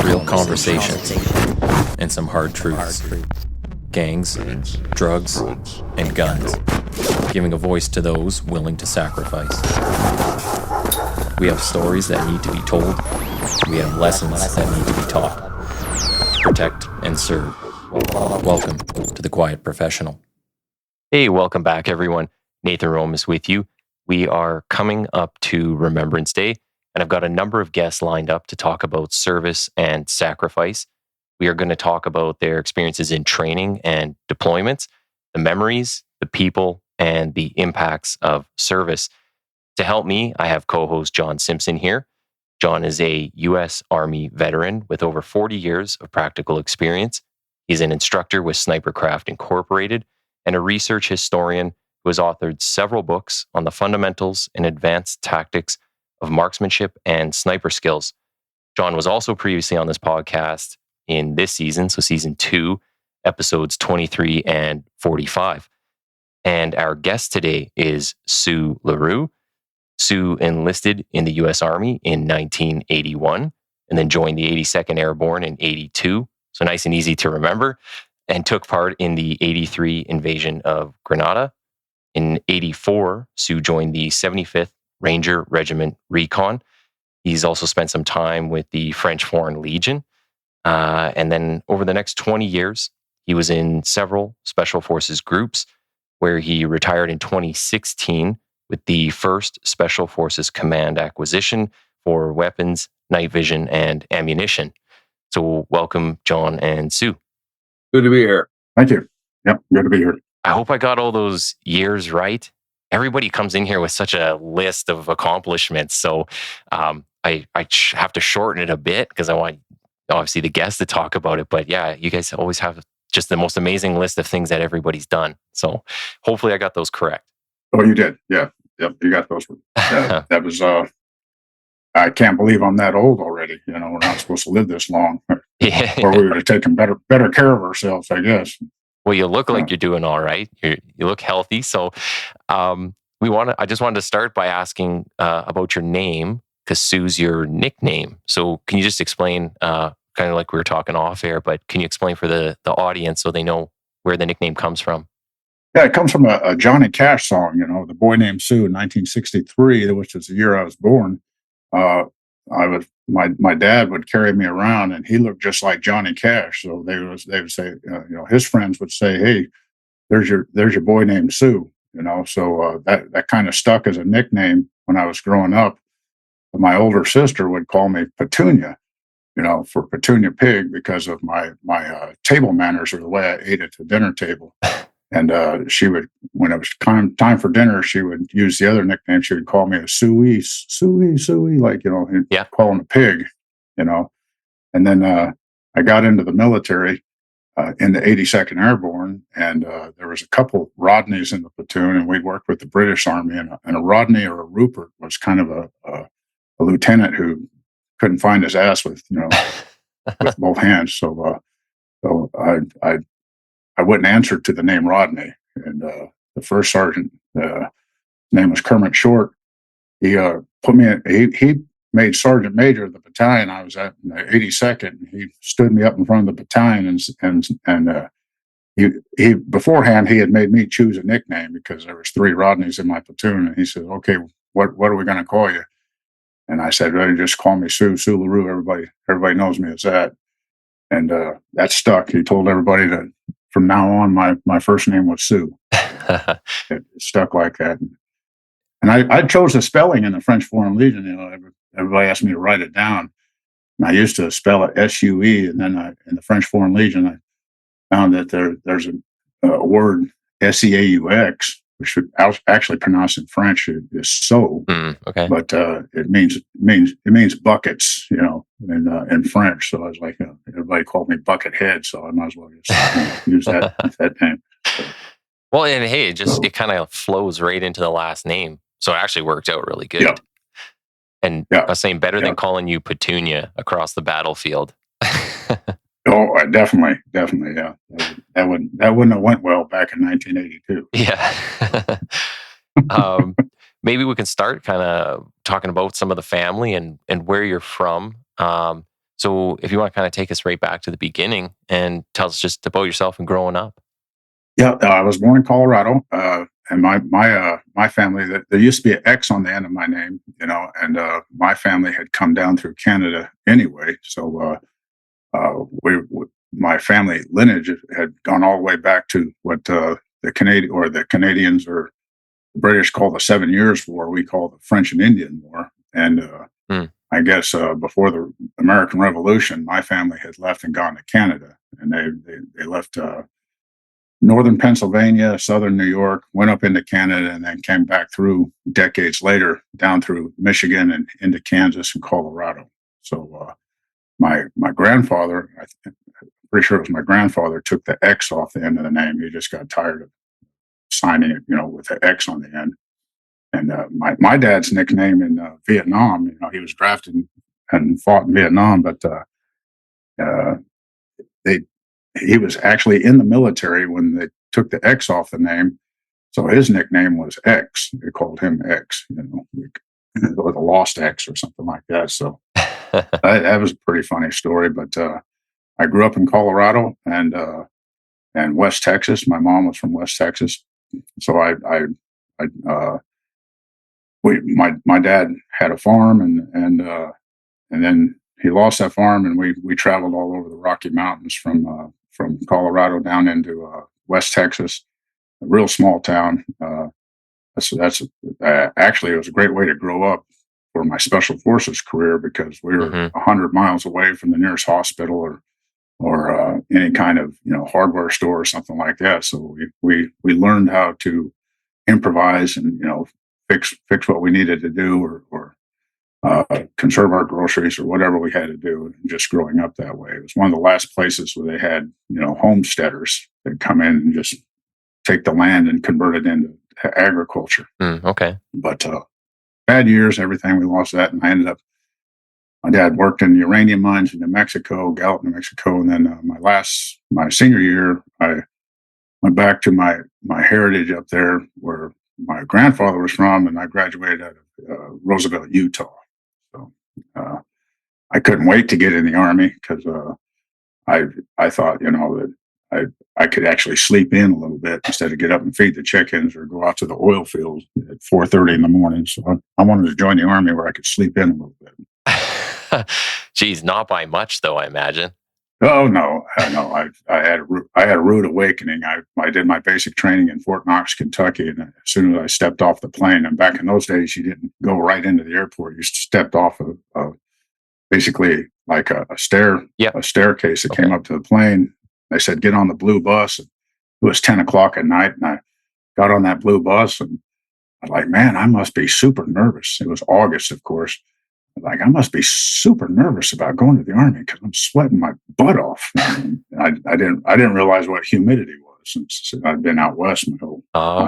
real conversations, and some hard truths. Gangs, drugs, and guns. Giving a voice to those willing to sacrifice. We have stories that need to be told. We have lessons that need to be taught. Protect and serve. Welcome to The Quiet Professional. Hey, welcome back, everyone. Nathan Rome is with you. We are coming up to Remembrance Day, and I've got a number of guests lined up to talk about service and sacrifice. We are going to talk about their experiences in training and deployments, the memories, the people, and the impacts of service. To help me, I have co-host John Simpson here. John is a U.S. Army veteran with over 40 years of practical experience. He's an instructor with Snipercraft Incorporated and a research historian who has authored several books on the fundamentals and advanced tactics of marksmanship and sniper skills. John was also previously on this podcast in this season, so season 2, episodes 23 and 45. And our guest today is Seaux Larreau. Seaux enlisted in the U.S. Army in 1981 and then joined the 82nd Airborne in 82, so nice and easy to remember, and took part in the 83 invasion of Grenada. In 84, Seaux joined the 75th Ranger Regiment Recon. He's also spent some time with the French Foreign Legion. And then over the next 20 years, he was in several Special Forces groups, where he retired in 2016 with the first Special Forces Command acquisition for weapons, night vision, and ammunition. So welcome, John and Seaux. Good to be here. Thank you. Yep, good to be here. I hope I got all those years right. Everybody comes in here with such a list of accomplishments. So I have to shorten it a bit because I want, obviously, the guests to talk about it. But yeah, you guys always have just the most amazing list of things that everybody's done. So hopefully I got those correct. Oh, you did. Yeah. Yep, you got those. That was, I can't believe I'm that old already. You know, we're not supposed to live this long. Yeah. Or we would have taken better care of ourselves, I guess. Well, you look like you're doing all right. You look healthy. So I just wanted to start by asking about your name, because Saux's your nickname. So can you just explain, kind of like we were talking off air, but can you explain for the audience so they know where the nickname comes from? Yeah, it comes from a Johnny Cash song, you know, The Boy Named Sue in 1963, which is the year I was born. My dad would carry me around, and he looked just like Johnny Cash. So they would say, his friends would say, "Hey, there's your boy named Sue." You know, so that kind of stuck as a nickname when I was growing up. My older sister would call me Petunia, you know, for Petunia Pig, because of my table manners or the way I ate at the dinner table. And she would, when it was time for dinner, she would use the other nickname. She would call me a Suey, like, you know, calling a pig, you know. And then I got into the military in the 82nd Airborne, and there was a couple Rodneys in the platoon, and we'd worked with the British Army. And a Rodney or a Rupert was kind of a lieutenant who couldn't find his ass with both hands. So I wouldn't answer to the name Rodney. And the first sergeant, his name was Kermit Short. He put me in, he made sergeant major of the battalion I was at in the 82nd. He stood me up in front of the battalion, and he beforehand, he had made me choose a nickname because there was 3 Rodneys in my platoon. And he said, "Okay, what are we going to call you?" And I said, "Well, just call me Seaux Larreau. Everybody knows me as that." And that stuck. He told everybody that from now on, my first name was Seaux. It stuck like that. And I chose the spelling in the French Foreign Legion. You know, everybody asked me to write it down. And I used to spell it S-U-E. And then in the French Foreign Legion, I found that there's a word S-E-A-U-X, which would actually pronounce in French is Seaux. Okay. But it means buckets, you know, in French. So I was like, everybody called me Buckethead, so I might as well just use that name. Well, and hey, it kind of flows right into the last name, so it actually worked out really good. Yeah. And I was saying better than calling you Petunia across the battlefield. Oh, definitely, yeah. That wouldn't have went well back in 1982. Yeah. Maybe we can start kind of talking about some of the family and where you're from. So if you want to kind of take us right back to the beginning and tell us just about yourself and growing up. Yeah, I was born in Colorado, and my family. There used to be an X on the end of my name, and my family had come down through Canada anyway. So my family lineage had gone all the way back to what the Canadians or the British call the 7 Years' War. We call the French and Indian War, and Hmm. I guess before the American Revolution, my family had left and gone to Canada, and they left. Northern Pennsylvania, southern New York, went up into Canada, and then came back through decades later down through Michigan and into Kansas and Colorado. So my grandfather, I'm pretty sure it was my grandfather, took the X off the end of the name. He just got tired of signing it, with the X on the end. And my dad's nickname in Vietnam, he was drafted and fought in Vietnam, but they he was actually in the military when they took the X off the name. So his nickname was X. They called him X, or the Lost X or something like that. So that was a pretty funny story. But I grew up in Colorado and West Texas. My mom was from West Texas, so my dad had a farm, and then he lost that farm, and we traveled all over the Rocky Mountains from Colorado down into West Texas, a real small town. That's actually, it was a great way to grow up for my special forces career, because we were 100 miles away from the nearest hospital or any kind of hardware store or something like that. So we learned how to improvise and fix what we needed to do, or conserve our groceries or whatever we had to do. Just growing up that way, it was one of the last places where they had homesteaders that come in and just take the land and convert it into agriculture. Okay. But bad years, everything, we lost that, and my dad worked in uranium mines in New Mexico, Gallup, New Mexico, and then my senior year, I went back to my heritage up there where my grandfather was from, and I graduated out of Roosevelt, Utah. So I couldn't wait to get in the Army, because I thought that I could actually sleep in a little bit instead of get up and feed the chickens or go out to the oil fields at 4:30 in the morning. So I wanted to join the Army where I could sleep in a little bit. Geez, not by much though, I imagine. Oh no, no! I had a rude awakening. I did my basic training in Fort Knox, Kentucky, and as soon as I stepped off the plane, and back in those days, you didn't go right into the airport. You stepped off of basically like a staircase that came up to the plane. They said, "Get on the blue bus." It was 10 o'clock at night, and I got on that blue bus, and I was like, "Man, I must be super nervous." It was August, of course. Like, I must be super nervous about going to the Army because I'm sweating my butt off. And I didn't realize what humidity was, since I'd been out west my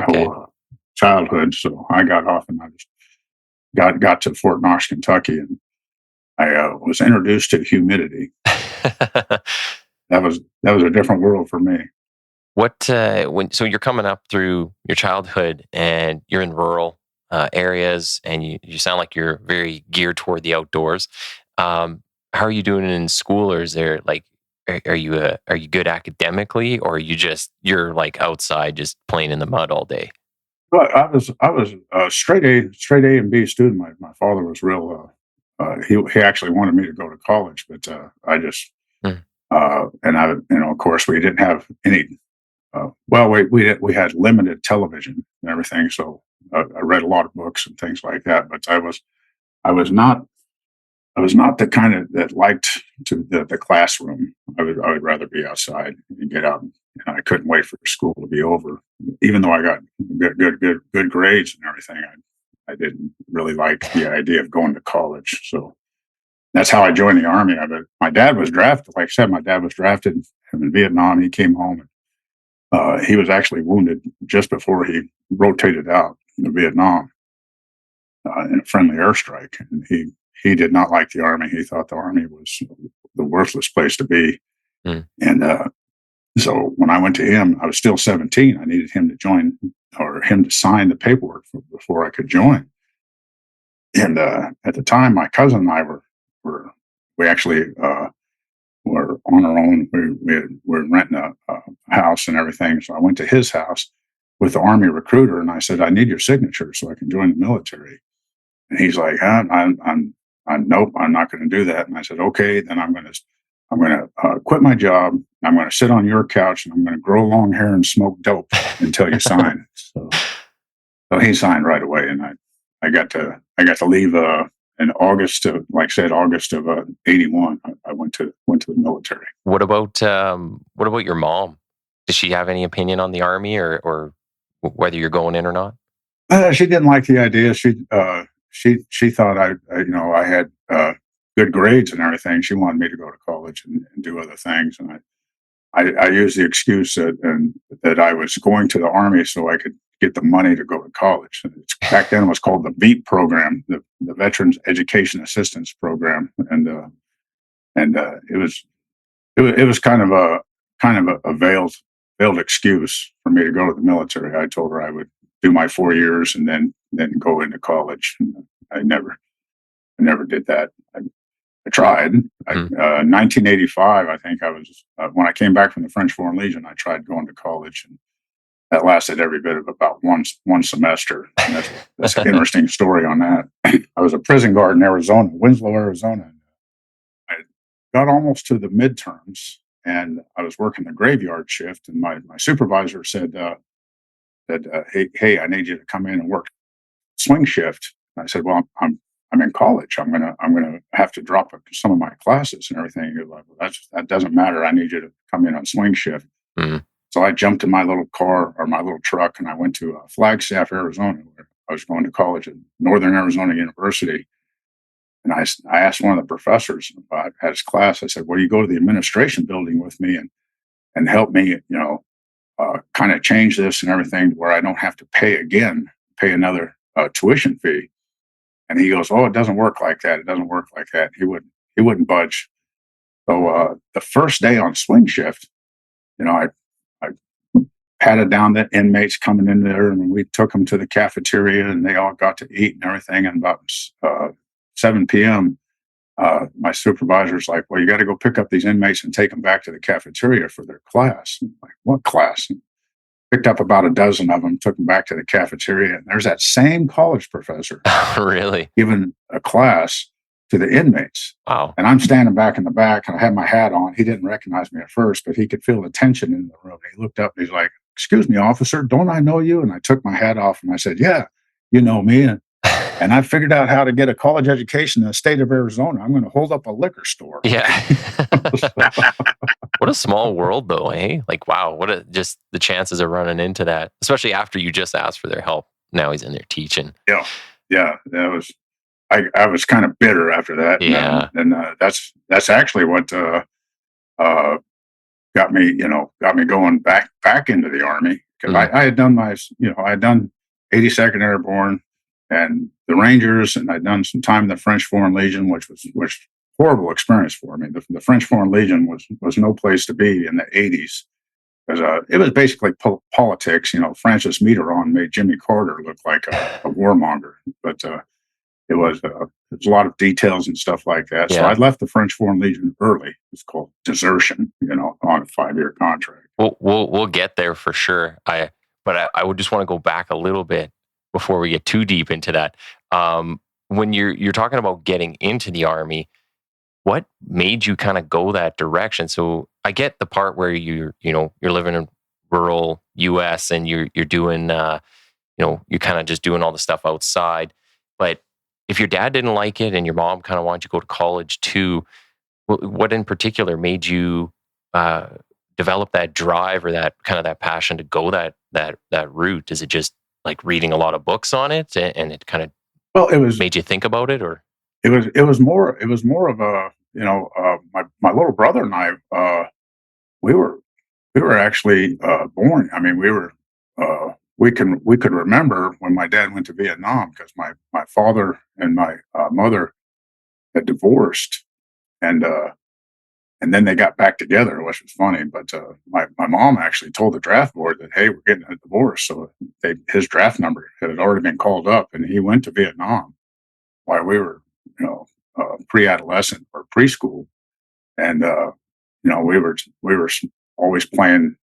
whole childhood. So I got off, and I just got to Fort Knox, Kentucky, and I was introduced to humidity. That was a different world for me. So you're coming up through your childhood and you're in rural areas, and you sound like you're very geared toward the outdoors. How are you doing in school, or is there are you good academically, or you're like outside just playing in the mud all day? Well, I was a straight A and B student. My father was real. He actually wanted me to go to college, but I just and of course we didn't have any. We had limited television and everything, so I read a lot of books and things like that. But I was not the kind of that liked the classroom. I would rather be outside and get out. And I couldn't wait for school to be over, even though I got good grades and everything. I didn't really like the idea of going to college, so that's how I joined the Army. My dad was drafted. Like I said, my dad was drafted in Vietnam. He came home, and he was actually wounded just before he rotated out to Vietnam in a friendly airstrike. And he did not like the Army. He thought the Army was the worthless place to be. And so when I went to him, I was still 17. I needed him to join, or him to sign the paperwork before I could join. And at the time, my cousin and I were we actually were on our own. We're renting a house and everything. So I went to his house with the Army recruiter, and I said, I need your signature so I can join the military. And he's like, I'm nope, I'm not going to do that. And I said, okay, then I'm going to quit my job. I'm going to sit on your couch and I'm going to grow long hair and smoke dope until you sign. So he signed right away, and I got to leave in August of, like I said, August of '81. I went to the military. What about your mom? Does she have any opinion on the Army or whether you're going in or not? She didn't like the idea. She thought I had good grades and everything. She wanted me to go to college and do other things, and I used the excuse that I was going to the Army so I could get the money to go to college. Back then, it was called the VEAP program, the Veterans Education Assistance Program, and it was kind of a veiled excuse for me to go to the military. I told her I would do my 4 years and then go into college. I never did that. I tried. 1985, I think I was when I came back from the French Foreign Legion. I tried going to college, and that lasted every bit of about one semester. And that's an interesting story on that. I was a prison guard in Arizona, Winslow, Arizona. I got almost to the midterms, and I was working the graveyard shift, and my supervisor said, "Hey, I need you to come in and work swing shift." And I said, "Well, I'm in college. I'm gonna have to drop some of my classes and everything." He was like, "Well, that doesn't matter. I need you to come in on swing shift." Mm. So I jumped in my little car or my little truck, and I went to Flagstaff, Arizona, where I was going to college at Northern Arizona University. And I asked one of the professors at his class. I said, "Will you go to the administration building with me and help me, kind of change this and everything to where I don't have to pay another tuition fee?" And he goes, "Oh, it doesn't work like that. It doesn't work like that." He wouldn't budge. So the first day on swing shift, I patted down the inmates coming in there, and we took them to the cafeteria, and they all got to eat and everything. And about 7 p.m., my supervisor's like, "Well, you got to go pick up these inmates and take them back to the cafeteria for their class." I'm like, "What class?" And picked up about a dozen of them, took them back to the cafeteria, and there's that same college professor Really? giving a class to the inmates. Wow. And I'm standing back in the back, and I had my hat on. He didn't recognize me at first, but he could feel the tension in the room. He looked up and he's like, "Excuse me, officer, don't I know you?" And I took my hat off and I said, "Yeah, you know me. And I figured out how to get a college education in the state of Arizona. I'm going to hold up a liquor store." Yeah. What a small world, though, eh? Like, wow, just the chances of running into that, especially after you just asked for their help. Now he's in there teaching. Yeah. That was. I was kind of bitter after that. Yeah. And that's actually what got me going back into the Army, because I had done I had done 82nd Airborne and the Rangers, and I'd done some time in the French Foreign Legion, which horrible experience for me. The French Foreign Legion was no place to be in the 80s, because it was basically politics. Francis Mitterrand made Jimmy Carter look like a warmonger, but it was a lot of details and stuff like that. Yeah. So I left the French Foreign Legion early. It's called desertion, on a 5-year contract. We'll get there for sure. But I would just want to go back a little bit before we get too deep into that. When you're talking about getting into the Army, what made you kind of go that direction? So I get the part where you're living in rural US and you're doing you're kind of just doing all the stuff outside. But if your dad didn't like it and your mom kind of wanted you to go to college too, what in particular made you develop that drive or that kind of that passion to go that route? Is it just like reading a lot of books on it and it kind of made you think about it? Or it was more of a my little brother and I we were actually born. I mean, we could remember when my dad went to Vietnam, because my father and my mother had divorced, and then they got back together, which was funny. But my mom actually told the draft board that, "Hey, we're getting a divorce." So his draft number had already been called up, and he went to Vietnam while we were pre-adolescent or preschool, and we were always playing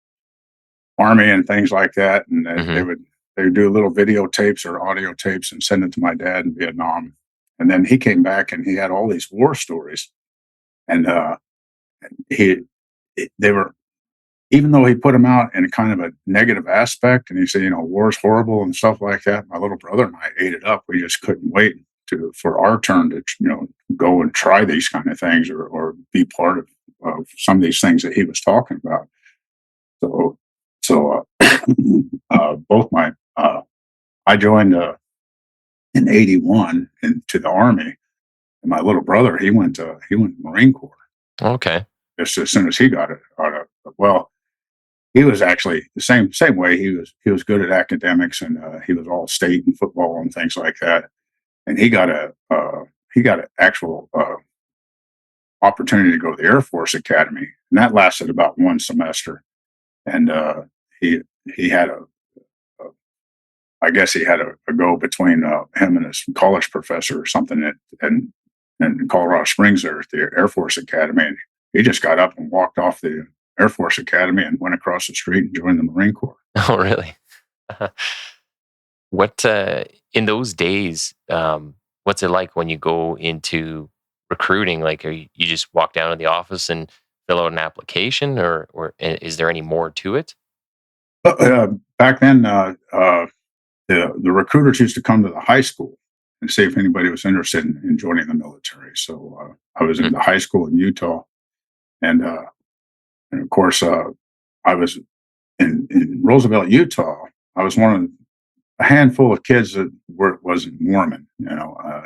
Army and things like that, and Mm-hmm. they would do little videotapes or audio tapes and send it to my dad in Vietnam, and then he came back and he had all these war stories, and he they were, even though he put them out in a kind of a negative aspect, and he said, war's horrible and stuff like that. My little brother and I ate it up. We just couldn't wait for our turn to, go and try these kind of things, or be part of some of these things that he was talking about. So, both I joined in '81 into the Army, and my little brother, he went Marine Corps Okay. just as soon as he got it out of, well, he was actually the same way. He was good at academics, and he was all state in football and things like that. And he got an actual opportunity to go to the Air Force Academy, and that lasted about one semester. And he he had a I guess he had a go between him and his college professor or something in Colorado Springs there at the Air Force Academy. And he just got up and walked off the Air Force Academy and went across the street and joined the Marine Corps. Oh, really? What in those days? What's it like when you go into recruiting? Like, you just walk down to the office and fill out an application, or is there any more to it? Back then, the recruiters used to come to the high school and see if anybody was interested in joining the military. So I was in Mm. the high school in Utah, and of course I was in Roosevelt, Utah. I was one of a handful of kids that wasn't Mormon.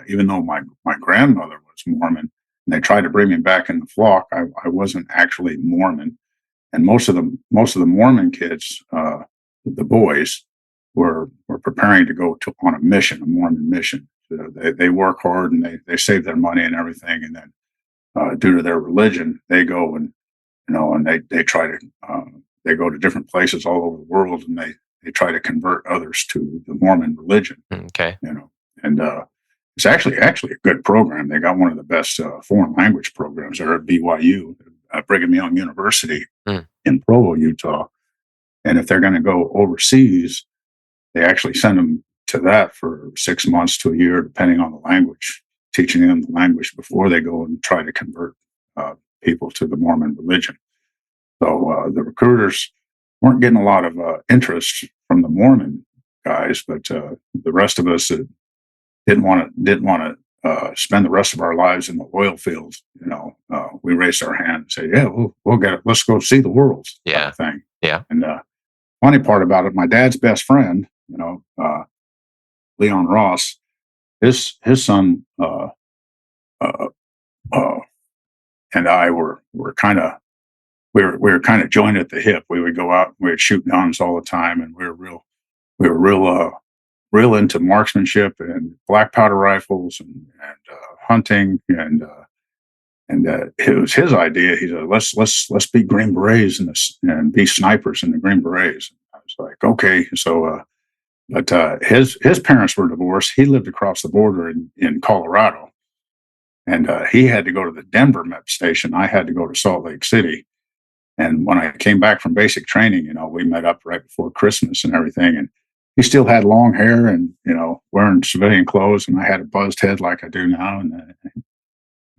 Even though my grandmother was Mormon, and they tried to bring me back in the flock, I wasn't actually Mormon. And most of the Mormon kids, the boys, were preparing to go on a mission, a Mormon mission. So they work hard and they save their money and everything, and then due to their religion, they go and and they try to they go to different places all over the world, and they try to convert others to the Mormon religion. Okay. And it's actually a good program. They got one of the best foreign language programs there at BYU, Brigham Young University Mm. in Provo, Utah. And if they're going to go overseas, they actually send them to that for 6 months to a year, depending on the language, teaching them the language before they go and try to convert people to the Mormon religion. So the recruiters weren't getting a lot of interest from the Mormon guys, but the rest of us that didn't want to spend the rest of our lives in the oil fields, we raised our hand and said, "Yeah, we'll get it. Let's go see the world." Kind Yeah. of thing. Yeah. And funny part about it, my dad's best friend, Leon Ross, his son uh, uh, and I were kind of we were kind of joined at the hip. We would go out, we would shoot guns all the time, and we were real into marksmanship and black powder rifles and hunting, and it was his idea. He said, "Let's be Green Berets and be snipers in the Green Berets." I was like, "Okay." So, but his parents were divorced. He lived across the border in Colorado, and he had to go to the Denver MEP station. I had to go to Salt Lake City. And when I came back from basic training, we met up right before Christmas and everything. And he still had long hair and, wearing civilian clothes. And I had a buzzed head like I do now. And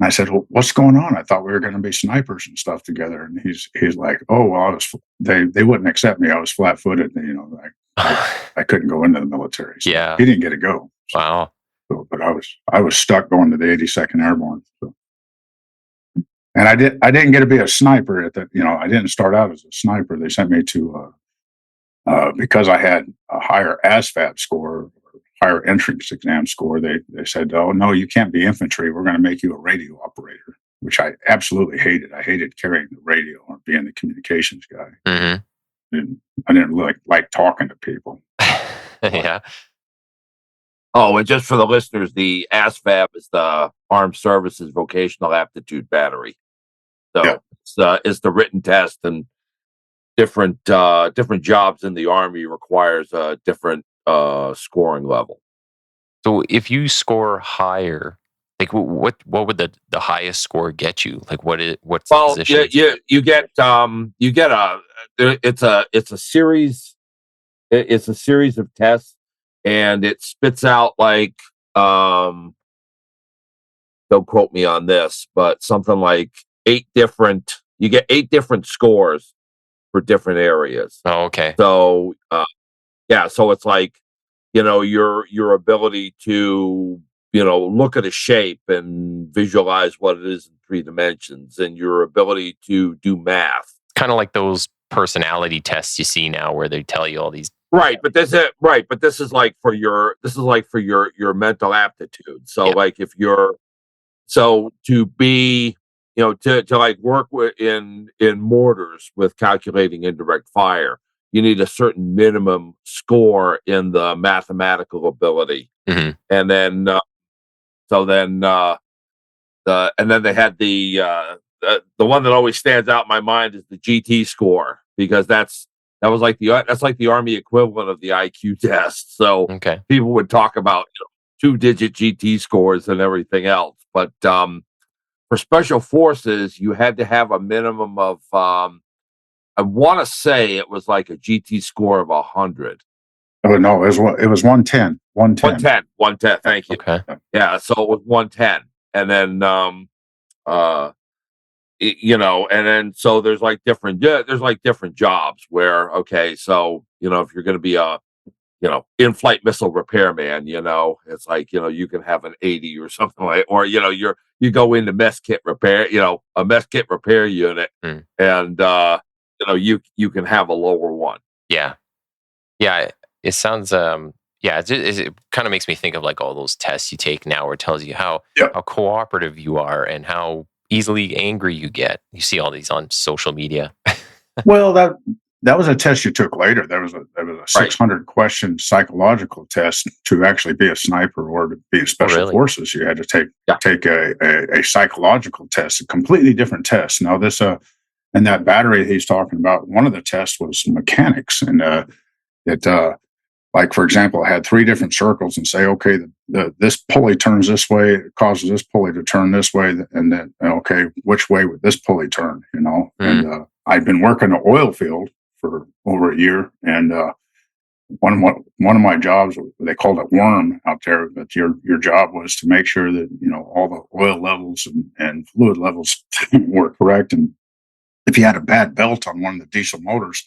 I said, "Well, what's going on? I thought we were going to be snipers and stuff together." And he's like, "Oh, well, they wouldn't accept me. I was flat footed. Like I couldn't go into the military." So Yeah. he didn't get to go. Wow. But I was stuck going to the 82nd Airborne. So. And I didn't get to be a sniper at that. I didn't start out as a sniper. They sent me to because I had a higher ASVAB score, or higher entrance exam score. They said, "Oh no, you can't be infantry. We're going to make you a radio operator," which I absolutely hated. I hated carrying the radio or being the communications guy. Mm-hmm. I didn't like talking to people. Yeah. Oh, and just for the listeners, the ASVAB is the Armed Services Vocational Aptitude Battery. So Yeah. it's the written test, and different jobs in the Army requires a different scoring level. So if you score higher Like what would the highest score get you? Like what's the Well, position? you get it's a series. It's a series of tests, and it spits out like don't quote me on this, but something like you get 8 different scores for different areas. Oh, okay. So yeah, so it's like, your ability to, look at a shape and visualize what it is in 3 dimensions, and your ability to do math. Kind of like those personality tests you see now where they tell you all these. Right, but this is like for your mental aptitude. So Yeah. like if you're to be, to like work in mortars with calculating indirect fire, you need a certain minimum score in the mathematical ability. Mm-hmm. And then and then they had the one that always stands out in my mind is the GT score, because that's like the Army equivalent of the IQ test. So Okay. people would talk about 2-digit GT scores and everything else, but for special forces, you had to have a minimum of I want to say it was like a GT score of 100. Oh no, it was 110. 110. Thank you. Okay. Yeah, so it was 110, and then and then so there's like different jobs where, okay, so if you're going to be a in-flight missile repairman, it's like, you can have an 80 or something like, or you go into mess kit repair, a mess kit repair unit, and you can have a lower one. Yeah. It sounds it kind of makes me think of like all those tests you take now where it tells you how cooperative you are and how easily angry you get. You see all these on social media. Well, that was a test you took later. There was a 600 question psychological test to actually be a sniper or to be a special forces. You had to take a psychological test, a completely different test. Now this and that battery he's talking about, one of the tests was mechanics, and like for example, it had 3 different circles and say, okay, this pulley turns this way, it causes this pulley to turn this way, and then okay, which way would this pulley turn? And I'd been working the oil field for over a year, and one of my jobs, they called it worm out there, but your job was to make sure that all the oil levels and fluid levels were correct, and if you had a bad belt on one of the diesel motors,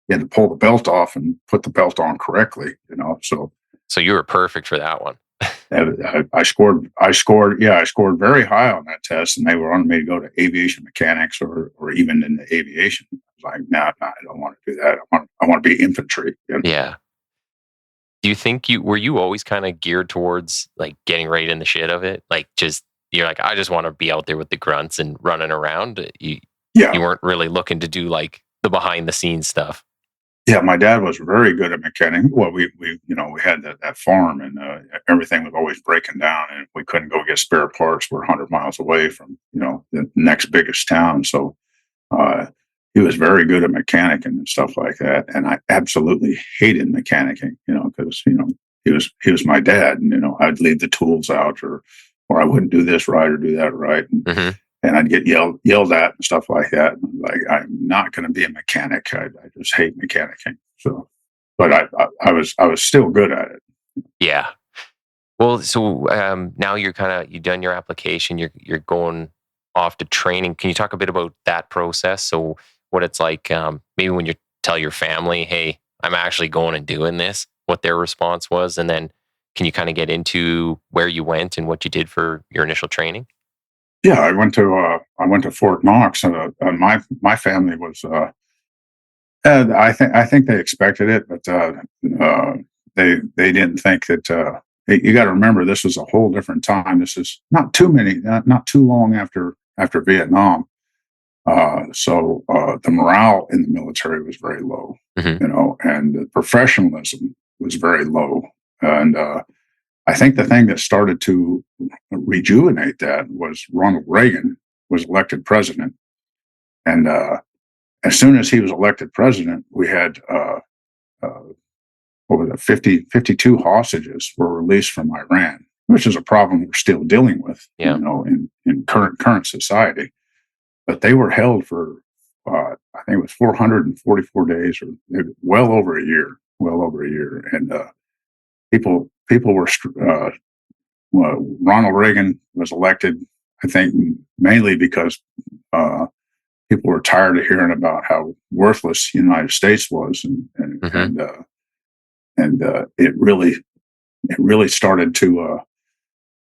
you had to pull the belt off and put the belt on correctly. So you were perfect for that one. I scored very high on that test, and they were wanting me to go to aviation mechanics or even in the aviation. I was like, no, I don't want to do that. I want to be infantry. Yeah. Do you think were you always kind of geared towards like getting right in the shit of it? Like you're like, I just want to be out there with the grunts and running around. You weren't really looking to do like the behind the scenes stuff. Yeah, my dad was very good at mechanic. Well, we had that farm, and everything was always breaking down, and we couldn't go get spare parts. We're 100 miles away from the next biggest town, so he was very good at mechanicking and stuff like that. And I absolutely hated mechanicking, because he was my dad, and I'd leave the tools out, or I wouldn't do this right or do that right, and I'd get yelled at and stuff like that. Like, I'm not going to be a mechanic. I just hate mechanicking. So, but I was still good at it. Yeah. Well, so now you've done your application. You're going off to training. Can you talk a bit about that process? So what it's like, maybe when you tell your family, hey, I'm actually going and doing this, what their response was, and then can you kind of get into where you went and what you did for your initial training? Yeah, I went to Fort Knox, and my family was. I think they expected it, but they didn't think that. You got to remember, this was a whole different time. This is not too long after Vietnam. So the morale in the military was very low, and the professionalism was very low, and I think the thing that started to rejuvenate that was Ronald Reagan was elected president. And as soon as he was elected president, we had, 52 hostages were released from Iran. which is a problem we're still dealing with, Yeah. in current society. But they were held for, I think it was 444 days, or well over a year, and people were. Ronald Reagan was elected, I think, mainly because people were tired of hearing about how worthless the United States was, and it really started to,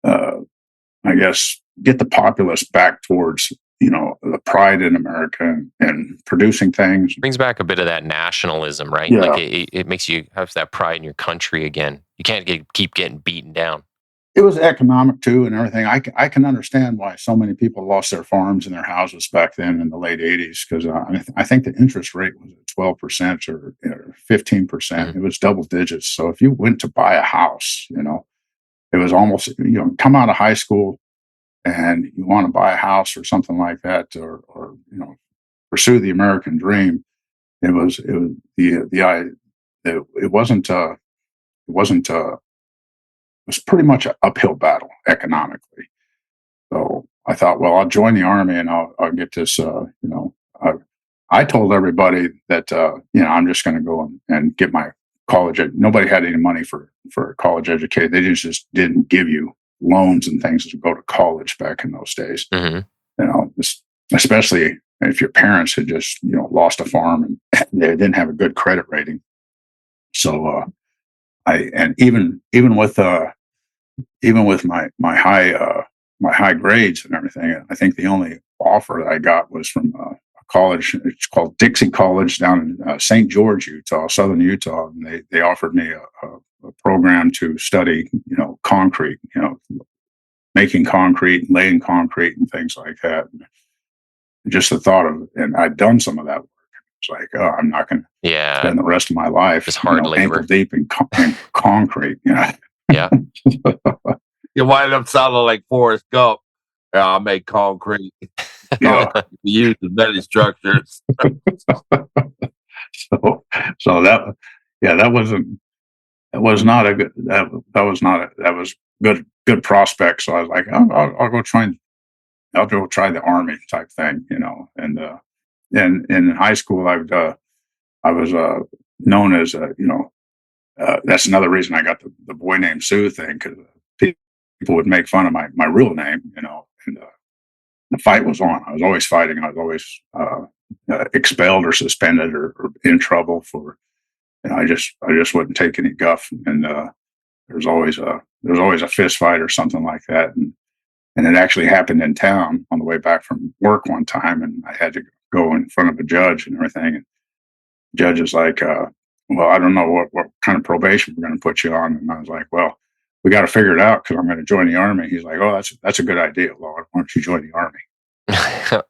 I guess, get the populace back towards the pride in America and producing things. Brings back a bit of that nationalism, right? Yeah. Like it makes you have that pride in your country again. You can't keep getting beaten down. It was economic too, and everything. I can understand why so many people lost their farms and their houses back then in the late '80s, because I think the interest rate was at 12% or 15%. It was double digits. So if you went to buy a house, it was almost, come out of high school and you want to buy a house or something like that, or pursue the American dream. It was pretty much an uphill battle economically. So I thought, well, I'll join the Army and I'll get this. I told everybody that I'm just going to go and get my college. Nobody had any money for a college education. They just didn't give you loans and things to go to college back in those days. Especially if your parents had just lost a farm and they didn't have a good credit rating. So even with my high grades and everything, I think the only offer that I got was from a college. It's called Dixie College down in St. George, Utah, southern Utah, and they offered me a program to study concrete, making concrete, laying concrete, and things like that. And just the thought of, and I'd done some of that work. It's like, oh, I'm not going to spend the rest of my life just hard labor, ankle deep in concrete. Yeah. You wind up sounding like Forrest Gump. I'll make concrete. Use as many structures. So that was good prospect. So I was like, I'll go try the Army type thing, and in high school, I was known as that's another reason I got the boy named Sue thing, because people would make fun of my real name, and the fight was on. I was always fighting. I was always expelled or suspended or in trouble for. I just wouldn't take any guff, and there's always a fist fight or something like that, and it actually happened in town on the way back from work one time, and I had to go in front of a judge and everything. And the judge is like, well, I don't know what kind of probation we're going to put you on. And I was like, well, we got to figure it out because I'm going to join the Army. He's like, oh, that's a good idea, Lord. Why don't you join the Army?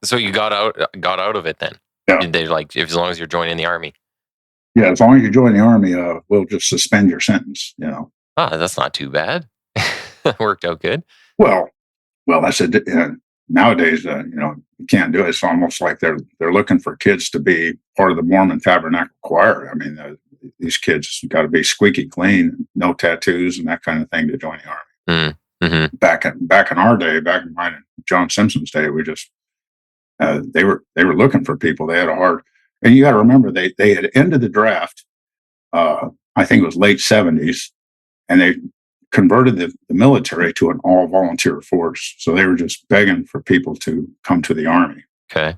So you got out of it then? Yeah. They as long as you're joining the Army. Yeah, as long as you join the Army, we'll just suspend your sentence. That's not too bad. Worked out good. Well, I said nowadays, you can't do it. It's almost like they're looking for kids to be part of the Mormon Tabernacle Choir. I mean, these kids got to be squeaky clean, no tattoos, and that kind of thing to join the Army. Mm-hmm. Back in our day, back in mine and John Simpson's day, we just they were looking for people. They had a hard, and you got to remember they had ended the draft. I think it was late '70s, and they converted the military to an all volunteer force. So they were just begging for people to come to the Army. Okay.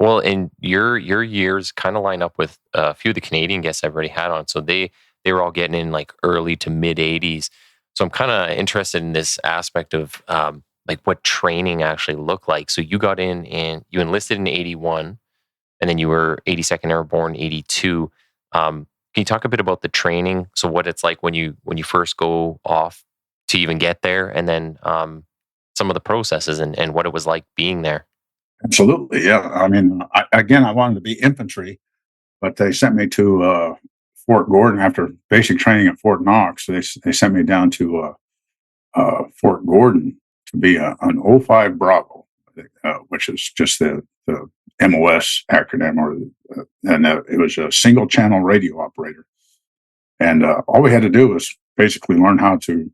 Well, and your years kind of line up with a few of the Canadian guests I've already had on. So they were all getting in like early to mid 80s. So I'm kind of interested in this aspect of like what training actually looked like. So you got in and you enlisted in 81, and then you were 82nd Airborne 82. Can you talk a bit about the training? So what it's like when you first go off to even get there, and then some of the processes and what it was like being there. Absolutely, yeah. I mean, I wanted to be infantry, but they sent me to Fort Gordon after basic training at Fort Knox. They sent me down to Fort Gordon to be an 05 Bravo, which is just the MOS acronym, and it was a single channel radio operator. And all we had to do was basically learn how to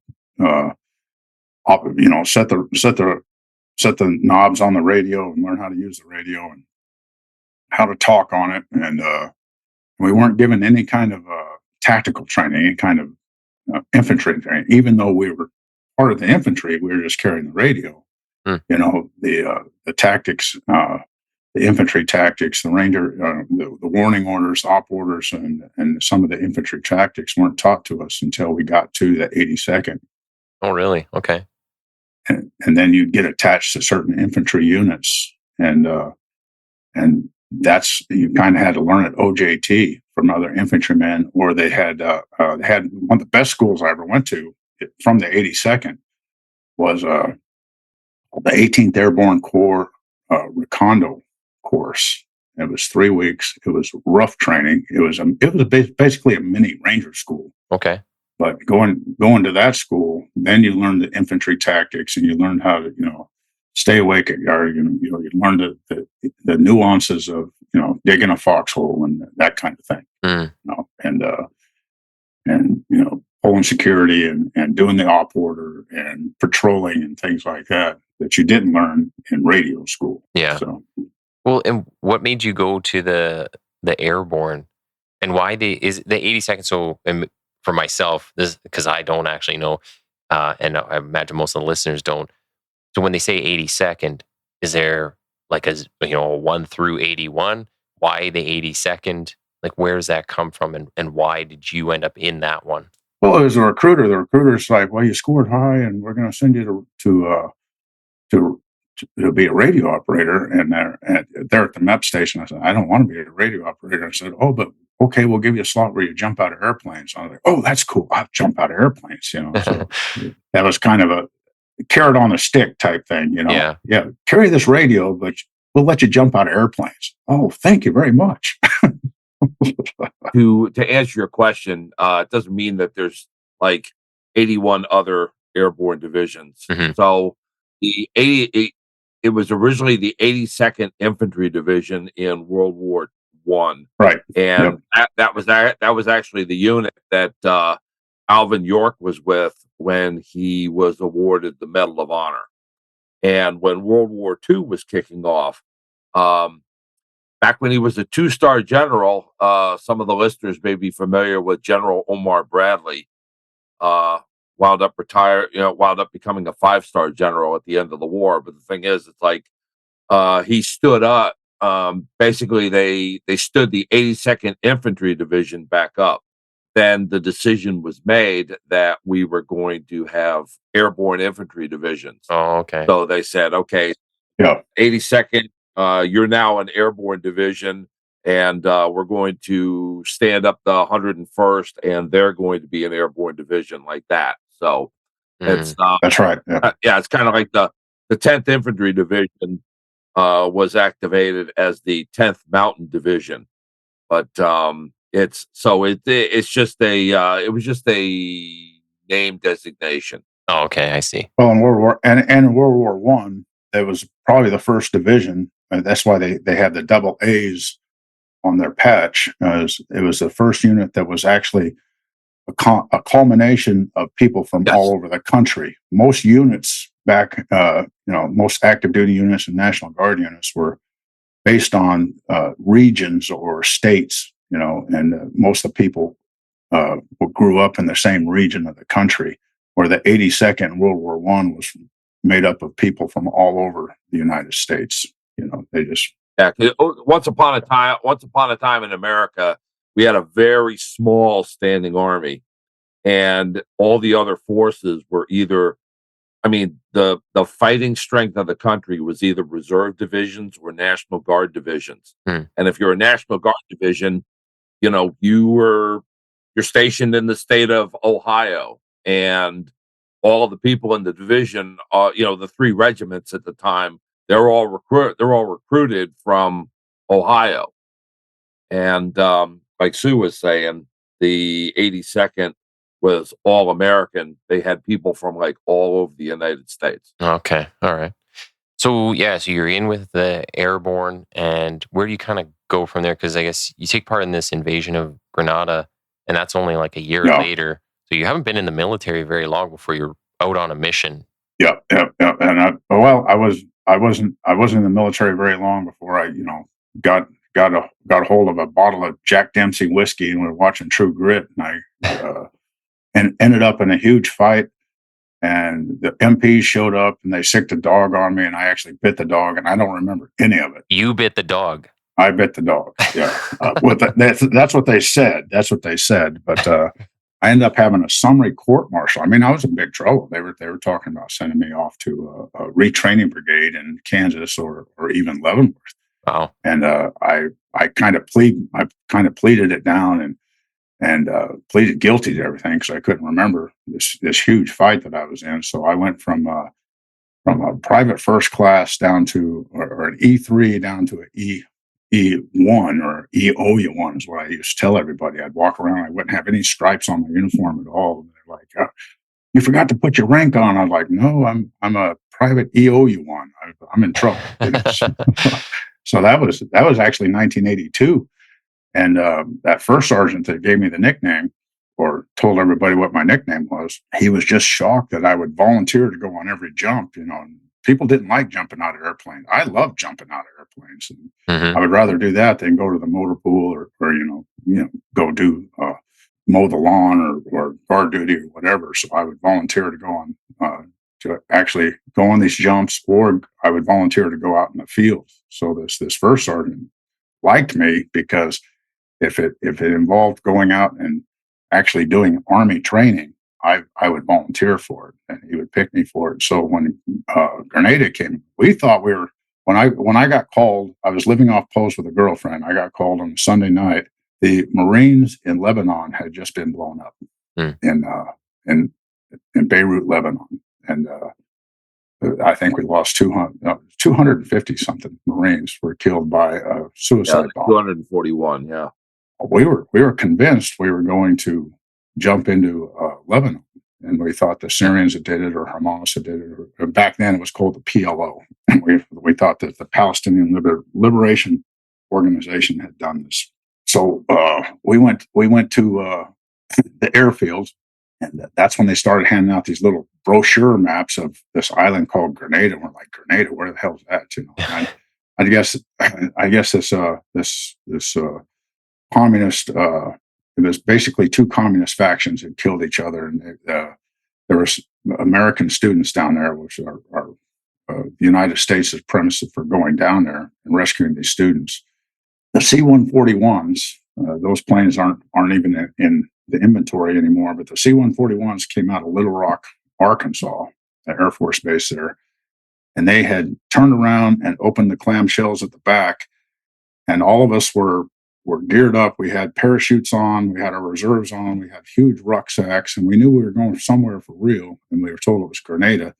set the knobs on the radio and learn how to use the radio and how to talk on it. And we weren't given any kind of tactical training, any kind of infantry training. Even though we were part of the infantry, we were just carrying the radio. The tactics, the infantry tactics, the ranger, the warning orders, op orders, and some of the infantry tactics weren't taught to us until we got to the 82nd. Oh, really? Okay. And then you'd get attached to certain infantry units, and that's, you kind of had to learn at OJT from other infantrymen, or they had one of the best schools I ever went to from the 82nd was the 18th Airborne Corps Recondo course. It was 3 weeks. It was rough training. It was basically a mini ranger school. Okay. But going to that school, then you learn the infantry tactics, and you learn how to stay awake at guard. You learn the nuances of digging a foxhole and that kind of thing. And pulling security and doing the op order and patrolling and things like that you didn't learn in radio school. Yeah. So, well, and what made you go to the airborne, and why is the 82nd? So, for myself, this, because I don't actually know, and I imagine most of the listeners don't. So when they say 82nd, is there like a 1 through 81? Why the 82nd? Like, where does that come from, and why did you end up in that one? Well, as a recruiter, the recruiter's like, well, you scored high, and we're going to send you to be a radio operator. And they're at the MEP station. I said, I don't want to be a radio operator. I said, oh, but okay, we'll give you a slot where you jump out of airplanes. I was like, oh, that's cool. I'll jump out of airplanes. So that was kind of a carrot on a stick type thing. Yeah, carry this radio, but we'll let you jump out of airplanes. Oh, thank you very much. To answer your question, it doesn't mean that there's like 81 other airborne divisions. Mm-hmm. So it was originally the 82nd Infantry Division in World War I, right? And that was actually the unit that Alvin York was with when he was awarded the Medal of Honor. And when World War II was kicking off, back when he was a 2-star general, some of the listeners may be familiar with General Omar Bradley. Wound up becoming a 5-star general at the end of the war. But the thing is, it's like he stood up. Basically, they stood the 82nd Infantry Division back up. Then the decision was made that we were going to have airborne infantry divisions. Oh, okay. So they said, okay, 82nd, you're now an airborne division, and we're going to stand up the 101st, and they're going to be an airborne division like that. So it's that's right. Yeah, it's kind of like the 10th Infantry Division was activated as the 10th Mountain Division, but it was just a name designation. Oh, okay, I see. Well, in World War One, that was probably the first division. That's why they had the double A's on their patch. It was the first unit that was actually a culmination of people from all over the country. Most units back, most active duty units and National Guard units were based on regions or states, and most of the people grew up in the same region of the country, where the 82nd World War I was made up of people from all over the United States. They just... Yeah, once upon a time in America, we had a very small standing army, and all the other forces were either, the fighting strength of the country was either reserve divisions or National Guard divisions. And if you're a National Guard division, you're stationed in the state of Ohio, and all the people in the division, the 3 regiments at the time, they're all recruited from Ohio. And like Sue was saying, the 82nd was all American. They had people from like all over the United States. Okay, all right. So you're in with the airborne, and where do you kind of go from there? Because I guess you take part in this invasion of Grenada, and that's only like a year later. So you haven't been in the military very long before you're out on a mission Yeah. And I wasn't in the military very long before I, got a hold of a bottle of Jack Dempsey whiskey, and we were watching True Grit, and and ended up in a huge fight. And the MPs showed up, and they sicked a dog on me, and I actually bit the dog, and I don't remember any of it. You bit the dog. I bit the dog. Yeah, that's what they said. That's what they said. But I ended up having a summary court martial. I mean, I was in big trouble. They were talking about sending me off to a retraining brigade in Kansas or even Leavenworth. Wow. And I kind of pleaded it down and pleaded guilty to everything because I couldn't remember this huge fight that I was in. So I went from a private first class down to or an E3 down to an E1 or EOU1 is what I used to tell everybody. I'd walk around, I wouldn't have any stripes on my uniform at all. And they're like, "You forgot to put your rank on." I'm like, "No, I'm a private EOU1. I'm in trouble." So that was actually 1982, and that first sergeant that gave me the nickname or told everybody what my nickname was, he was just shocked that I would volunteer to go on every jump. And people didn't like jumping out of airplanes. I love jumping out of airplanes, and I would rather do that than go to the motor pool or go do mow the lawn or guard duty or whatever. So I would volunteer to go on to actually go on these jumps, or I would volunteer to go out in the field. So this first sergeant liked me because if it involved going out and actually doing Army training, I would volunteer for it, and he would pick me for it. So when Grenada came, we thought we were. When I got called, I was living off post with a girlfriend. I got called on a Sunday night. The Marines in Lebanon had just been blown up in Beirut, Lebanon, and I think we lost 250 something Marines were killed by a suicide bomb. 241. Yeah. We were convinced we were going to jump into Lebanon, and we thought the Syrians had did it or Hamas had did it. Or back then, it was called the PLO. We thought that the Palestinian Liberation Organization had done this. So we went to the airfields, and that's when they started handing out these little brochure maps of this island called Grenada. And we're like, Grenada, where the hell is that? And I guess this communist. It was basically two communist factions that killed each other, and there was American students down there, which are the United States' premise for going down there and rescuing these students. The C-141s, those planes aren't even in the inventory anymore, but the C-141s came out of Little Rock, Arkansas, the Air Force Base there, and they had turned around and opened the clamshells at the back, and all of us were geared up. We had parachutes on, we had our reserves on, we had huge rucksacks, and we knew we were going somewhere for real, and we were told it was Grenada,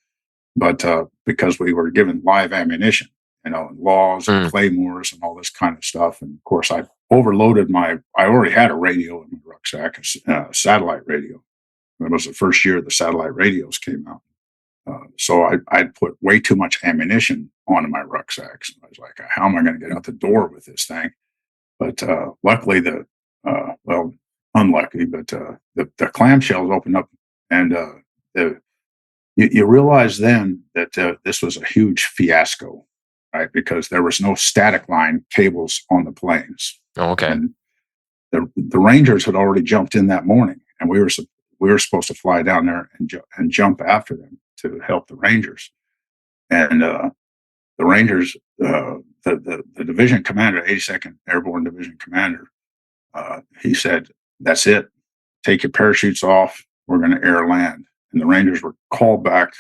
but because we were given live ammunition, and laws and claymores and all this kind of stuff. And of course, I overloaded I already had a radio in my rucksack, a satellite radio. That was the first year the satellite radios came out. So I'd put way too much ammunition onto my rucksacks. I was like, how am I going to get out the door with this thing? But luckily, unlucky, but the clamshells opened up, and you realize then that this was a huge fiasco, right? Because there was no static line cables on the planes. Oh, okay. And the Rangers had already jumped in that morning, and we were supposed to fly down there and jump after them to help the Rangers. And the Rangers, the division commander, 82nd Airborne Division commander, he said, "That's it. Take your parachutes off. We're going to air land." And the Rangers were called back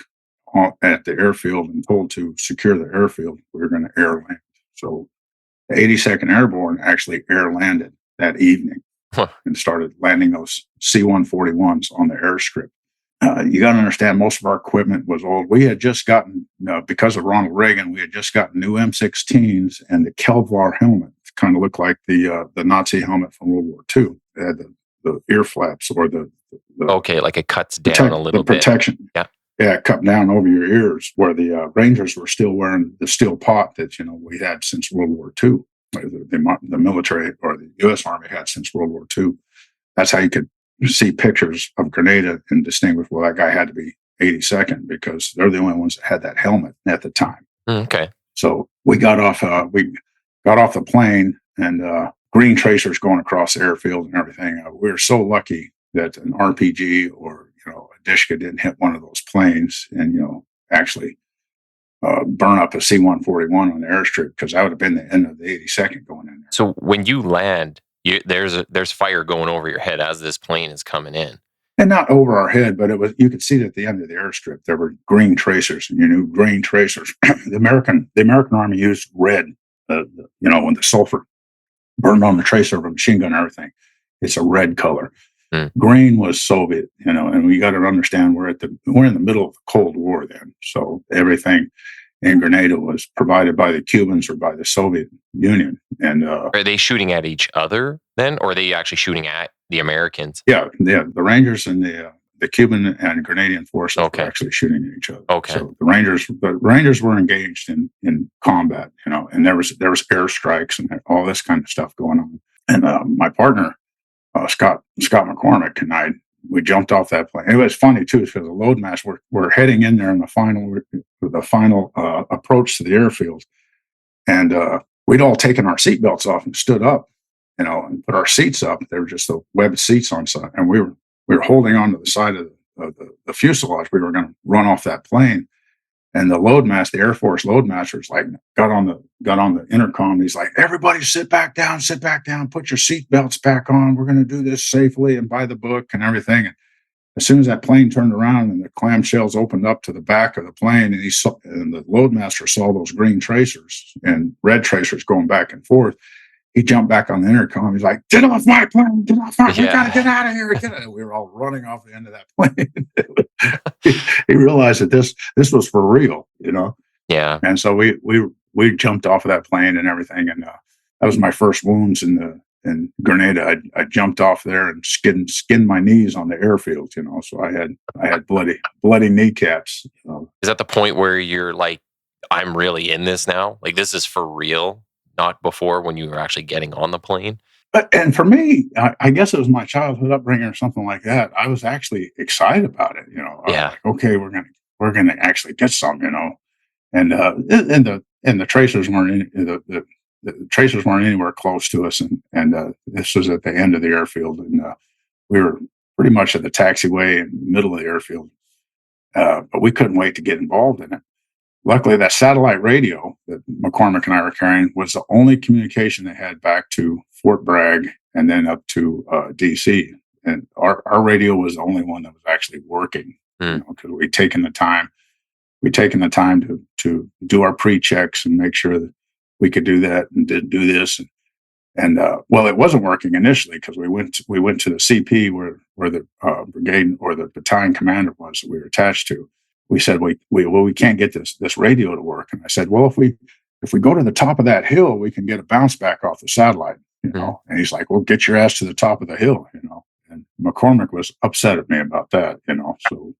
at the airfield and told to secure the airfield. We were going to air land. So the 82nd Airborne actually air landed that evening and started landing those C-141s on the airstrip. You got to understand, most of our equipment was old. We had just gotten, because of Ronald Reagan, we had just gotten new M16s, and the Kevlar helmet kind of looked like the Nazi helmet from World War II. It had the ear flaps or the okay, like it cuts down a little bit. Protection. Yeah. Yeah, it cut down over your ears, where the Rangers were still wearing the steel pot that we had since World War II. The military or the U.S. Army had since World War II. That's how you could see pictures of Grenada and distinguish, well, that guy had to be 82nd because they're the only ones that had that helmet at the time. Okay. So we got off the plane, and green tracers going across the airfield and everything. We were so lucky that an RPG or a Dishka didn't hit one of those planes and actually burn up a C-141 on the airstrip, because that would have been the end of the 82nd going in there. So when you land, there's fire going over your head as this plane is coming in. And not over our head, but you could see it at the end of the airstrip. There were green tracers, and green tracers. the American Army used red, when the sulfur burned on the tracer of a machine gun and everything. It's a red color. Green was Soviet, and we got to understand we're in the middle of the Cold War then. So everything in Grenada was provided by the Cubans or by the Soviet Union. And are they shooting at each other then, or are they actually shooting at the Americans? Yeah. The Rangers and the Cuban and Grenadian forces were actually shooting at each other. Okay. So the Rangers were engaged in combat, and there was airstrikes and all this kind of stuff going on. And my partner, Scott McCormick, and we jumped off that plane. It was funny too, because the loadmaster, we're heading in there in the final approach to the airfield, and we'd all taken our seatbelts off and stood up, and put our seats up. They were just the webbed seats on side, and we were holding on to the side of the fuselage. We were going to run off that plane, and the Air Force loadmaster's like got on the intercom. He's like, "Everybody sit back down, put your seatbelts back on. We're going to do this safely and by the book and everything." And as soon as that plane turned around and the clamshells opened up to the back of the plane, and the loadmaster saw those green tracers and red tracers going back and forth, he jumped back on the intercom. He's like, "Get off my plane! Get off my plane! We got to get out of here!" We were all running off the end of that plane. He realized that this was for real, Yeah. And so we jumped off of that plane and everything, and that was my first wounds in Grenada. I jumped off there and skinned my knees on the airfield, So I had bloody kneecaps. Is that the point where you're like, "I'm really in this now? Like, this is for real"? Not before, when you were actually getting on the plane? And for me, I guess it was my childhood upbringing or something like that. I was actually excited about it. Yeah. Like, okay, we're gonna actually get some, And the tracers weren't the tracers weren't anywhere close to us, and this was at the end of the airfield, and we were pretty much at the taxiway in the middle of the airfield, but we couldn't wait to get involved in it. Luckily, that satellite radio that McCormick and I were carrying was the only communication they had back to Fort Bragg and then up to D.C. And our radio was the only one that was actually working, because we'd taken the time to do our pre-checks and make sure that we could do that and did do this. And well, it wasn't working initially, because we went to the CP where the brigade or the battalion commander was that we were attached to. We said, we can't get this radio to work. And I said, well, if we go to the top of that hill, we can get a bounce back off the satellite, And he's like, well, get your ass to the top of the hill, And McCormick was upset at me about that, So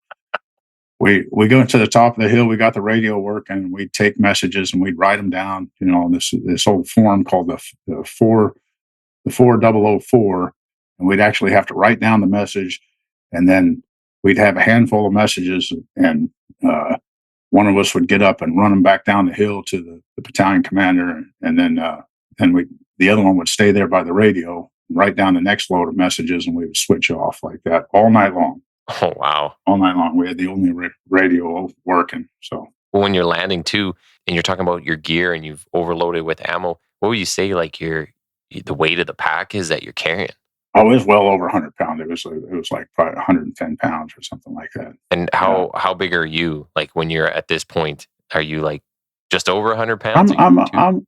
we go to the top of the hill. We got the radio working. We'd take messages and we'd write them down, on this old form called the 4004, and we'd actually have to write down the message, and then we'd have a handful of messages, and one of us would get up and run them back down the hill to the battalion commander, and then the other one would stay there by the radio, write down the next load of messages, and we would switch off like that all night long. Oh, wow. All night long. We had the only radio working. So when you're landing too, and you're talking about your gear and you've overloaded with ammo, what would you say like the weight of the pack is that you're carrying? Oh, it was well over 100 pounds. It was like probably 110 pounds or something like that. And how big are you? Like when you're at this point, are you like just over 100 pounds? I'm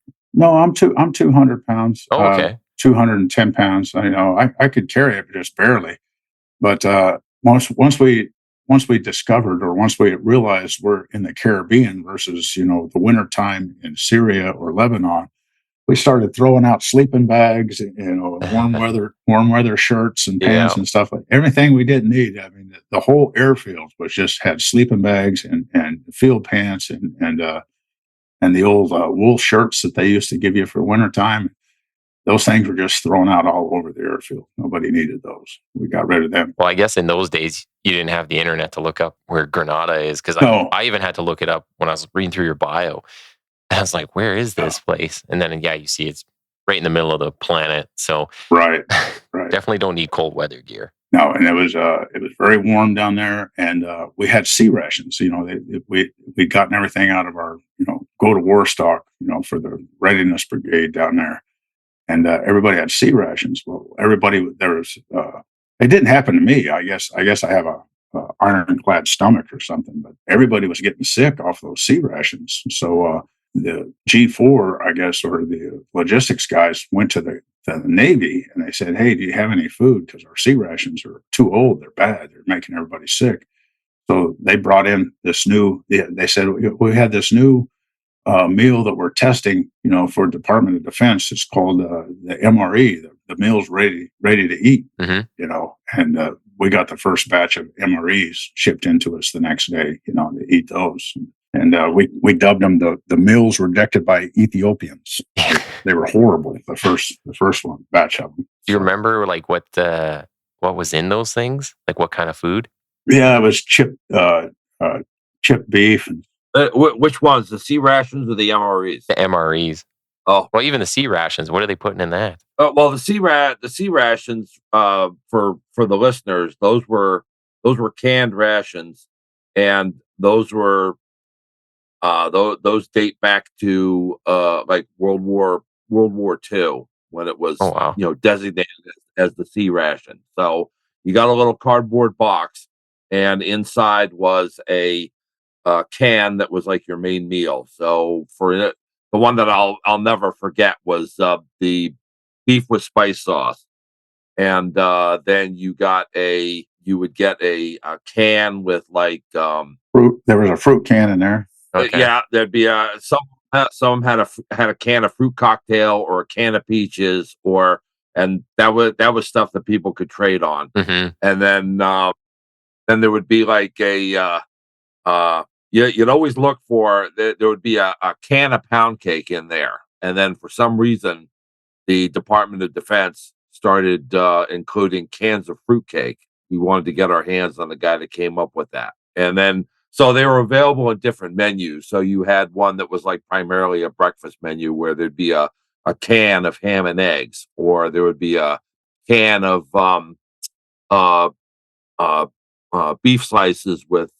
200 pounds. Oh, okay. 210 pounds. I could carry it just barely. But once we discovered, or once we realized we're in the Caribbean versus, the wintertime in Syria or Lebanon, we started throwing out sleeping bags, warm weather shirts and pants and stuff, like everything we didn't need. I mean, the whole airfield had sleeping bags and field pants and the old wool shirts that they used to give you for wintertime. those things were just thrown out all over the airfield. Nobody needed those. We got rid of them. Well, I guess in those days you didn't have the internet to look up where Grenada is, because No. I even had to look it up when I was reading through your bio. And I was like, where is this place? And then, you see it's right in the middle of the planet. So Right. definitely don't need cold weather gear. No, and it was very warm down there, and we had sea rations. We'd gotten everything out of our go to war stock, for the readiness brigade down there, and everybody had sea rations. Well, it didn't happen to me. I guess I have a ironclad stomach or something, but everybody was getting sick off those sea rations. So the G4, I guess, or the logistics guys went to the Navy, and they said, "Hey, do you have any food? Because our sea rations are too old. They're bad. They're making everybody sick." So they brought in this new. They said, "We had this new meal that we're testing, for Department of Defense. It's called the MRE, the meals ready to eat." And we got the first batch of MREs shipped into us the next day, to eat those. And we dubbed them the meals rejected by Ethiopians. They were horrible. The first one batch of them. Do you remember what was in those things? Like what kind of food? Yeah, it was chipped beef. And which ones? The sea rations or the MREs? The MREs. Oh, well, even the sea rations. What are they putting in that? Well, the sea rations. For the listeners, those were canned rations, and those were those date back to like World War II, when it was designated as the sea ration. So you got a little cardboard box, and inside was a can that was like your main meal. So for it, the one that I'll never forget was the beef with spice sauce, and then you would get a can with like fruit. There was a fruit can in there. Okay. Yeah, there'd be some had a can of fruit cocktail or a can of peaches, and that was stuff that people could trade on. Mm-hmm. And then there would be like you'd always look for there would be a can of pound cake in there, and then for some reason the Department of Defense started including cans of fruitcake. We wanted to get our hands on the guy that came up with that, and then. So they were available in different menus. So you had one that was like primarily a breakfast menu, where there'd be a can of ham and eggs, or there would be a can of beef slices with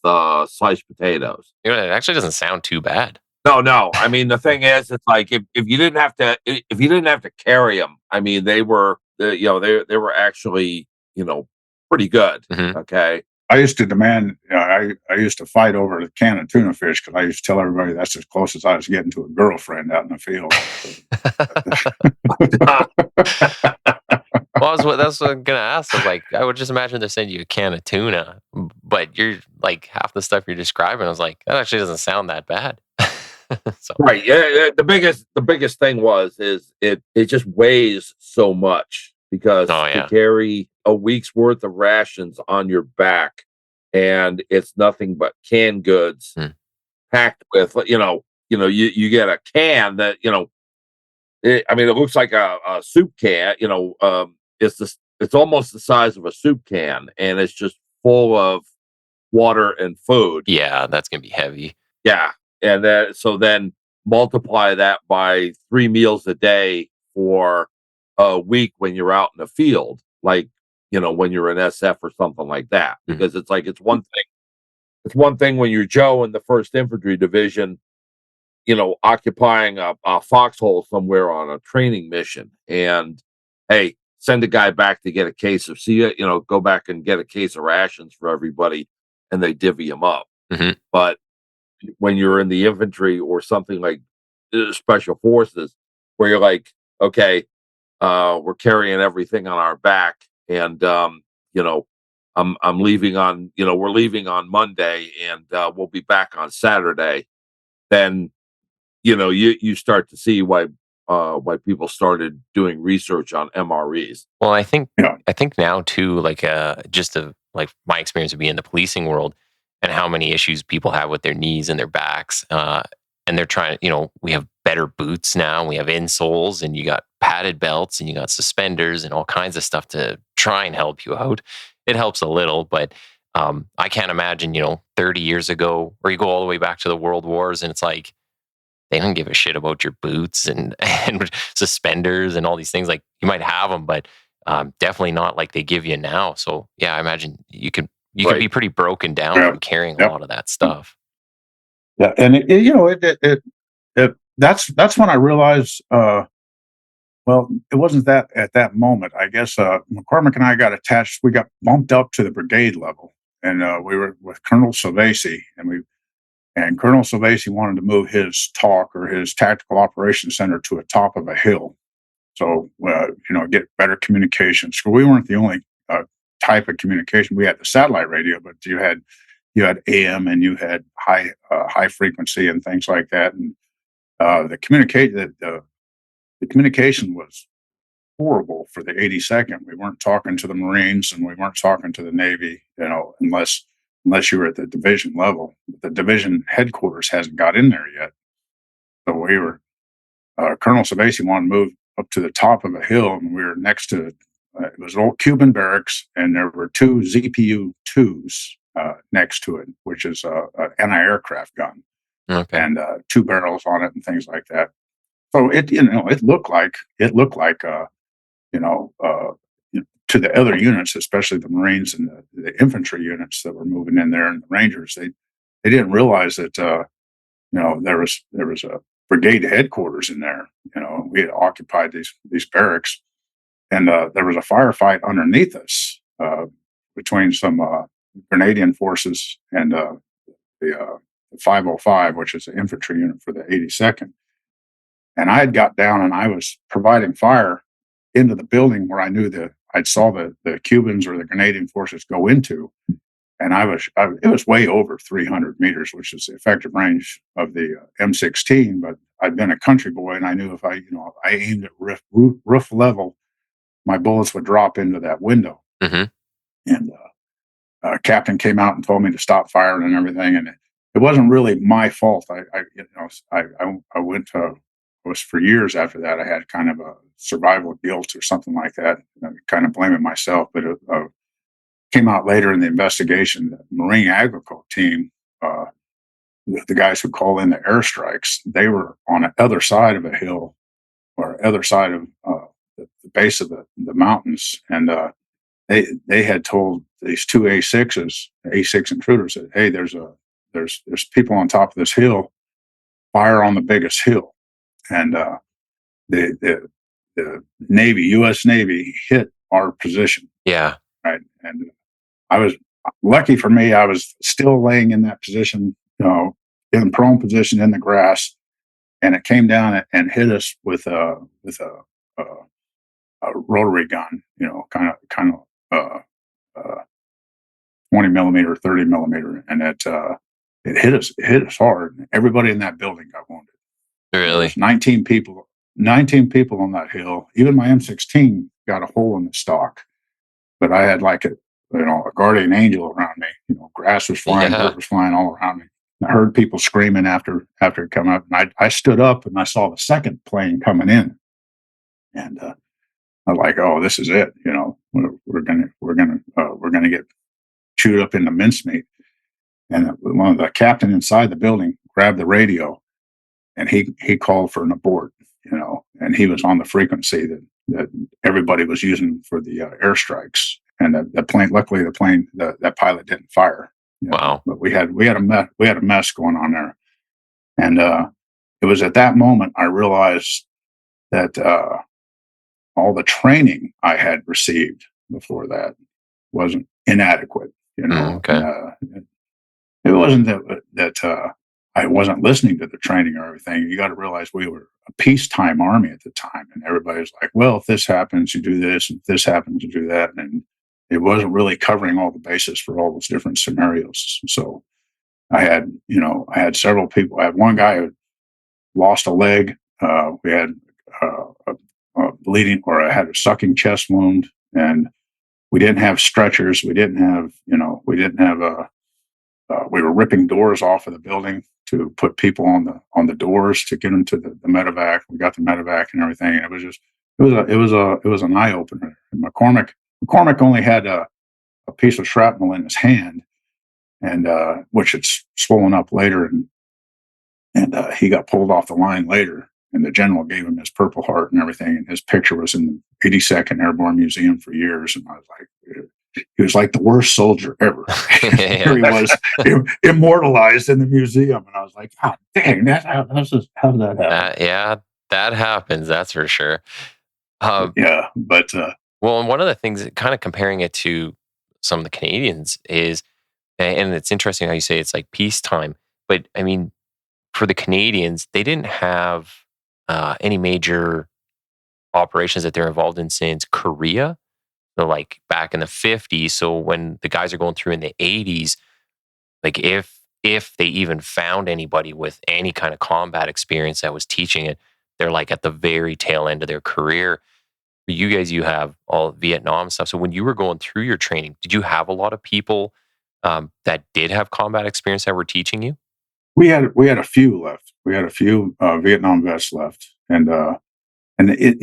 sliced potatoes. It actually doesn't sound too bad. No. I mean, the thing is, it's like if you didn't have to carry them, I mean, they were actually pretty good. Mm-hmm. Okay. I used to demand. I used to fight over the can of tuna fish, because I used to tell everybody that's as close as I was getting to a girlfriend out in the field. Well, that's what I'm gonna ask. I was like, I would just imagine they're sending you a can of tuna, but you're like half the stuff you're describing. I was like, that actually doesn't sound that bad. So. Right. Yeah. The biggest thing is it just weighs so much, because to carry a week's worth of rations on your back, and it's nothing but canned goods packed with, you get a can that, it looks like a soup can, it's almost the size of a soup can, and it's just full of water and food. Yeah, that's going to be heavy. Yeah. And then multiply that by 3 meals a day for a week when you're out in the field, like, when you're an SF or something like that, because it's like, it's one thing when you're Joe in the 1st Infantry Division, occupying a foxhole somewhere on a training mission, and hey, send a guy back to get a case of go back and get a case of rations for everybody, and they divvy them up. Mm-hmm. But when you're in the infantry or something like special forces, where you're like, okay, we're carrying everything on our back, and I'm leaving on, we're leaving on Monday, and we'll be back on Saturday. Then, you start to see why people started doing research on MREs. Well, I think now too, like like my experience would be in the policing world, and how many issues people have with their knees and their backs, and and they're trying to, we have better boots now, we have insoles, and you got padded belts, and you got suspenders and all kinds of stuff to try and help you out. It helps a little, but I can't imagine, 30 years ago, or you go all the way back to the World Wars, and it's like, they don't give a shit about your boots and suspenders and all these things. Like, you might have them, but definitely not like they give you now. So yeah, I imagine you could be pretty broken down from carrying a lot of that stuff. Yeah, and that's when I realized. Well, it wasn't that at that moment. I guess McCormick and I got attached. We got bumped up to the brigade level, and we were with Colonel Silvasi, and Colonel Silvasi wanted to move his TOC, or his Tactical Operations Center, to a top of a hill. So, get better communication. So we weren't the only type of communication. We had the satellite radio, but you had AM, and you had high frequency and things like that. And the communication was horrible for the 82nd. We weren't talking to the Marines, and we weren't talking to the Navy, unless you were at the division level. The division headquarters hasn't got in there yet. So we were, Colonel Silvasi wanted to move up to the top of a hill, and we were next to it. It was an old Cuban barracks, and there were two ZPU-2s next to it, which is an anti-aircraft gun, and 2 barrels on it and things like that. So it looked like to the other units, especially the Marines and the infantry units that were moving in there, and the Rangers, they didn't realize that there was a brigade headquarters in there. We had occupied these barracks, and there was a firefight underneath us between some Grenadian forces and the 505, which is an infantry unit for the 82nd. And I had got down, and I was providing fire into the building where I knew that I saw the Cubans or the Grenadian forces go into. And it was way over 300 meters, which is the effective range of the M16. But I'd been a country boy, and I knew if I aimed at roof level, my bullets would drop into that window. Mm-hmm. And captain came out and told me to stop firing and everything. And it wasn't really my fault. I went to, was for years after that, I had kind of a survival guilt or something like that, kind of blaming myself. But it came out later in the investigation, the Marine Agriculture team, the guys who call in the airstrikes, they were on the other side of a hill, or other side of the base of the mountains. And they had told these 2 A6 intruders that, hey, there's people on top of this hill, fire on the biggest hill. And the Navy, U.S. Navy, hit our position. Yeah. Right. And I was lucky for me. I was still laying in that position, in prone position in the grass, and it came down and hit us with a rotary gun, kind of 20 millimeter, 30 millimeter, and it hit us hard. Everybody in that building got wounded. Really? 19 people on that hill. Even my M16 got a hole in the stock, but I had like a guardian angel around me. Grass was flying, dirt was flying all around me. I heard people screaming after it come up, and I stood up and I saw the second plane coming in, and I was like, "Oh, this is it." We're gonna get chewed up into mincemeat. And one of the captain inside the building grabbed the radio, and he called for an abort, and he was on the frequency that everybody was using for the airstrikes. And the plane, luckily, that pilot didn't fire. Wow! But we had a mess going on there, and it was at that moment I realized that all the training I had received before that wasn't inadequate. Okay. It wasn't that I wasn't listening to the training or everything. You got to realize we were a peacetime army at the time, and everybody was like, "Well, if this happens, you do this, and if this happens, you do that." And it wasn't really covering all the bases for all those different scenarios. So I had several people. I had one guy who lost a leg. We had a bleeding, or I had a sucking chest wound, and we didn't have stretchers. We were ripping doors off of the building to put people on the doors to get them to the medevac. We got the medevac and everything. And it was an eye opener. And McCormick only had a piece of shrapnel in his hand, and which it's swollen up later, and he got pulled off the line later. And the general gave him his Purple Heart and everything. And his picture was in the 82nd Airborne Museum for years. And I was like, he was like the worst soldier ever. Here he was immortalized in the museum. And I was like, God dang, how did that happen? Yeah, that happens. That's for sure. But well, and one of the things, kind of comparing it to some of the Canadians is, and it's interesting how you say it's like peacetime, but I mean, for the Canadians, they didn't have any major operations that they're involved in since Korea. So like back in the 50s. So when the guys are going through in the 80s, like if they even found anybody with any kind of combat experience that was teaching it, they're like at the very tail end of their career. For you guys, you have all Vietnam stuff. So when you were going through your training, did you have a lot of people that did have combat experience that were teaching you? We had a few left. We had a few Vietnam vets left, and it,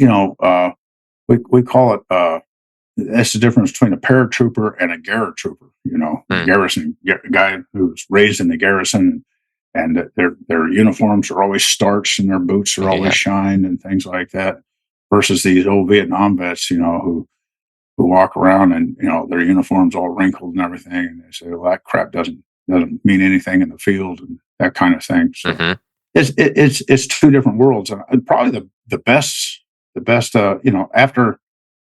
we call it. That's the difference between a paratrooper and a garrison trooper. The garrison guy who's raised in the garrison, and their uniforms are always starched and their boots are always shined and things like that. Versus these old Vietnam vets, who walk around and their uniforms all wrinkled and everything, and they say, "Well, that crap doesn't mean anything in the field," and that kind of thing. So it's two different worlds, and probably the best.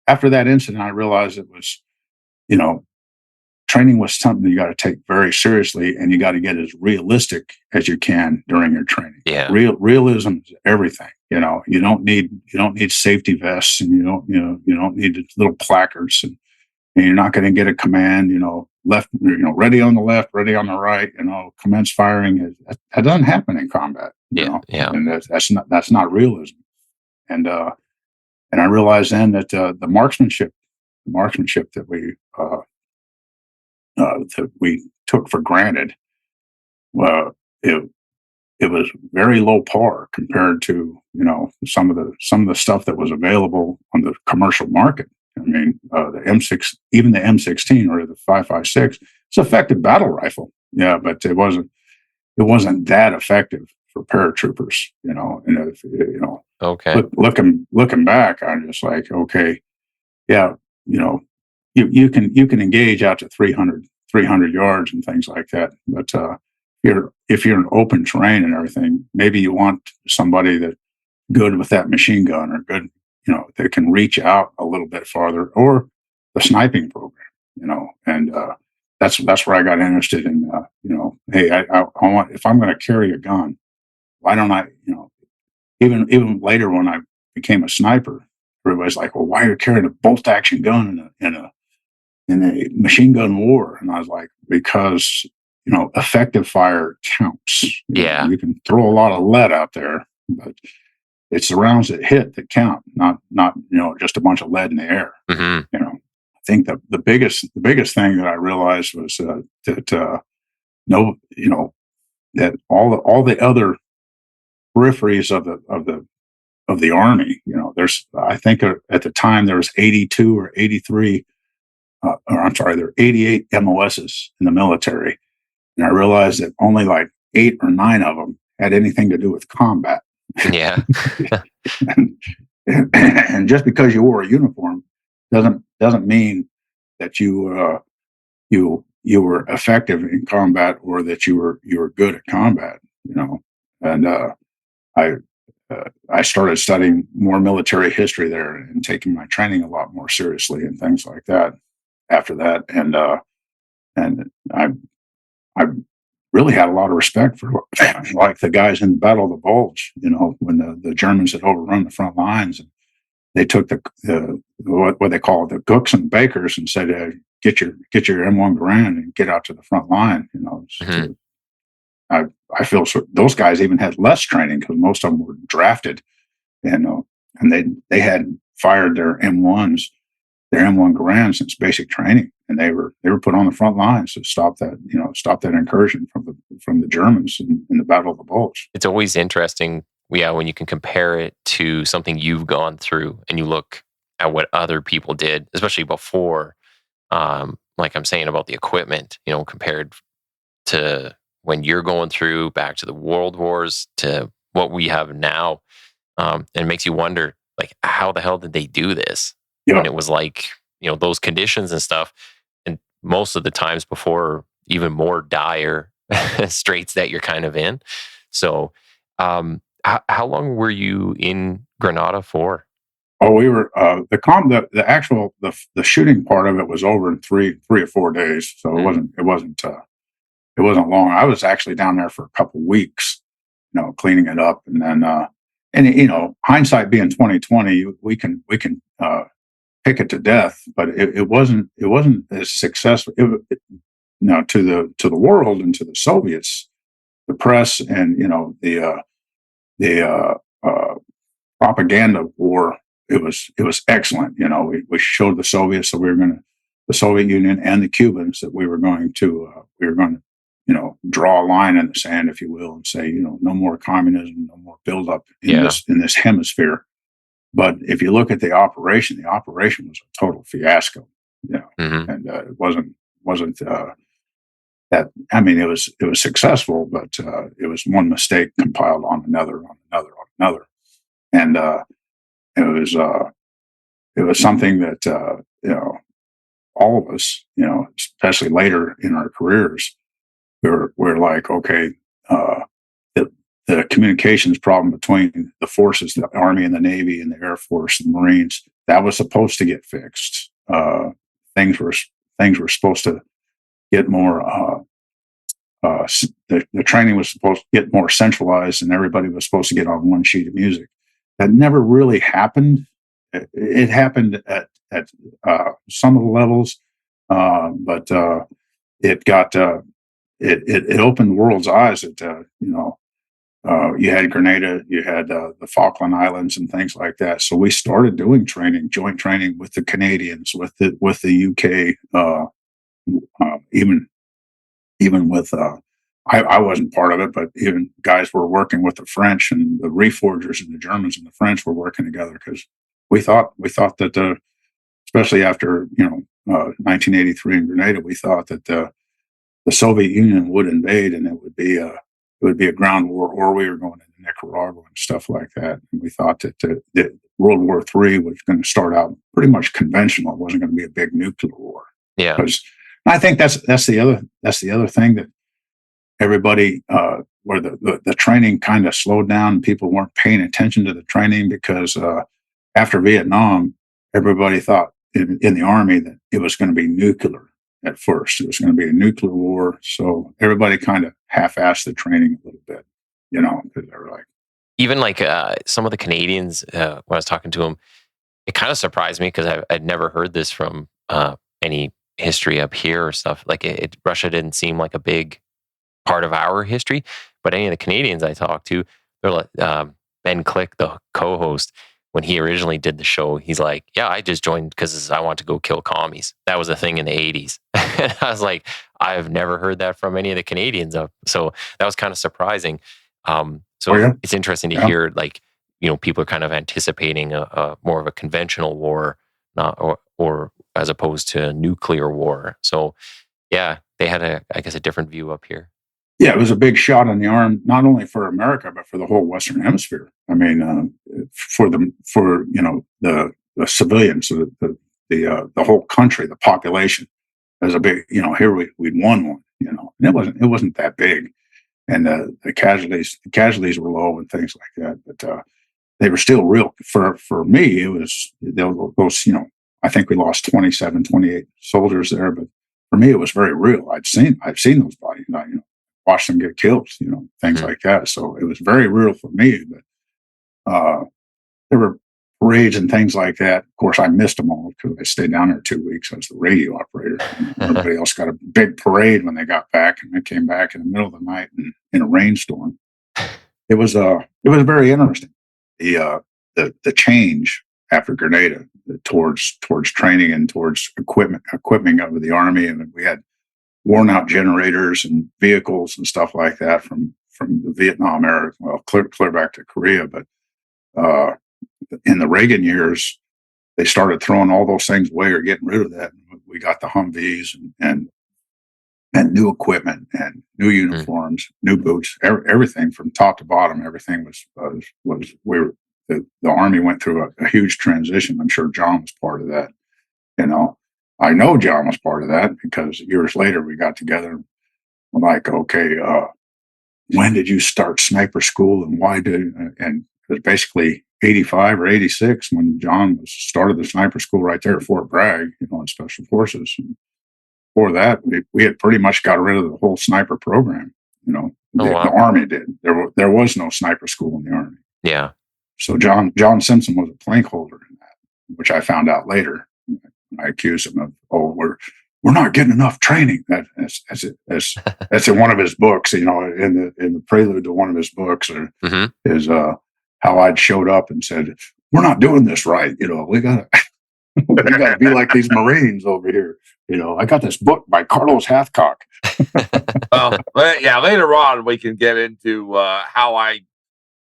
After that incident, I realized it was, training was something you got to take very seriously, and you got to get as realistic as you can during your training. Yeah, realism is everything. You don't need safety vests, and you don't need little placards, and you're not going to get a command. Left, ready on the left, ready on the right. Commence firing. That doesn't happen in combat. And that's not realism. And I realized then that the marksmanship that we took for granted, it was very low par compared to some of the stuff that was available on the commercial market. I mean, the M6, even the M16 or the 5.56, it's an effective battle rifle. Yeah, but it wasn't that effective for paratroopers. Okay. Looking back, I'm just like, okay, yeah, you can engage out to 300 yards and things like that. But if you're in open terrain and everything, maybe you want somebody that good with that machine gun or good, that can reach out a little bit farther, or the sniping program, and that's where I got interested in, hey, I want, if I'm going to carry a gun, why don't I, even later when I became a sniper, everybody's like, well, why are you carrying a bolt action gun in a machine gun war? And I was like, because, effective fire counts. You can throw a lot of lead out there, but it's the rounds that hit that count, not just a bunch of lead in the air. Mm-hmm. I think the biggest thing that I realized was that all the other peripheries of the Army, there's, I think at the time there was 82 or 83, or I'm sorry, there were 88 MOSs in the military, and I realized that only like 8 or 9 of them had anything to do with combat. Yeah. And just because you wore a uniform doesn't mean that you were effective in combat, or that you were good at combat. And I started studying more military history there and taking my training a lot more seriously and things like that after that. And I really had a lot of respect for like the guys in the Battle of the Bulge, when the Germans had overrun the front lines, and they took the what they call the cooks and bakers and said, get your M1 Garand and get out to the front line. Mm-hmm. I feel those guys even had less training because most of them were drafted, and they had fired their M1s. M1 Garand since basic training, and they were put on the front lines to stop that incursion from the Germans in the Battle of the Bulge. It's always interesting, when you can compare it to something you've gone through and you look at what other people did, especially before, like I'm saying about the equipment, compared to when you're going through back to the world wars to what we have now. And it makes you wonder, like, how the hell did they do this when it was like, those conditions and stuff? And most of the times before even more dire straits that you're kind of in. So, how long were you in Grenada for? Oh, we were the shooting part of it was over in three or 4 days, so it wasn't long. I was actually down there for a couple weeks, cleaning it up, and then hindsight being 2020, we can pick it to death, but it wasn't as successful. To the world and to the Soviets, the press and the propaganda war. It was excellent. We showed the Soviets that the Soviet Union and the Cubans that we were going to draw a line in the sand, if you will, and say, no more communism, no more buildup in this hemisphere. But if you look at the operation was a total fiasco. And it wasn't that. I mean, it was successful, but it was one mistake compiled on another, and it was something that all of us, especially later in our careers, we're like, okay, the communications problem between the forces, the Army and the Navy and the Air Force and the Marines, that was supposed to get fixed. Things were supposed to get more. The training was supposed to get more centralized, and everybody was supposed to get on one sheet of music. That never really happened. It happened at some of the levels, but it got it opened the world's eyes. You had Grenada, you had the Falkland Islands and things like that. So we started doing joint training with the Canadians, with the UK, even with I wasn't part of it, but even guys were working with the French, and the reforgers and the Germans and the French were working together, because we thought that especially after 1983 in Grenada, we thought that the Soviet Union would invade, and it would be a ground war, or we were going into Nicaragua and stuff like that. And we thought that World War III was going to start out pretty much conventional. It wasn't going to be a big nuclear war. Yeah, because I think that's the other thing that everybody where the training kind of slowed down. People weren't paying attention to the training because after Vietnam, everybody thought in the Army that it was going to be nuclear. At first, it was going to be a nuclear war, so everybody kind of half-assed the training a little bit, because they were like, even like some of the Canadians, when I was talking to them, it kind of surprised me because I'd never heard this from any history up here or stuff. Like Russia didn't seem like a big part of our history, but any of the Canadians I talked to, they're like Ben Click, the co-host. When he originally did the show, he's like, yeah, I just joined because I want to go kill commies. That was a thing in the 80s. And I was like, I've never heard that from any of the Canadians. So that was kind of surprising. It's interesting to hear, like, people are kind of anticipating a more of a conventional war, or as opposed to a nuclear war. So yeah, they had I guess a different view up here. Yeah, it was a big shot in the arm, not only for America but for the whole Western Hemisphere. I mean, for the civilians, the whole country, the population. It was a big, here we'd won one. And it wasn't that big, and the casualties were low and things like that. But they were still real. For me, it was those. I think we lost 27, 28 soldiers there, but for me, it was very real. I've seen those bodies. Watch them get killed, things like that. So it was very real for me. But there were parades and things like that. Of course, I missed them all because I stayed down there 2 weeks. I was the radio operator. Everybody else got a big parade when they got back, and I came back in the middle of the night in a rainstorm. It was very interesting. The change after Grenada towards training and towards equipment of the Army. And we had worn out generators and vehicles and stuff like that from the Vietnam era, well, clear back to Korea. But in the Reagan years, they started throwing all those things away or getting rid of that. We got the Humvees and new equipment and new uniforms, new boots, everything from top to bottom. Everything was the Army went through a huge transition. I'm sure John was part of that. I know John was part of that because years later we got together and we're like, okay, when did you start sniper school and why and it was basically 85 or 86 when John started the sniper school right there at Fort Bragg, in Special Forces. And before that, we had pretty much got rid of the whole sniper program. The Army did. There was no sniper school in the Army. Yeah. So John Simpson was a plank holder in that, which I found out later. I accused him of, we're not getting enough training. That's in one of his books. In the prelude to one of his books, is how I'd showed up and said, "We're not doing this right. We gotta be like these Marines over here. I got this book by Carlos Hathcock." Well, yeah. Later on, we can get into how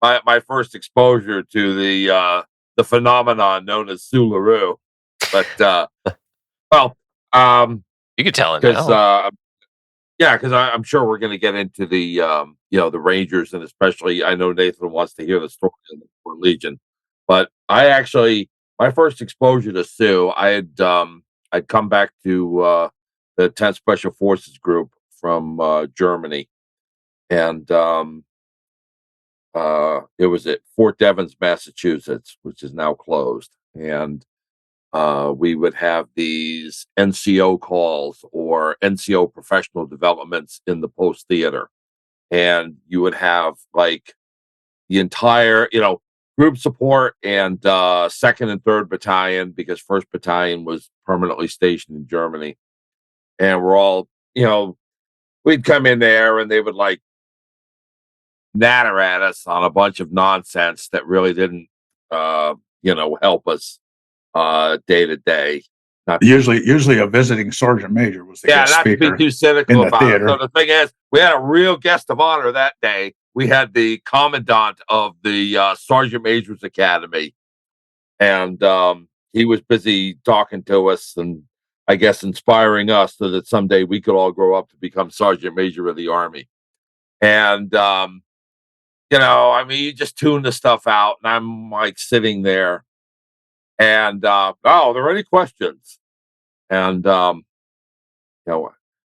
my first exposure to the phenomenon known as Seaux Larreau. But you could tell it because now. because I'm sure we're going to get into the the Rangers, and especially I know Nathan wants to hear the story of the Fort Legion. But my first exposure to Seaux, I'd come back to the 10th Special Forces Group from Germany, and it was at Fort Devens, Massachusetts, which is now closed, and we would have these NCO calls or NCO professional developments in the post theater. And you would have like the entire, group support and 2nd and 3rd Battalion, because 1st Battalion was permanently stationed in Germany. And we're all, we'd come in there and they would like natter at us on a bunch of nonsense that really didn't, help us day to day. Usually a visiting sergeant major was the guest speaker. Not to be too cynical about it. So the thing is, we had a real guest of honor that day. We had the commandant of the Sergeant Major's Academy, and he was busy talking to us and I guess inspiring us so that someday we could all grow up to become Sergeant Major of the Army. And you just tune the stuff out, and I'm like sitting there. And are there any questions? And I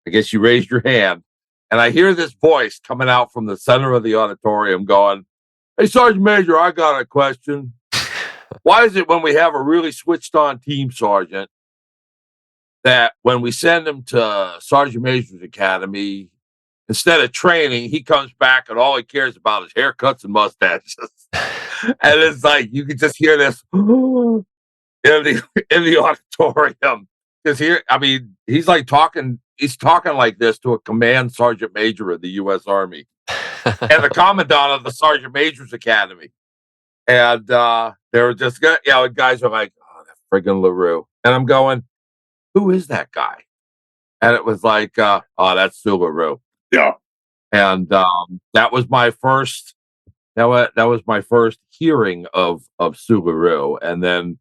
guess you raised your hand, and I hear this voice coming out from the center of the auditorium going, "Hey, Sergeant Major, I got a question. Why is it when we have a really switched on team sergeant that when we send him to Sergeant Major's Academy, instead of training, he comes back and all he cares about is haircuts and mustaches?" And it's like you can just hear this in the auditorium, because he's like talking like this to a command sergeant major of the U.S. Army and the commandant of the Sergeant Major's Academy, and they were just guys are like, "Oh, that friggin' Larreau," and I'm going, "Who is that guy?" And it was like, "Oh, that's Seaux Larreau." Yeah, and that was my first. That was my first hearing of Seaux Larreau, and then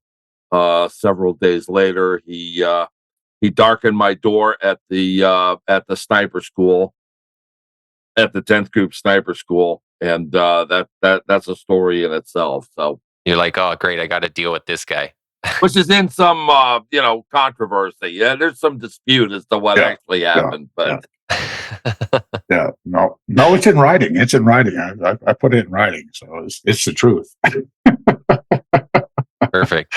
several days later, he darkened my door at the sniper school, at the 10th Group Sniper School, and that's a story in itself. So you're like, "Oh, great! I got to deal with this guy," which is in some controversy. Yeah, there's some dispute as to what actually happened, but. Yeah, no, it's in writing. It's in writing. I put it in writing, so it's the truth. Perfect.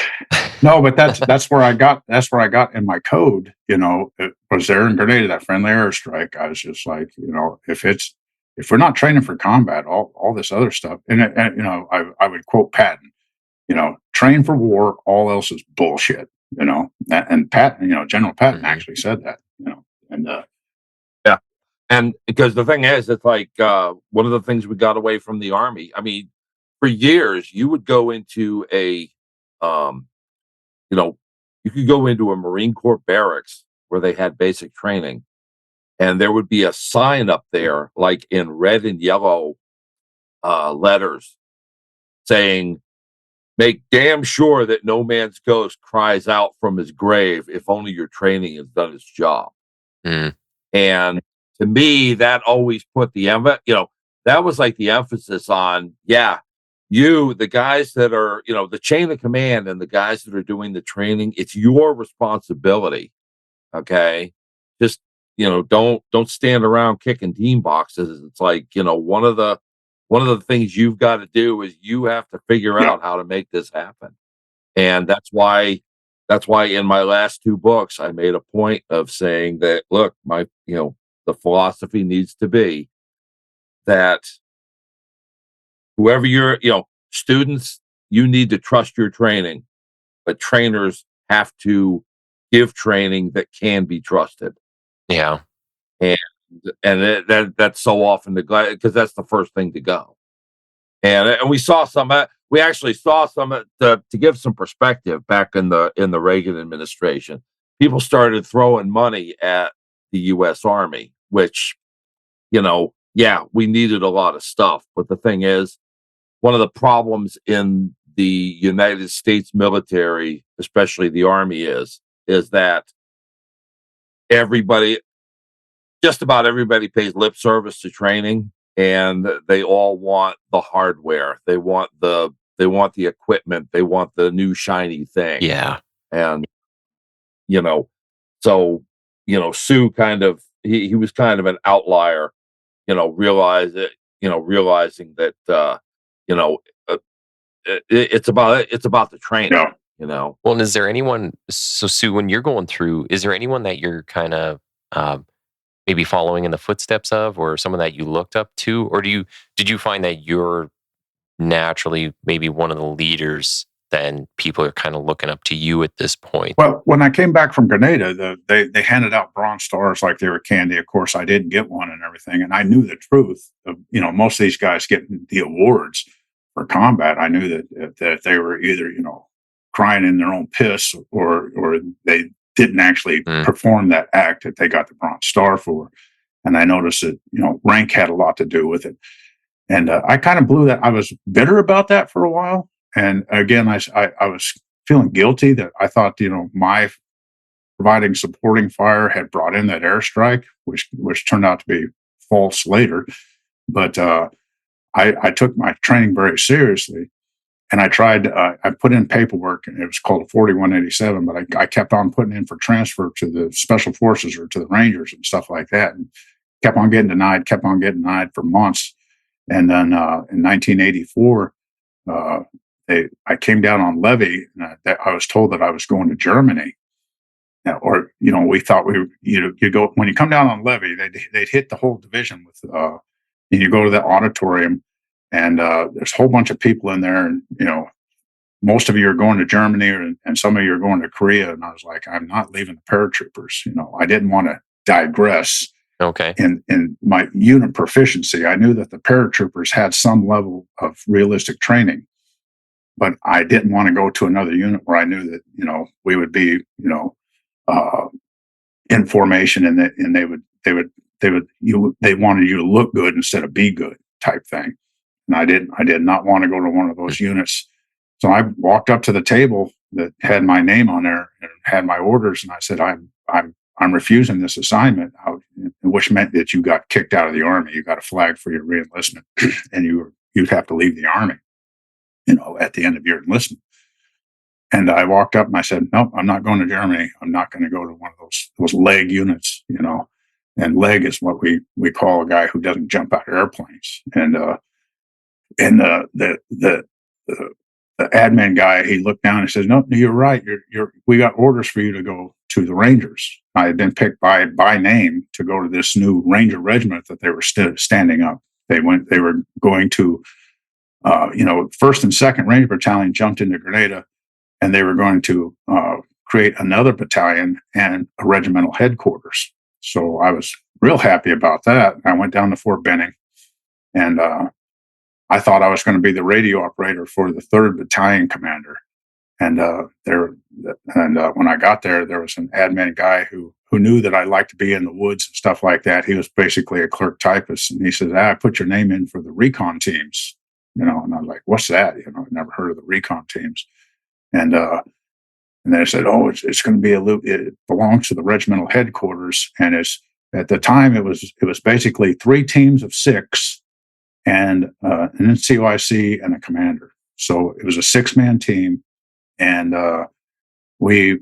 No, but that's where I got in my code. It was there in Grenada, that friendly airstrike. I was just like, if we're not training for combat, all this other stuff, and I would quote Patton, train for war, all else is bullshit. And Patton, General Patton actually said that. And And because the thing is, it's like one of the things we got away from the Army. I mean, for years, you would go into a you know, you could go into a Marine Corps barracks where they had basic training, and there would be a sign up there, like in red and yellow letters, saying, "Make damn sure that no man's ghost cries out from his grave if only your training has done its job." Mm. And to me, that always put the that was like the emphasis on, yeah, the guys that are, the chain of command and the guys that are doing the training, it's your responsibility. Okay. Just, don't stand around kicking team boxes. It's like, one of the things you've got to do is you have to figure out how to make this happen. And that's why in my last two books, I made a point of saying that, look, the philosophy needs to be that whoever students, you need to trust your training, but trainers have to give training that can be trusted. Yeah. And that's so often neglected because that's the first thing to go. And we saw we actually saw some to give some perspective back in the Reagan administration. People started throwing money at the U.S. Army, which, we needed a lot of stuff. But the thing is, one of the problems in the United States military, especially the Army, is that just about everybody pays lip service to training, and they all want the hardware. They want the equipment. They want the new shiny thing. Yeah. And, so, Sue he was kind of an outlier, realizing that, it's about the training, Well, and is there anyone, so Sue, when you're going through, is there anyone that you're kind of, maybe following in the footsteps of, or someone that you looked up to, or did you find that you're naturally maybe one of the leaders, then people are kind of looking up to you at this point? Well, when I came back from Grenada, they handed out Bronze Stars like they were candy. Of course, I didn't get one and everything, and I knew the truth of most of these guys getting the awards for combat. I knew that they were either crying in their own piss, or they didn't actually perform that act that they got the Bronze Star for. And I noticed that rank had a lot to do with it. And I kind of blew that. I was bitter about that for a while. And again, I was feeling guilty that I thought, my providing supporting fire had brought in that airstrike, which turned out to be false later. But I took my training very seriously. And I put in paperwork, and it was called a 4187, but I kept on putting in for transfer to the Special Forces or to the Rangers and stuff like that, and kept on getting denied for months. And then in 1984, I came down on levy, and I was told that I was going to Germany. We thought you go, when you come down on levy, they'd hit the whole division with, and you go to the auditorium, and there's a whole bunch of people in there, and most of you are going to Germany, and some of you are going to Korea. And I was like, I'm not leaving the paratroopers. I didn't want to digress. Okay. In my unit proficiency, I knew that the paratroopers had some level of realistic training, but I didn't want to go to another unit where I knew that we would be in formation, and they wanted you to look good instead of be good type thing. And I did not want to go to one of those units. So I walked up to the table that had my name on there and had my orders, and I said, I'm refusing this assignment, which meant that you got kicked out of the Army. You got a flag for your reenlistment, and you'd have to leave the Army, at the end of your enlistment. And I walked up and I said, nope, I'm not going to Germany. I'm not going to go to one of those leg units, and leg is what we call a guy who doesn't jump out of airplanes. And the admin guy, he looked down and says, no, you're right. We got orders for you to go to the Rangers. I had been picked by name to go to this new Ranger regiment that they were standing up. They were going to, 1st and 2nd Ranger Battalion jumped into Grenada, and they were going to create another battalion and a regimental headquarters. So I was real happy about that. I went down to Fort Benning, and I thought I was going to be the radio operator for the 3rd Battalion commander. And when I got there, there was an admin guy who knew that I liked to be in the woods and stuff like that. He was basically a clerk typist, and he says, "I put your name in for the recon teams." And I was like, "What's that?" I've never heard of the recon teams. And they said, "Oh, it's going to be it belongs to the regimental headquarters." And at the time it was basically 3 teams of 6 and an NCOIC and a commander. So it was a 6-man team, and we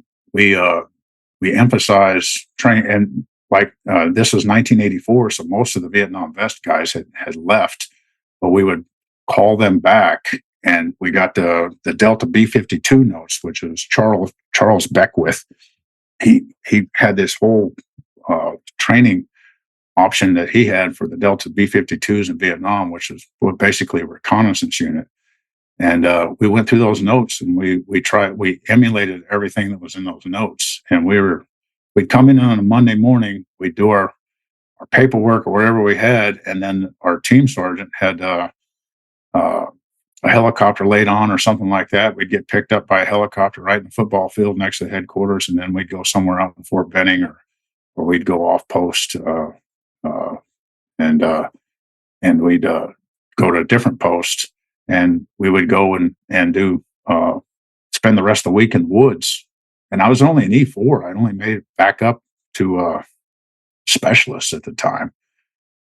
emphasized training. And this was 1984, so most of the Vietnam vet guys had left, but we would call them back. And we got the Delta B-52 notes, which is Charles Beckwith. He had this whole training option that he had for the Delta B-52s in Vietnam, which was basically a reconnaissance unit. And we went through those notes, and we emulated everything that was in those notes. And we'd come in on a Monday morning, we'd do our paperwork or whatever we had, and then our team sergeant had a helicopter laid on or something like that. We'd get picked up by a helicopter right in the football field next to the headquarters, and then we'd go somewhere out in Fort Benning, or we'd go off post, and we'd go to a different post, and we would go and do spend the rest of the week in the woods. And I was only an E4. I only made it back up to specialist at the time.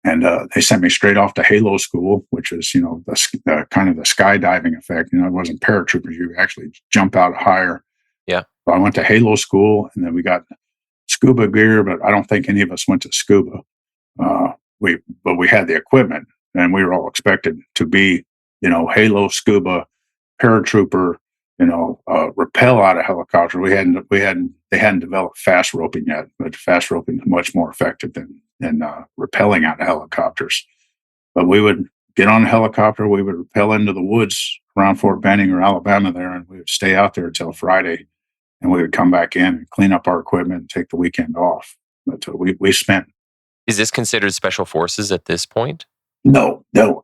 And they sent me straight off to Halo School, which is, the kind of the skydiving effect. It wasn't paratroopers. You actually jump out higher. Yeah. So I went to Halo School, and then we got scuba gear, but I don't think any of us went to scuba. But we had the equipment, and we were all expected to be, Halo, scuba, paratrooper, rappel out of helicopter. They hadn't developed fast roping yet, but fast roping is much more effective than rappelling out of helicopters. But we would get on a helicopter, we would rappel into the woods around Fort Benning or Alabama there, and we would stay out there until Friday, and we would come back in and clean up our equipment and take the weekend off. But we spent. Is this considered special forces at this point? No. No.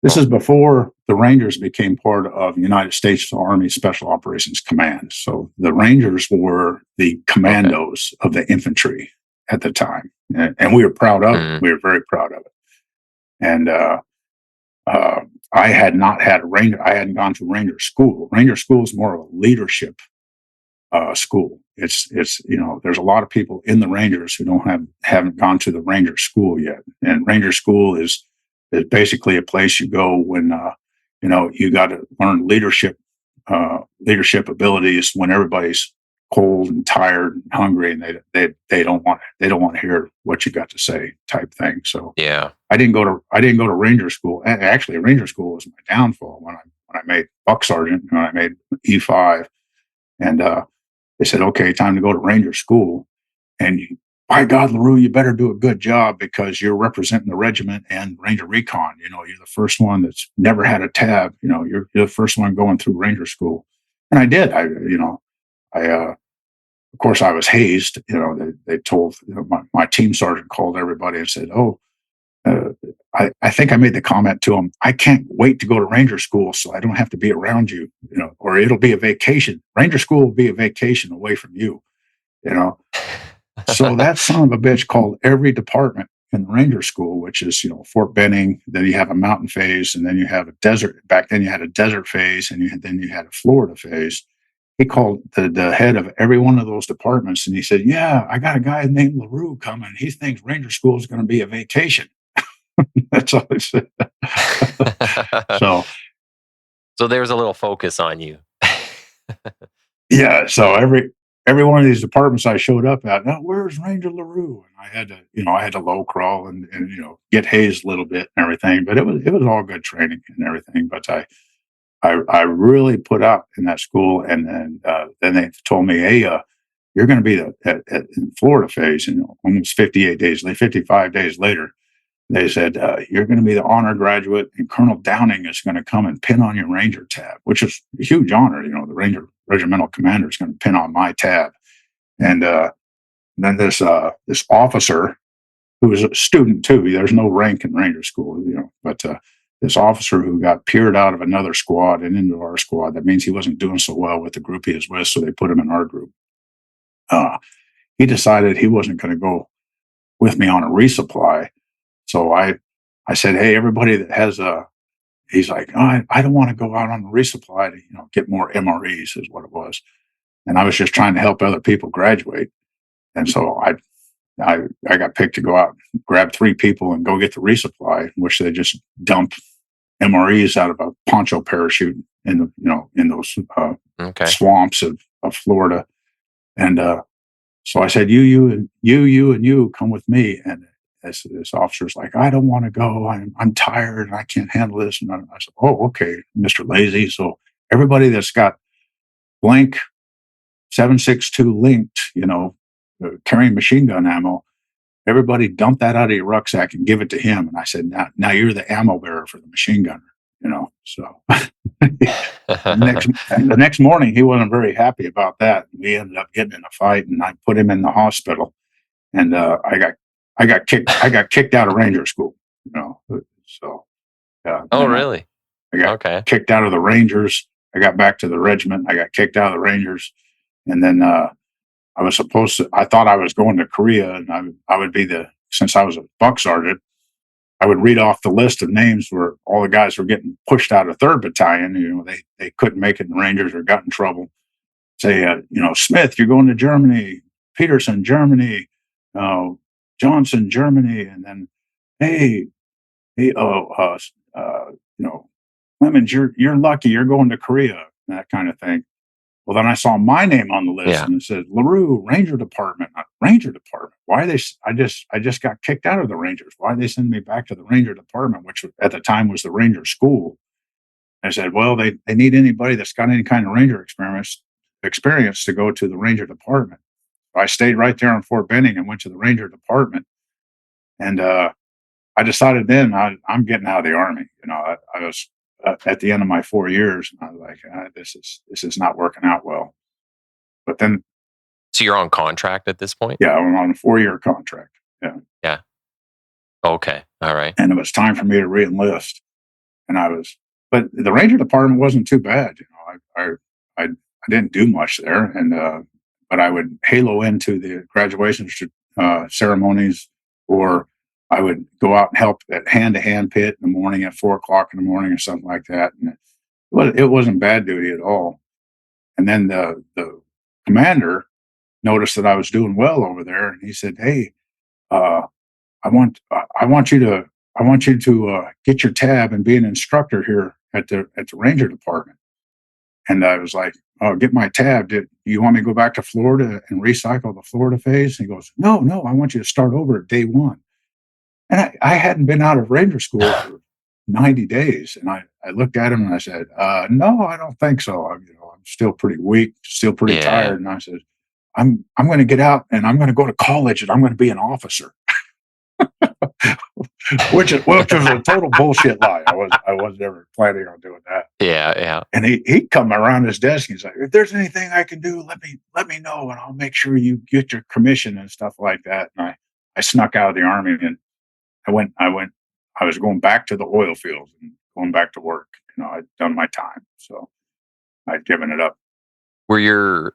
This is before the Rangers became part of United States Army Special Operations Command. So the Rangers were the commandos of the infantry at the time, and we were proud of it. We were very proud of it. And I had not had a Ranger. I hadn't gone to Ranger School. Ranger School is more of a leadership school. It's there's a lot of people in the Rangers who haven't gone to the Ranger School yet. And Ranger School is basically a place you go when you got to learn leadership abilities when everybody's cold and tired and hungry, and they don't want to hear what you got to say, type thing. So yeah, I didn't go to Ranger School. Actually, Ranger School was my downfall when I made Buck Sergeant and I made E5, and they said, "Okay, time to go to Ranger School." And by God, Larreau, you better do a good job because you're representing the regiment and Ranger Recon. You're the first one that's never had a tab. You're the first one going through Ranger School, and I did. Of course, I was hazed. They told my team sergeant called everybody and said, "Oh, I think I made the comment to him, I can't wait to go to Ranger School so I don't have to be around you, or it'll be a vacation. Ranger School will be a vacation away from you, So that son of a bitch called every department in Ranger School, which is, Fort Benning. Then you have a mountain phase, and then you have a desert. Back then you had a desert phase, and then you had a Florida phase. He called the head of every one of those departments, and he said, "Yeah, I got a guy named Larreau coming. He thinks Ranger School is going to be a vacation." That's all he said. So there's a little focus on you. Yeah. So every one of these departments I showed up at, "Now, where's Ranger Larreau?" And I had to low crawl and get hazed a little bit and everything. But it was all good training and everything. But I really put out in that school, and then they told me, "Hey, you're going to be in Florida phase." Almost 55 days later, they said, "You're going to be the honor graduate, and Colonel Downing is going to come and pin on your Ranger tab," which is a huge honor. The Ranger regimental commander is going to pin on my tab. And then this officer who was a student too. There's no rank in Ranger School, but this officer who got peered out of another squad and into our squad. That means he wasn't doing so well with the group he was with, so they put him in our group. He decided he wasn't going to go with me on a resupply. So I said, hey, everybody that has he's like, oh, I don't want to go out on a resupply to, get more MREs is what it was. And I was just trying to help other people graduate. And so I got picked to go out, grab 3 people and go get the resupply, which they just dumped MREs out of a poncho parachute in those swamps of Florida. And so I said, you and you come with me. And this officer's like, I don't want to go. I'm tired and I can't handle this. And I said, oh, okay, Mr. Lazy. So everybody that's got blank 7.62 linked, carrying machine gun ammo, everybody dump that out of your rucksack and give it to him. And I said, now you're the ammo bearer for the machine gunner, So the next morning, he wasn't very happy about that. We ended up getting in a fight, and I put him in the hospital. And I got kicked out of Ranger School. So. Oh, really? I got kicked out of the Rangers. I got back to the regiment. I got kicked out of the Rangers, and then I thought I was going to Korea, and I would be since I was a buck sergeant, I would read off the list of names where all the guys were getting pushed out of 3rd Battalion. They couldn't make it in the Rangers or got in trouble. Say, Smith, you're going to Germany. Peterson, Germany. Johnson, Germany. And then, Clemens, you're lucky. You're going to Korea. That kind of thing. Well, then I saw my name on the list, and it said Larreau, Ranger Department. Ranger Department. Why they? I just got kicked out of the Rangers. Why they send me back to the Ranger Department, which at the time was the Ranger School? I said, well, they need anybody that's got any kind of Ranger experience to go to the Ranger Department. So I stayed right there in Fort Benning and went to the Ranger Department. And I decided then I'm getting out of the Army. I was at the end of my 4 years, and I was like, this is not working out well. But then, so you're on contract at this point? Yeah, I'm on a 4-year contract. Yeah. Okay. All right. And it was time for me to re-enlist, but the Ranger Department wasn't too bad. I didn't do much there, and but I would halo into the graduation ceremonies, or I would go out and help at hand-to-hand pit in the morning at 4:00 in the morning or something like that. And it wasn't bad duty at all. And then the commander noticed that I was doing well over there, and he said, "Hey, I want you to get your tab and be an instructor here at the Ranger Department." And I was like, "Oh, get my tab. Do you want me to go back to Florida and recycle the Florida phase?" And he goes, No, I want you to start over at day 1. And I hadn't been out of Ranger School for 90 days. And I looked at him and I said, no, I don't think so. I'm still pretty weak, still pretty tired. And I said, I'm going to get out and I'm going to go to college and I'm going to be an officer. which was a total bullshit lie. I wasn't ever planning on doing that. Yeah. And he'd come around his desk and he's like, if there's anything I can do, let me know, and I'll make sure you get your commission and stuff like that. And I snuck out of the Army, and I was going back to the oil fields and going back to work. I'd done my time, so I'd given it up. Were your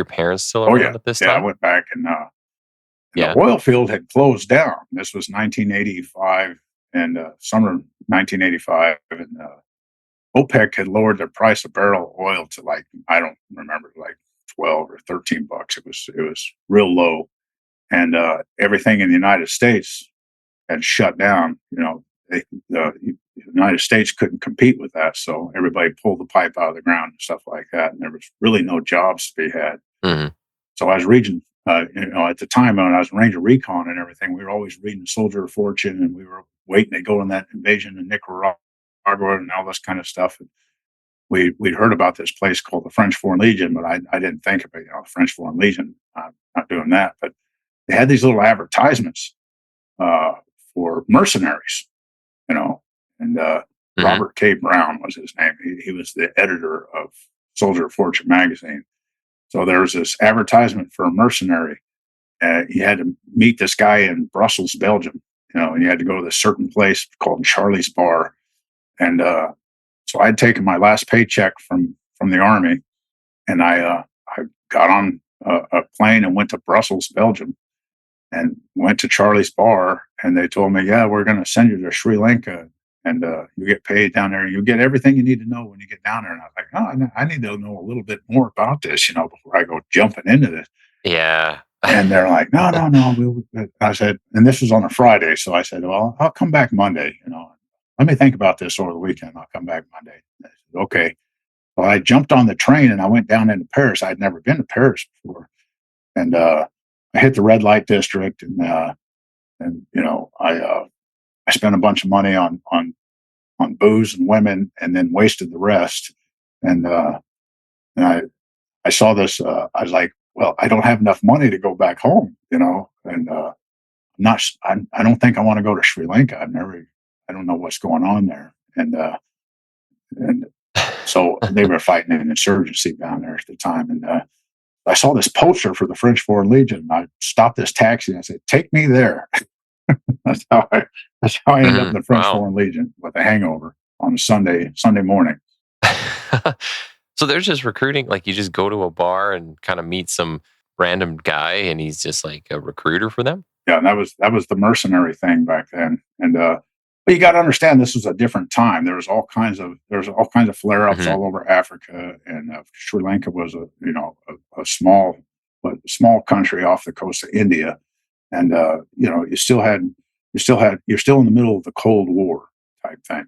parents still around at this time? Yeah, I went back, and the oil field had closed down. This was 1985 and summer 1985, and OPEC had lowered the price of barrel of oil to I don't remember, like $12 or $13. It was real low, and everything in the United States had shut down. The United States couldn't compete with that, so everybody pulled the pipe out of the ground and stuff like that, and there was really no jobs to be had. Mm-hmm. So I was reading, at the time when I was Ranger Recon and everything, we were always reading Soldier of Fortune, and we were waiting to go on that invasion in Nicaragua and all this kind of stuff. And we'd heard about this place called the French Foreign Legion, but I didn't think about the French Foreign Legion. Not doing that, but they had these little advertisements for mercenaries, and Robert K. Brown was his name. He was the editor of Soldier of Fortune magazine. So there was this advertisement for a mercenary. You had to meet this guy in Brussels, Belgium, and you had to go to this certain place called Charlie's Bar. And so I'd taken my last paycheck from the Army, and I got on a plane and went to Brussels, Belgium, and went to Charlie's Bar, and they told me, yeah, we're going to send you to Sri Lanka, and you get paid down there. You get everything you need to know when you get down there. And I was like, oh, I need to know a little bit more about this, before I go jumping into this. Yeah. And they're like, no. I said, and this was on a Friday. So I said, well, I'll come back Monday. Let me think about this over the weekend. I'll come back Monday. I said, okay. Well, I jumped on the train and I went down into Paris. I'd never been to Paris before. And I hit the red light district, and I spent a bunch of money on booze and women, and then wasted the rest. And I saw this. I was like, well, I don't have enough money to go back home, and I don't think I want to go to Sri Lanka. I don't know what's going on there. And so they were fighting an insurgency down there at the time. And I saw this poster for the French Foreign Legion. I stopped this taxi and I said, take me there. That's how I ended up in the French Foreign Legion with a hangover on a Sunday morning. So there's just recruiting, like you just go to a bar and kind of meet some random guy and he's just like a recruiter for them? Yeah, that was the mercenary thing back then. And but you got to understand, this was a different time. There was all kinds of flare-ups all over Africa, and Sri Lanka was a small country off the coast of India, and you're still in the middle of the Cold War type thing,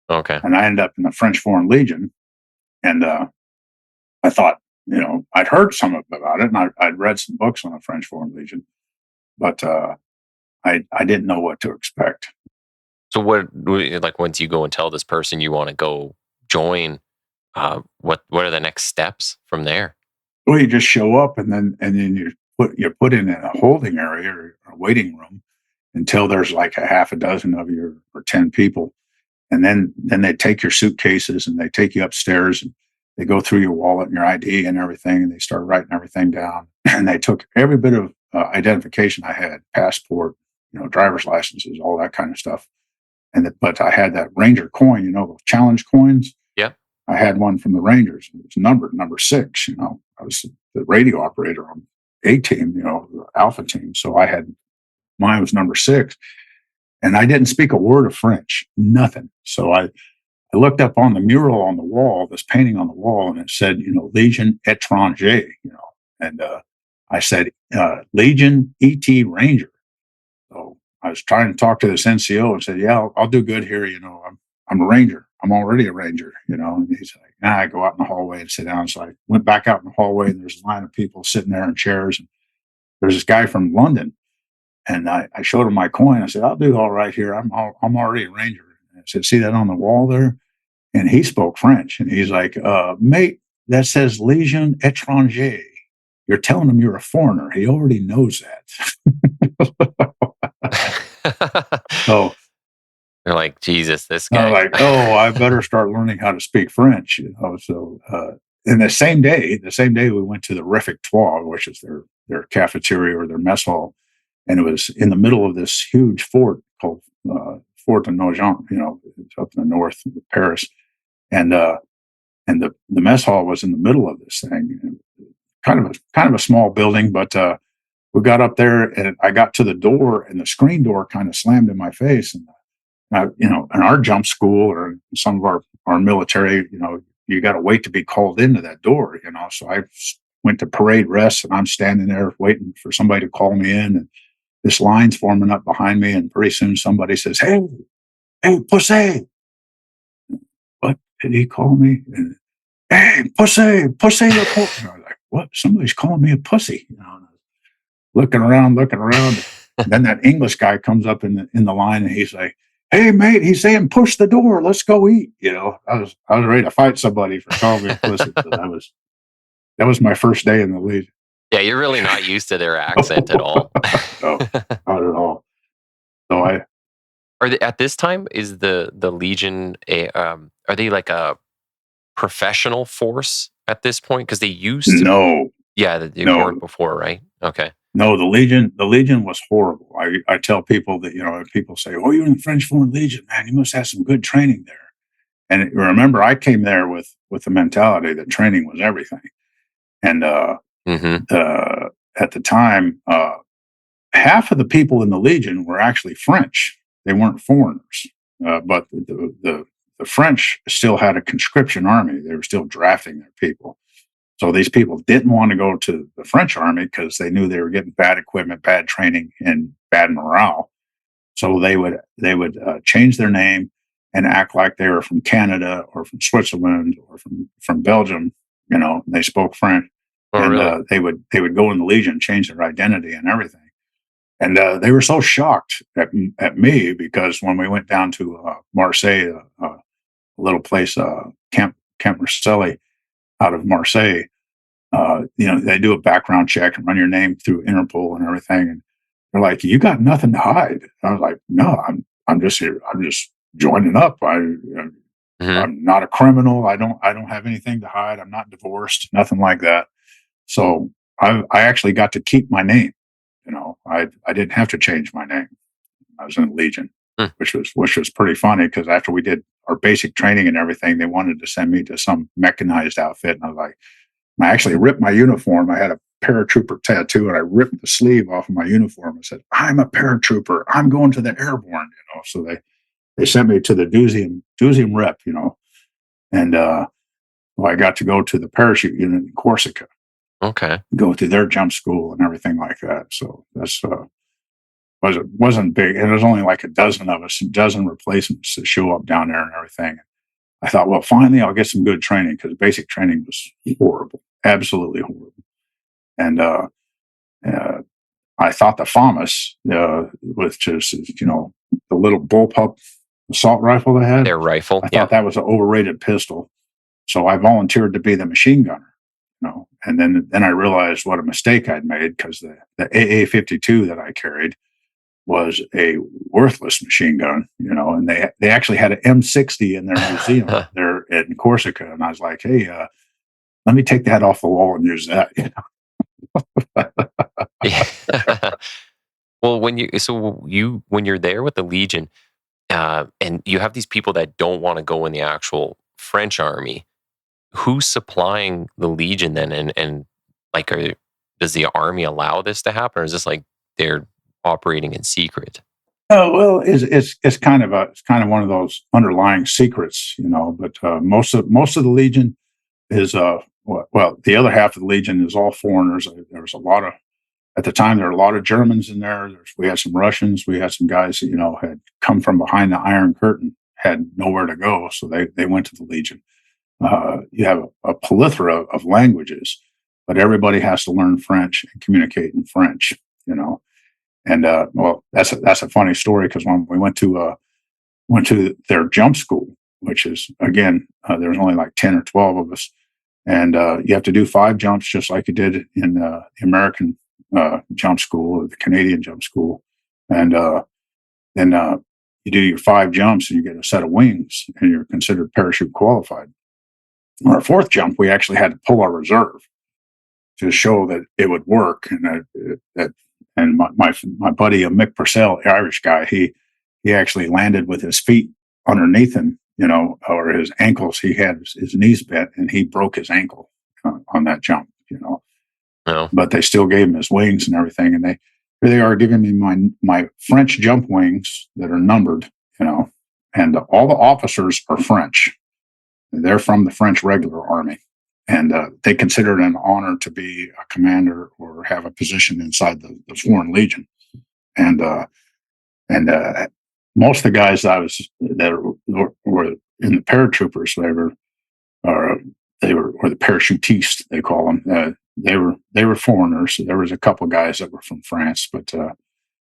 Okay. And I ended up in the French Foreign Legion, and I thought, I'd heard some about it, and I'd read some books on the French Foreign Legion, but I didn't know what to expect. So what, like, once you go and tell this person you want to go join, what are the next steps from there? Well, you just show up, and then you're put in a holding area or a waiting room until there's like a half a dozen of you or 10 people. And then they take your suitcases and they take you upstairs and they go through your wallet and your ID and everything. And they start writing everything down. And they took every bit of identification I had, passport, driver's licenses, all that kind of stuff. But I had that Ranger coin, those challenge coins. Yeah. I had one from the Rangers. It was numbered number 6. I was the radio operator on A team, the Alpha team. So mine was number 6. And I didn't speak a word of French, nothing. So I looked up on the mural on the wall, this painting on the wall, and it said, Legion Étranger, and I said, Legion ET Ranger. So I was trying to talk to this NCO and said, yeah, I'll do good here. I'm a Ranger. I'm already a Ranger, and he's like, I go out in the hallway and sit down. So I went back out in the hallway, and there's a line of people sitting there in chairs. And there's this guy from London. And I showed him my coin. I said, I'll do all right here. I'm already a Ranger. And I said, see that on the wall there? And he spoke French. And he's like, mate, that says Legion Étranger. You're telling him you're a foreigner. He already knows that. So they're like, Jesus, this guy. I'm like, I better start learning how to speak French. So and the same day we went to the Réfectoire, which is their cafeteria or their mess hall. And it was in the middle of this huge fort called Fort de Nogent, it's up in the north of Paris. And the mess hall was in the middle of this thing. Kind of a small building, but we got up there and I got to the door and the screen door kind of slammed in my face. And in our jump school or some of our military, you got to wait to be called into that door, So I went to parade rest and I'm standing there waiting for somebody to call me in, and this line's forming up behind me, and pretty soon somebody says, hey, pussy. What did he call me? And, hey, pussy. And I was like, what? Somebody's calling me a pussy. Looking around. And then that English guy comes up in the line, and he's like, hey, mate, he's saying, push the door. Let's go eat. I was ready to fight somebody for calling me a pussy. So that was my first day in the Legion. Yeah, you're really not used to their accent at all. No, not at all. So at this time, is the Legion are they like a professional force at this point? Because they used to. No. Yeah, they weren't before, right? Okay. No, the Legion was horrible. I tell people that, people say, "Oh, you're in the French Foreign Legion, man. You must have some good training there." And remember, I came there with the mentality that training was everything. And at the time, half of the people in the Legion were actually French. They weren't foreigners, but the French still had a conscription army. They were still drafting their people. So these people didn't want to go to the French army because they knew they were getting bad equipment, bad training, and bad morale. So they would change their name and act like they were from Canada or from Switzerland or from Belgium. They spoke French, and really? they would go in the Legion, change their identity and everything. And they were so shocked at me because when we went down to Marseille, a little place, Camp Marseille, out of Marseille, they do a background check and run your name through Interpol and everything. And they're like, "You got nothing to hide." I was like, "No, I'm just here. I'm just joining up. I'm not a criminal. I don't have anything to hide. I'm not divorced, nothing like that." So I actually got to keep my name. I didn't have to change my name. I was in the Legion, which was pretty funny because after we did our basic training and everything, they wanted to send me to some mechanized outfit, and I was like, I actually ripped my uniform. I had a paratrooper tattoo, and I ripped the sleeve off of my uniform and said, "I'm a paratrooper. I'm going to the airborne." So they sent me to the Dusium Rep, and I got to go to the parachute unit in Corsica. Okay. Go through their jump school and everything like that. So that's wasn't big, and there's only like a dozen of us, a dozen replacements to show up down there and everything. I thought, well, finally, I'll get some good training because basic training was horrible, absolutely horrible. And I thought the FAMAS, which is the little bullpup assault rifle they had, Their rifle. I thought that was an overrated pistol. So I volunteered to be the machine gunner. And then I realized what a mistake I'd made because the AA-52 that I carried was a worthless machine gun, and they actually had an M60 in their museum there in Corsica. And I was like, "Hey, let me take that off the wall and use that." Yeah. Well, when you're there with the Legion, and you have these people that don't want to go in the actual French army, who's supplying the Legion then? And like, does the army allow this to happen, or is this like they're operating in secret? Oh, well, it's kind of one of those underlying secrets, But most of the Legion is the other half of the Legion is all foreigners. There was a lot of at the time there were a lot of Germans in there. We had some Russians. We had some guys that had come from behind the Iron Curtain, had nowhere to go, so they went to the Legion. You have a plethora of languages, but everybody has to learn French and communicate in French. And that's a funny story because when we went to their jump school, which is again there's only like 10 or 12 of us, and you have to do 5 jumps just like you did in the American jump school or the Canadian jump school, and then you do your 5 jumps and you get a set of wings and you're considered parachute qualified. On our 4th jump, we actually had to pull our reserve to show that it would work, and my buddy Mick Purcell, Irish guy, he actually landed with his feet underneath him, or his ankles. He had his knees bent, and he broke his ankle on that jump, No. But they still gave him his wings and everything, and here they are giving me my French jump wings that are numbered, and all the officers are French. They're from the French regular army. And they consider it an honor to be a commander or have a position inside the Foreign Legion. And most of the guys that were in the paratroopers, they were the parachutistes, they call them. They were foreigners. There was a couple of guys that were from France, but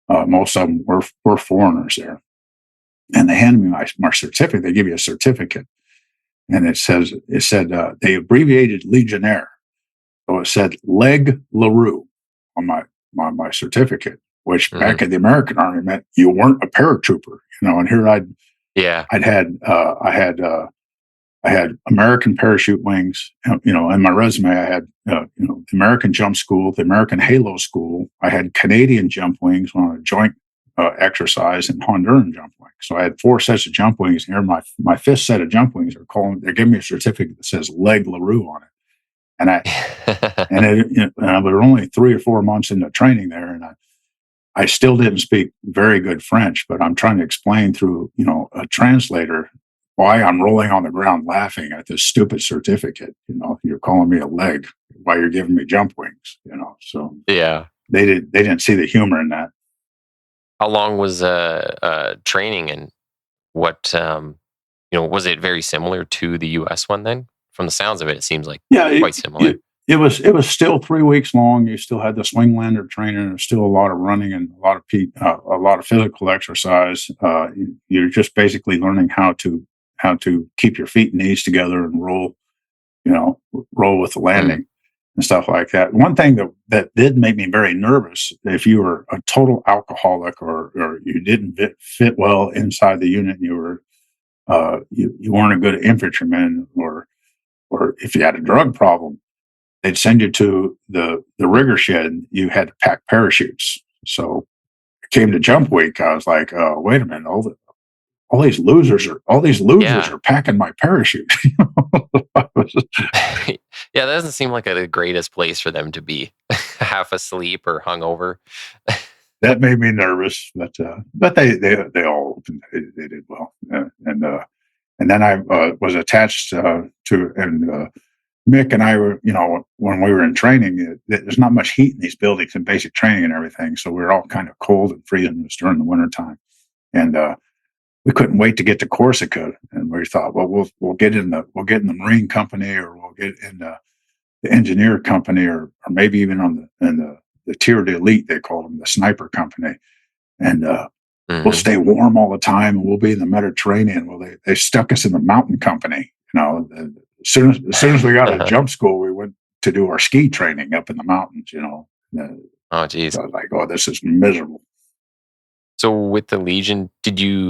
most of them were foreigners there. And they handed me my certificate. They give you a certificate. And it said they abbreviated Legionnaire, so it said Leg Larreau on my certificate, which back in the American Army meant you weren't a paratrooper, And here I had American parachute wings, in my resume I had the American jump school, the American halo school. I had Canadian jump wings on a joint exercise and Honduran jump wings. So I had 4 sets of jump wings. Here, my 5th set of jump wings they're giving me a certificate that says Leg Larreau on it. We were only 3 or 4 months into training there, and I still didn't speak very good French, but I'm trying to explain through, a translator why I'm rolling on the ground laughing at this stupid certificate. You're calling me a leg while you're giving me jump wings, So Yeah. they didn't see the humor in that. How long was training, and what was it very similar to the U.S. one then? From the sounds of it, it seems like quite similar. It was still 3 weeks long. You still had the swing lander training. There's still a lot of running and a lot of physical exercise. You're just basically learning how to keep your feet and knees together and roll with the landing and stuff like that. One thing that did make me very nervous, if you were a total alcoholic or you didn't fit well inside the unit, you weren't a good infantryman, or if you had a drug problem, they'd send you to the rigger shed. You had to pack parachutes. So it came to jump week. I was like, wait a minute, all these losers are packing my parachute. Yeah, that doesn't seem like the greatest place for them to be, half asleep or hungover. That made me nervous, but they all they did well, and then I was attached to Mick and I were, when we were in training, there's not much heat in these buildings in basic training and everything, so we were all kind of cold and freezing. It was during the wintertime, and we couldn't wait to get to Corsica. And we thought, well, we'll get in the Marine Company, or we'll get in the Engineer Company, or maybe even in the tiered elite, they call them, the Sniper Company, and we'll stay warm all the time, and we'll be in the Mediterranean. Well, they stuck us in the Mountain Company, As soon as we got to jump school, we went to do our ski training up in the mountains, Oh, geez. So I was like, oh, this is miserable. So with the Legion,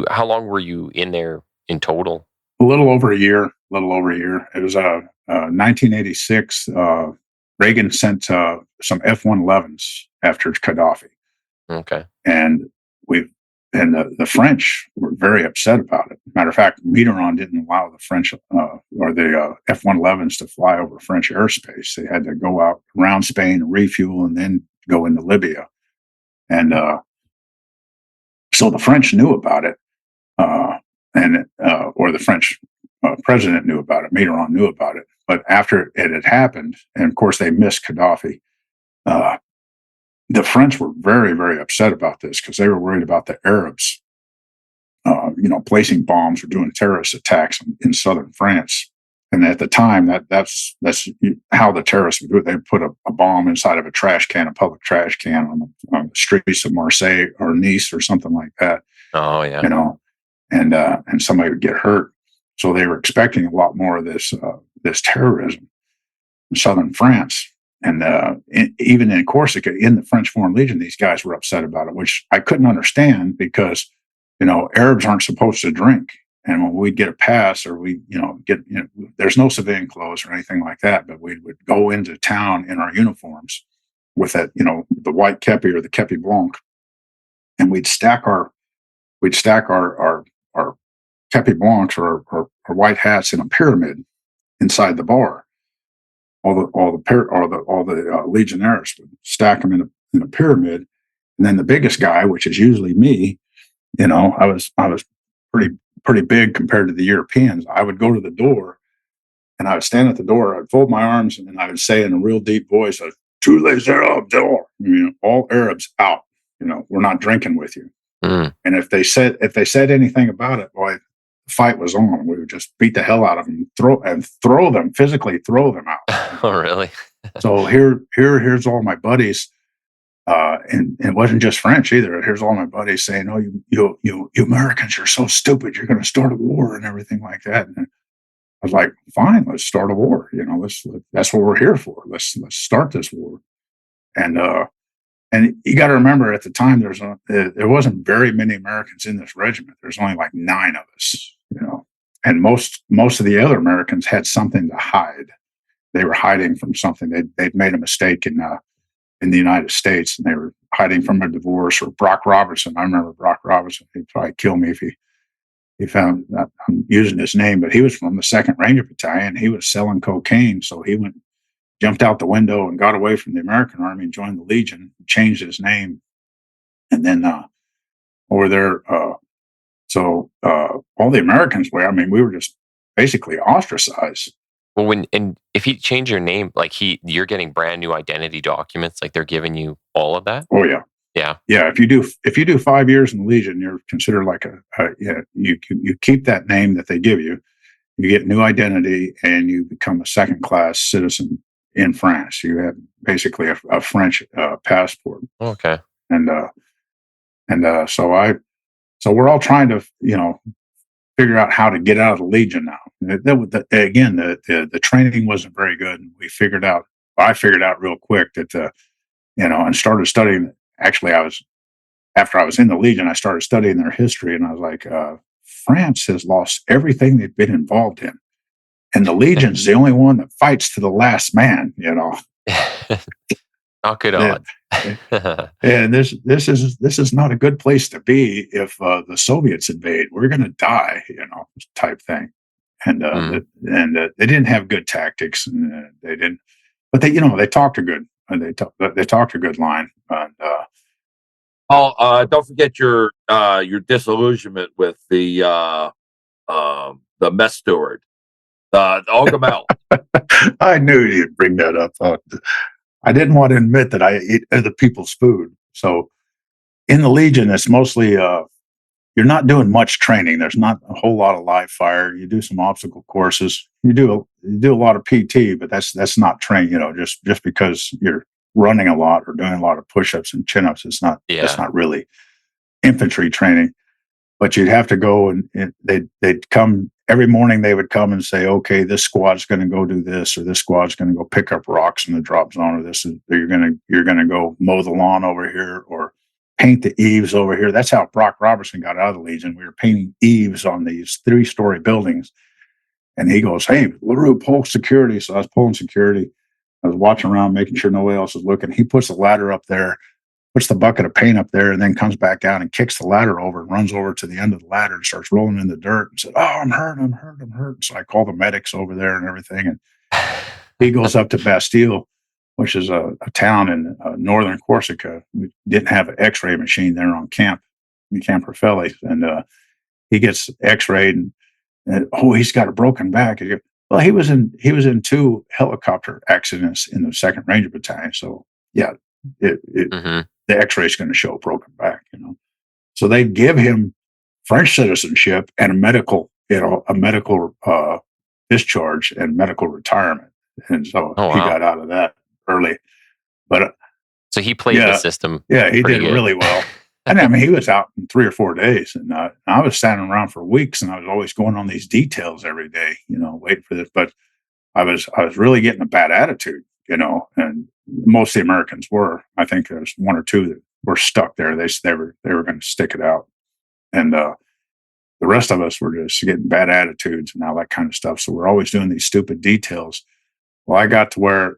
how long were you in there in total? A little over a year. It was 1986. Reagan sent some F-111s after Gaddafi. Okay. And the French were very upset about it. Matter of fact, Mitterrand didn't allow the French or the F-111s to fly over French airspace. They had to go out around Spain, refuel, and then go into Libya. And so the French knew about it, or the French president knew about it. Mitterrand knew about it. But after it had happened, and of course they missed Gaddafi, the French were very, very upset about this because they were worried about the Arabs, placing bombs or doing terrorist attacks in southern France. And at the time, that's how the terrorists would do it. They put a bomb inside of a public trash can on the streets of Marseille or Nice or something like that. Oh yeah, and somebody would get hurt. So they were expecting a lot more of this terrorism in southern France. And even in Corsica, in the French Foreign Legion, these guys were upset about it, which I couldn't understand because, Arabs aren't supposed to drink. And when we'd get a pass or there's no civilian clothes or anything like that, but we would go into town in our uniforms with that, the white kepi or the kepi blanc, and we'd stack our kepi blancs or our white hats in a pyramid inside the bar. All the legionnaires would stack them in a pyramid, and then the biggest guy, which is usually me, I was pretty big compared to the Europeans. I would go to the door, and I would stand at the door. I'd fold my arms, and I would say in a real deep voice, "Tous les Arabes dehors," all Arabs out. We're not drinking with you. And if they said anything about it, boy, the fight was on. We would just beat the hell out of them, physically throw them out. Oh, really? So here's all my buddies, and it wasn't just French either. Here's all my buddies saying, "Oh, you Americans are so stupid. You're going to start a war and everything like that." And I was like, "Fine, let's start a war. That's what we're here for. Let's start this war." And you got to remember, at the time, there wasn't very many Americans in this regiment. There's only like 9 of us, and most of the other Americans had something to hide. they were hiding from something. They'd made a mistake in the United States, and they were hiding from a divorce. Or Brock Robertson. I remember Brock Robertson. He'd probably kill me if he found that I'm using his name, but he was from the 2nd Ranger Battalion. He was selling cocaine, so he jumped out the window and got away from the American Army and joined the Legion, changed his name, and then over there. So all the Americans were. I mean, we were just basically ostracized. Well, and if you change your name, like you're getting brand new identity documents, like they're giving you all of that. Oh yeah, yeah. If you do 5 years in the Legion, you're considered like you keep that name that they give you. You get new identity, and you become a second-class citizen in France. You have basically a French passport. Okay. So we're all trying to, figure out how to get out of the Legion now. Again, the training wasn't very good. And I figured out real quick that, and started studying. Actually, after I was in the Legion, I started studying their history, and I was like, France has lost everything they've been involved in. And the Legion's the only one that fights to the last man, Not good odds. And this is not a good place to be if the Soviets invade. We're going to die, type thing. And they didn't have good tactics, and they didn't. But they talked a good. They talked a good line. And, don't forget your disillusionment with the mess steward, the Ogamel. I knew you'd bring that up. I didn't want to admit that I eat other people's food. So in the Legion, it's mostly you're not doing much training. There's not a whole lot of live fire. You do some obstacle courses. You do a lot of PT, but that's not training. Just because you're running a lot or doing a lot of push-ups and chin-ups, that's not really infantry training. But you'd have to go and they'd come every morning. They would come and say, okay, this squad's going to go do this, or this squad's going to go pick up rocks in the drop zone, or you're going to go mow the lawn over here, or paint the eaves over here. That's how Brock Robertson got out of the Legion. We were painting eaves on these 3-story buildings, and he goes, "Hey, Larreau, pull security." So I was pulling security. I was watching around, making sure nobody else was looking. He puts the ladder up there, puts the bucket of paint up there, and then comes back out and kicks the ladder over and runs over to the end of the ladder and starts rolling in the dirt and said, "Oh, I'm hurt." So I call the medics over there and everything. And he goes up to Bastille, which is a town in northern Corsica. We didn't have an X-ray machine there on camp in Camp Raffelli. And he gets X-rayed and he's got a broken back. Well, he was in 2 helicopter accidents in the 2nd Ranger Battalion. So yeah, the X-ray is going to show broken back, So they give him French citizenship and a medical discharge and medical retirement, and so he got out of that early. But so he played the system. Yeah, he did really well. And I mean, he was out in 3 or 4 days, and I was standing around for weeks, and I was always going on these details every day, waiting for this. But I was really getting a bad attitude, and most of the Americans were. I think there was 1 or 2 that were stuck there. They were going to stick it out, and the rest of us were just getting bad attitudes and all that kind of stuff. So we're always doing these stupid details. Well, I got to where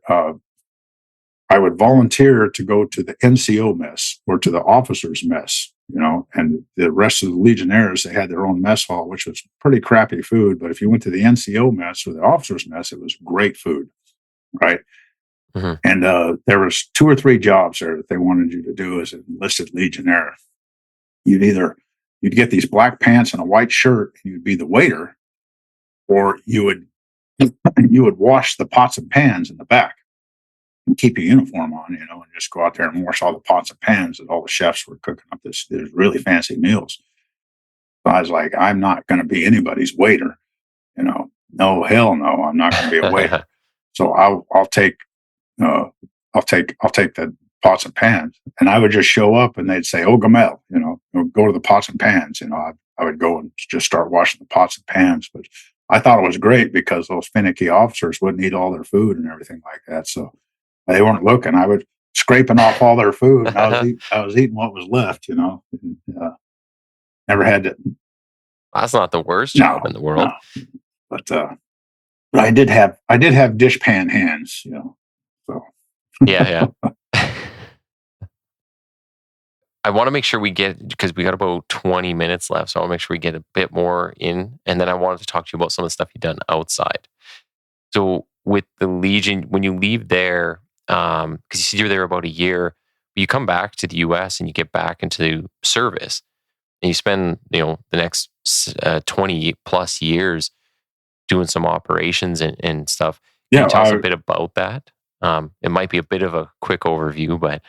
I would volunteer to go to the NCO mess or to the officers' mess, and the rest of the Legionnaires, they had their own mess hall, which was pretty crappy food. But if you went to the NCO mess or the officers' mess, it was great food, right? Mm-hmm. And there was 2 or 3 jobs there that they wanted you to do as an enlisted Legionnaire. You'd get these black pants and a white shirt, and you'd be the waiter, or you would wash the pots and pans in the back and keep your uniform on, and just go out there and wash all the pots and pans that all the chefs were cooking up these really fancy meals. So I was like, I'm not going to be anybody's waiter, no, hell no, I'm not going to be a waiter. So I'll take the pots and pans, and I would just show up, and they'd say, "Oh, Gamel, go to the pots and pans." I would go and just start washing the pots and pans. But I thought it was great because those finicky officers wouldn't eat all their food and everything like that. So they weren't looking. I was scraping off all their food, and I was eating what was left. And, never had to. That's not the worst job in the world. No. But But I did have dishpan hands, So Yeah, yeah. I want to make sure we get, because we got about 20 minutes left, so I want to make sure we get a bit more in, and then I wanted to talk to you about some of the stuff you've done outside. So with the Legion, when you leave there, because you said you were there about a year, you come back to the US and you get back into service, and you spend the next 20 plus years doing some operations and stuff. Can you tell us a bit about that? It might be a bit of a quick overview, but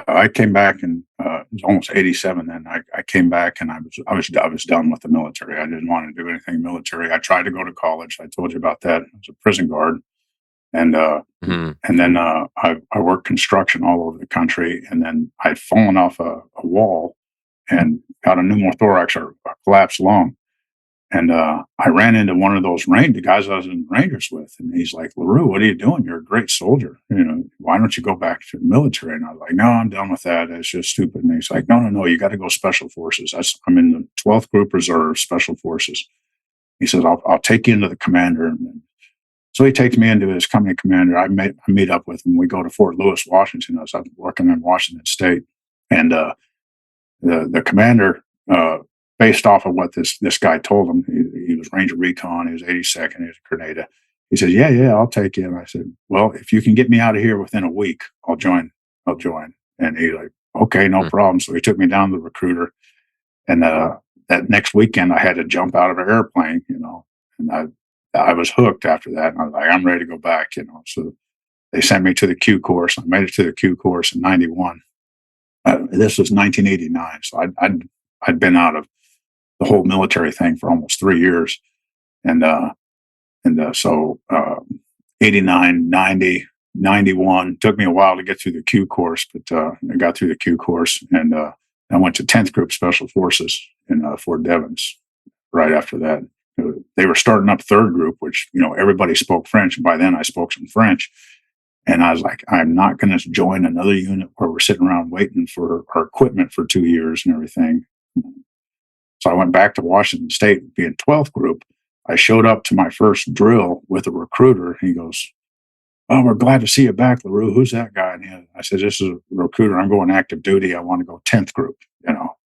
I came back and it was almost 87 then. I came back and I was done with the military. I didn't want to do anything military. I tried to go to college. I told you about that. I was a prison guard. And then I worked construction all over the country, and then I'd fallen off a wall and got a pneumothorax or a collapsed lung. And I ran into one of those the guys I was in Rangers with, and he's like, "Larreau, what are you doing? You're a great soldier. Why don't you go back to the military?" And I was like, "No, I'm done with that. It's just stupid." And he's like, No, you got to go Special Forces. I'm in the 12th Group Reserve Special Forces. He says, I'll take you into the commander. And so he takes me into his company commander. I meet up with him. We go to Fort Lewis, Washington. I was working in Washington State, and the commander, based off of what this guy told him, he was Ranger Recon. He was 82nd. He was a Grenada. He said, "Yeah, I'll take you." And I said, "Well, if you can get me out of here within a week, I'll join." And he's like, "Okay, no problem." So he took me down to the recruiter, and that next weekend I had to jump out of an airplane, and I was hooked after that. And I was like, "I'm ready to go back," So they sent me to the Q course. I made it to the Q course in '91. This was 1989, so I'd been out of the whole military thing for almost 3 years, and so 89, 90, 91 took me a while to get through the Q course, but I got through the Q course, and I went to 10th Group Special Forces in Fort Devens. Right after that, they were starting up 3rd Group, which everybody spoke French, and by then I spoke some French. And I was like, I'm not going to join another unit where we're sitting around waiting for our equipment for 2 years and everything. So I went back to Washington State, being 12th Group. I showed up to my first drill with a recruiter. He goes, "Oh, we're glad to see you back, Larreau. Who's that guy?" And I said, "This is a recruiter. I'm going active duty. I want to go 10th Group."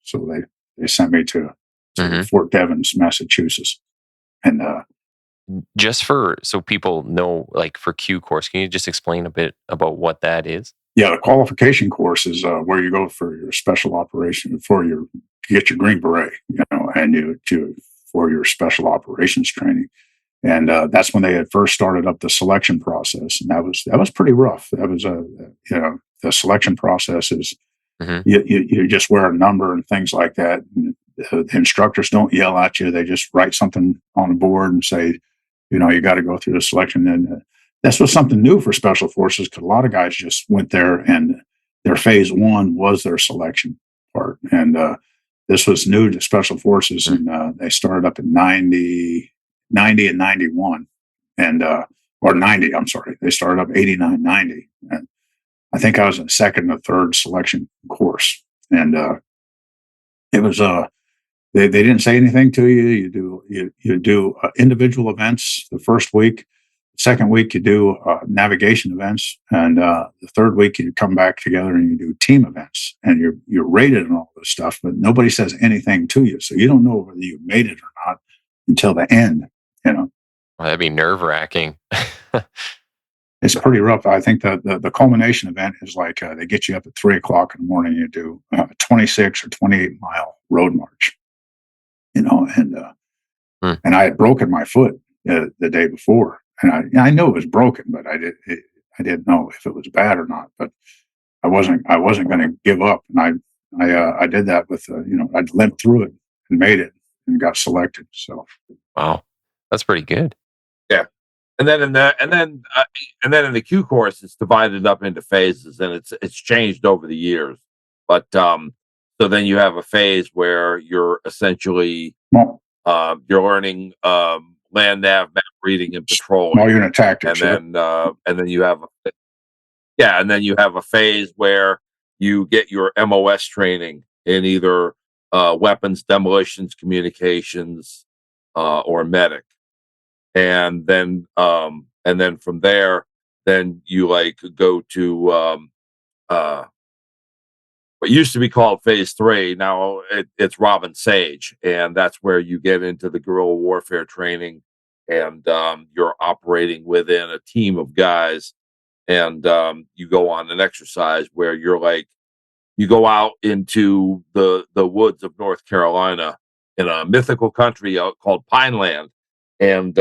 So they sent me to Fort Devens, Massachusetts. And just so people know, like for Q course, can you just explain a bit about what that is? Yeah, the qualification course is where you go for your special operation, to get your Green Beret, and for your special operations training. And that's when they had first started up the selection process, and that was pretty rough. That was the selection process is you just wear a number and things like that. And the instructors don't yell at you; they just write something on the board and say, you got to go through the selection. And this was something new for Special Forces, because a lot of guys just went there and their phase 1 was their selection part. And this was new to Special Forces, and they started up in 90 and 91, and or 90. I'm sorry, they started up 89, 90, and I think I was in 2nd or 3rd selection course, and it was they didn't say anything to you. You do individual events the first week. Second week, you do navigation events, and the 3rd week, you come back together and you do team events, and you're rated and all this stuff, but nobody says anything to you, so you don't know whether you made it or not until the end. Well, that'd be nerve-wracking. It's pretty rough. I think the culmination event is like they get you up at 3:00 in the morning. You do a 26 or 28 mile road march, and I had broken my foot the day before. And I knew it was broken, but I didn't know if it was bad or not. But I wasn't going to give up, and I did that with I limped through it and made it and got selected. So wow, that's pretty good. Yeah, and then in the Q course, it's divided up into phases, and it's changed over the years. But so then you have a phase where you're essentially you're learning land nav, map reading, and patrol. Small unit tactics. And then you have a phase where you get your MOS training in either weapons, demolitions, communications, or medic. and then from there, then you like go to what used to be called Phase 3. Now it's Robin Sage, and that's where you get into the guerrilla warfare training, and you're operating within a team of guys, and you go on an exercise where you go out into the woods of North Carolina in a mythical country called Pineland, and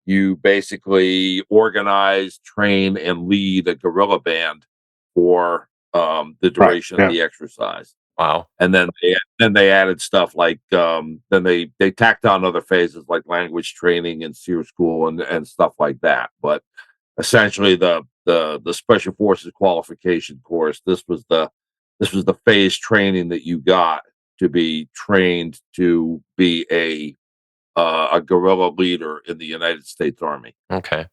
you basically organize, train, and lead a guerrilla band for the duration of the exercise. Wow. And then they added stuff like then they tacked on other phases like language training and SEER school and stuff like that. But essentially the special forces qualification course, this was the phase training that you got to be trained to be a guerrilla leader in the United States Army. Okay.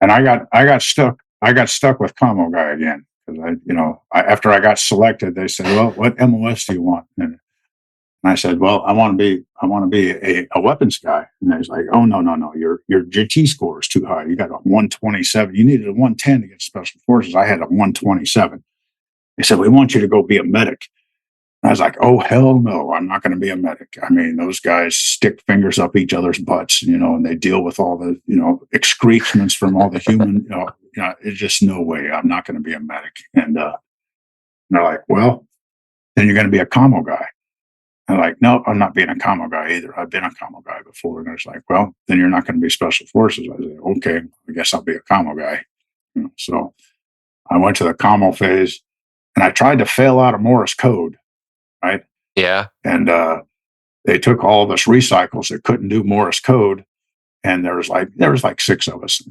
And I got stuck with Commo Guy again because after I got selected, they said, "Well, what MOS do you want?" And I said, "Well, I want to be a weapons guy." And they was like, "Oh no, your GT score is too high. You got a 127. You needed a 110 to get special forces. I had a 127." They said, "We want you to go be a medic." I was like, "Oh, hell no, I'm not going to be a medic." I mean, those guys stick fingers up each other's butts, and they deal with all the, excretions from all the human, it's just no way. I'm not going to be a medic. And they're like, "Well, then you're going to be a commo guy." I'm like, "No, I'm not being a commo guy either. I've been a commo guy before." And it's like, "Well, then you're not going to be special forces." I said, "Okay, I guess I'll be a commo guy." So I went to the commo phase and I tried to fail out of Morse code. Right. Yeah. And they took all of us recycles that couldn't do Morse code. And there was like 6 of us.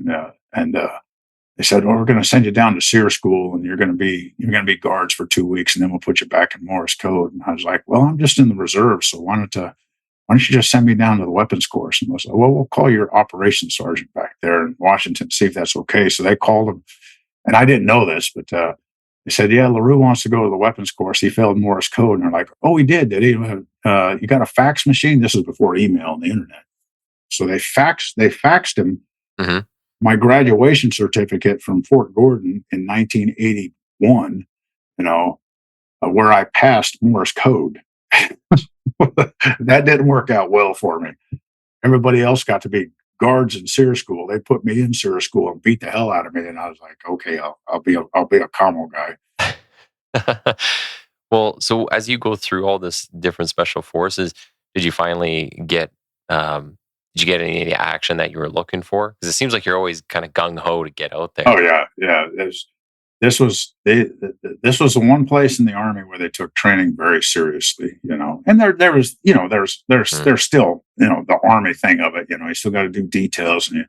And they said, "Well, we're going to send you down to SEER school and you're going to be guards for 2 weeks and then we'll put you back in Morse code." And I was like, "Well, I'm just in the reserve. So why don't you just send me down to the weapons course?" And I was like, "Well, we'll call your operations sergeant back there in Washington, see if that's okay." So they called him, and I didn't know this, but they said, "Yeah, Larreau wants to go to the weapons course. He failed Morse code." And they're like, "Oh, he did he? You got a fax machine?" This is before email and the internet. So they faxed him Mm-hmm. my graduation certificate from Fort Gordon in 1981, where I passed Morse code. That didn't work out well for me. Everybody else got to be guards in SEER school. They put me in SEER school and beat the hell out of me. And I was like, "Okay, I'll be a commo guy." Well, so as you go through all this different special forces, did you finally get did you get any action that you were looking for? Because it seems like you're always kind of gung ho to get out there. Oh yeah. This was the one place in the Army where they took training very seriously, And there was, there's still, the Army thing of it. You still got to do details, and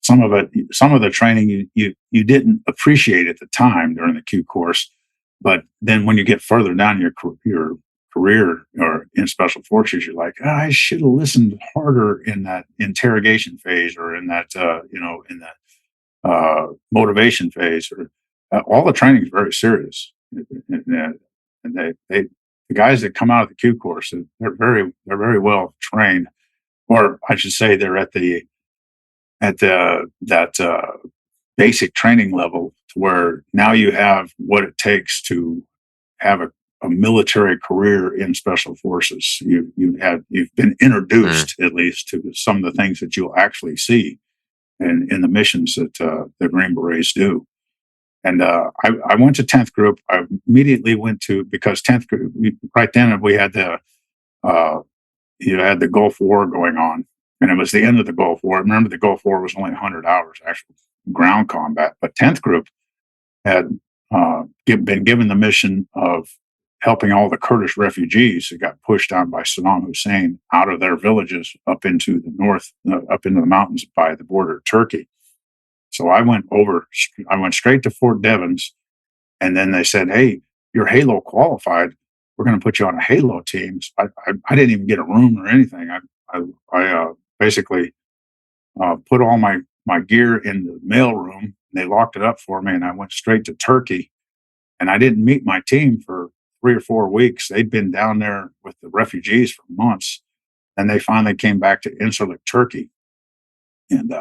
some of the training you didn't appreciate at the time during the Q course, but then when you get further down your career or in special forces, you're like, I should have listened harder in that interrogation phase or in that in that motivation phase. Or all the training is very serious, and the guys that come out of the Q course, they're very well trained, or I should say they're at that basic training level to where now you have what it takes to have a military career in special forces. You've been introduced at least to some of the things that you'll actually see in the missions that the Green Berets do. And I went to 10th Group. I immediately went to, because 10th Group, right then we had the Gulf War going on, and it was the end of the Gulf War. Remember, the Gulf War was only 100 hours actual ground combat, but 10th Group had been given the mission of helping all the Kurdish refugees that got pushed down by Saddam Hussein out of their villages up into the north, up into the mountains by the border of Turkey. So I went straight to Fort Devens, and then they said, "Hey, you're Halo qualified. We're going to put you on a Halo team." So I didn't even get a room or anything. I basically put all my gear in the mail room. They locked it up for me, and I went straight to Turkey. And I didn't meet my team for 3 or 4 weeks. They'd been down there with the refugees for months, and they finally came back to Incirlik, Turkey. And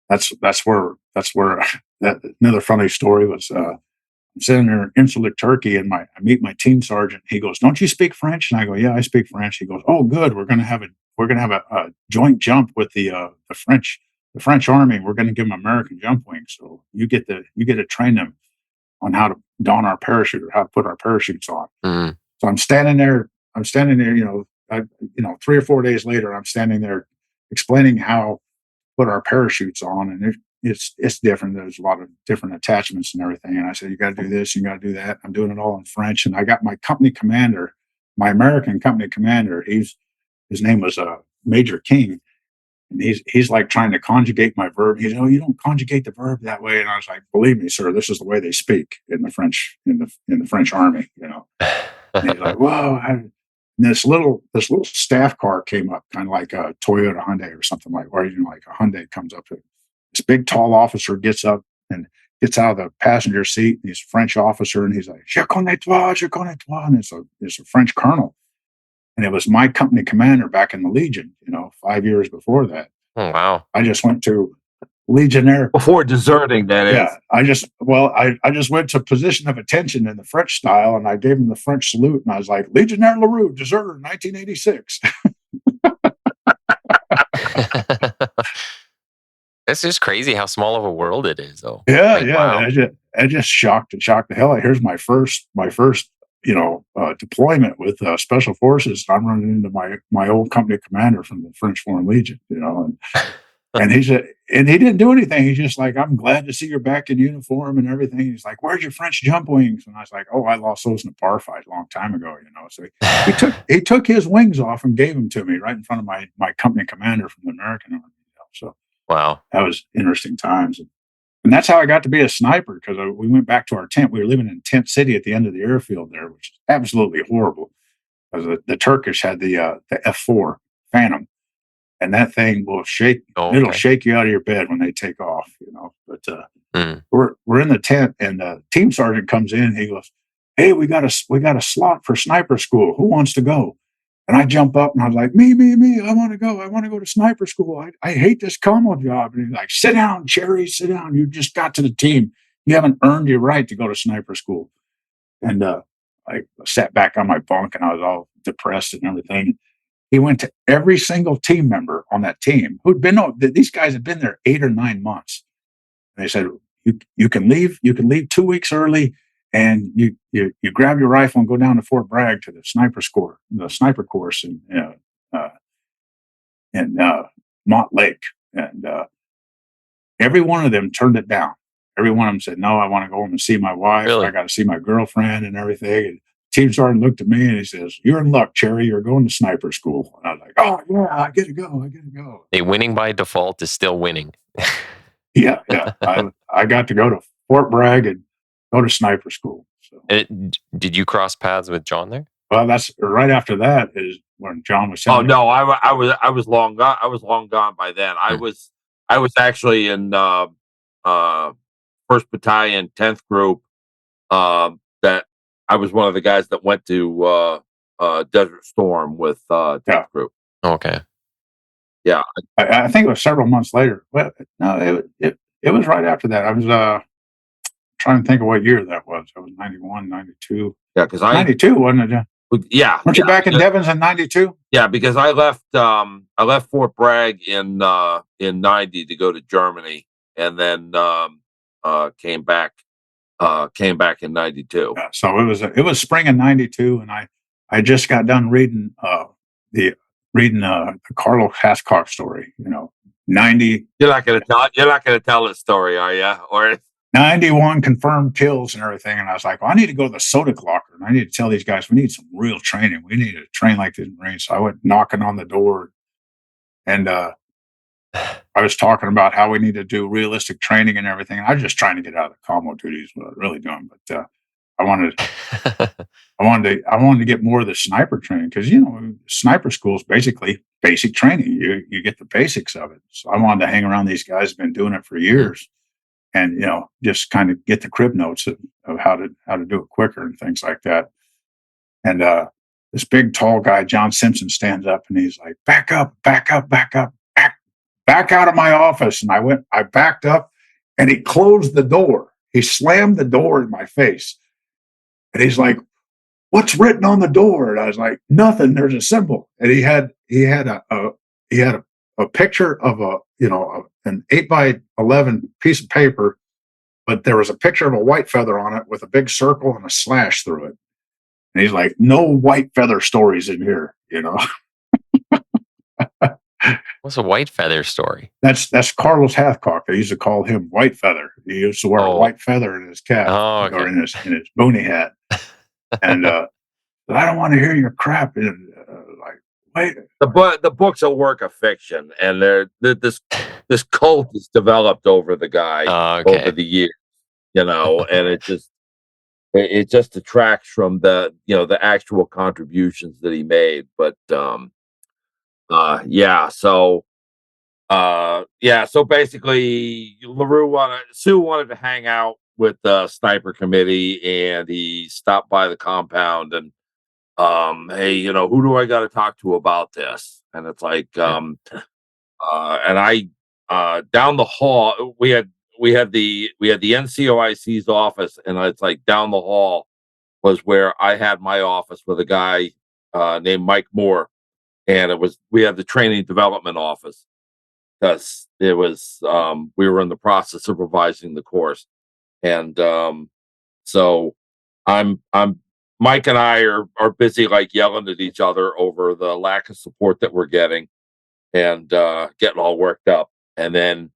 that's where that another funny story was. I'm sitting there in insular Turkey, and I meet my team sergeant. He goes, "Don't you speak French?" And I go, "Yeah, I speak French." He goes, "Oh, good. We're gonna have a joint jump with the French Army. We're gonna give them American jump wings. So you get to train them on how to don our parachute or how to put our parachutes on." Mm. So I'm standing there. You know, 3 or 4 days later, I'm standing there explaining how to put our parachutes on, and it's different. There's a lot of different attachments and everything. And I said, "You got to do this, you got to do that." I'm doing it all in French, and I got my company commander, my American company commander. His name was Major King, and he's like trying to conjugate my verb. He's, "Oh, you don't conjugate the verb that way." And I was like, "Believe me, sir, this is the way they speak in the French army." You know, and he's like, "Whoa." And this little staff car came up, kind of like a Toyota Hyundai or something like, or like a Hyundai comes up. This big tall officer gets up and gets out of the passenger seat. He's a French officer, and he's like, "Je connais toi, je connais toi." And it's a French colonel, and it was my company commander back in the Legion. You know, 5 years before that. Oh, wow. I just went to Legionnaire. Before deserting, that is. Yeah, I just went to position of attention in the French style, and I gave him the French salute, and I was like, "Legionnaire Larreau, deserter, 1986." It's just crazy how small of a world it is, though. Yeah, Like, yeah. wow. I just shocked the hell out. Here's my first deployment with special forces. I'm running into my old company commander from the French Foreign Legion, you know, and he said, and he didn't do anything. He's just like, "I'm glad to see you're back in uniform and everything." He's like, "Where's your French jump wings?" And I was like, "Oh, I lost those in a bar fight a long time ago, you know." So he took his wings off and gave them to me right in front of my company commander from the American Army. You know? So Wow. that was interesting times. And that's how I got to be a sniper, because we went back to our tent. We were living in Tent City at the end of the airfield there, which is absolutely horrible. Because the Turkish had the F4 Phantom, and that thing will shake. Oh, It'll okay. shake you out of your bed when they take off, you know. But Mm. we're in the tent, and the team sergeant comes in. And he goes, "Hey, we got a slot for sniper school. Who wants to go?" And I jump up and I was like, "Me. I want to go. I want to go to sniper school. I hate this commo job." And he's like, "Sit down, Cherry, sit down. You just got to the team. You haven't earned your right to go to sniper school." And I sat back on my bunk, and I was all depressed and everything. He went to every single team member on that team these guys had been there 8 or 9 months. And they said, you can leave 2 weeks early, and you grab your rifle and go down to Fort Bragg to the sniper course in Mont Lake. And every one of them turned it down. Every one of them said, "No, I want to go home and see my wife. Really? I got to see my girlfriend and everything." And team sergeant looked at me and he says, "You're in luck, Cherry. You're going to sniper school." And I was like, "Oh yeah, I get to go. Hey, winning by default is still winning. Yeah. I got to go to Fort Bragg and go to sniper school." So, Did you cross paths with John there? well, that's right after that is when John was Oh telling me. no, I was long gone. I was long gone by then. I was actually in 1st Battalion, 10th Group. That I was one of the guys that went to Desert Storm with 10th Group. Okay. Yeah, I think it was several months later. Well, no, it was right after that. I was trying to think of what year that was. It was 91, 92. yeah, because 92, wasn't it? yeah, Weren't you back in Devon's in 92? yeah, because I left Fort Bragg in 90 to go to Germany, and then came back in 92. Yeah, so it was spring of 92, and I just got done reading the Carlo Haskell story. You know, 90. You're not gonna tell this story, are you? Or 91 confirmed kills and everything. And I was like, well, I need to go to the Sodak locker, and I need to tell these guys we need some real training. We need to train like this in Marines. So I went knocking on the door, and I was talking about how we need to do realistic training and everything. And I was just trying to get out of the commo duties, what I was really doing. But I wanted to get more of the sniper training, because sniper school is basically basic training. You get the basics of it. So I wanted to hang around these guys who've been doing it for years, and just kind of get the crib notes of how to do it quicker and things like that. And this big tall guy, John Simpson, stands up and he's like, "Back up, back up, back up, back." back out of my office. And I backed up, and he closed the door. He slammed the door in my face. And he's like, "What's written on the door?" And I was like, "Nothing. There's a symbol." And he had a picture of an 8x11 piece of paper, but there was a picture of a white feather on it with a big circle and a slash through it. And he's like, "No white feather stories in here." What's a white feather story? That's Carlos Hathcock. They used to call him White Feather. He used to wear a white feather in his cap or in his boonie hat. And I don't want to hear your crap. And like, wait. The book's a work of fiction, and this cult is developed over the guy over the years, and it just detracts from the actual contributions that he made. But so basically Sue wanted to hang out with the sniper committee, and he stopped by the compound and hey, who do I got to talk to about this? And it's like and I down the hall we had the NCOIC's office, and it's like down the hall was where I had my office with a guy named Mike Moore. And we had the training development office, because it was we were in the process of revising the course. And so Mike and I are busy like yelling at each other over the lack of support that we're getting, and getting all worked up. And then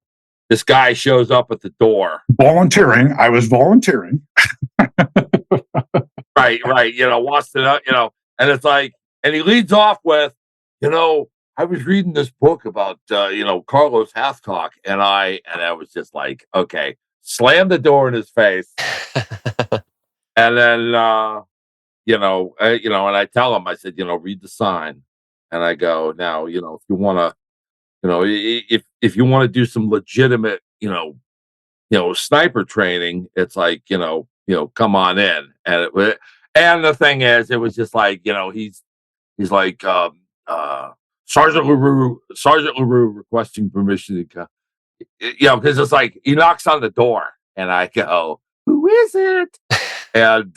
this guy shows up at the door. Volunteering. I was volunteering. Right. Wants to know, and it's like, and he leads off with, I was reading this book about, Carlos Hathcock, and I was just like, okay, slam the door in his face. And then, and I tell him, I said, read the sign. And I go, now, if you want to, if you want to do some legitimate, sniper training, it's like, come on in. And the thing is, it was just like, he's like, Sergeant LaRue requesting permission to come. Because it's like he knocks on the door, and I go, "Who is it?" And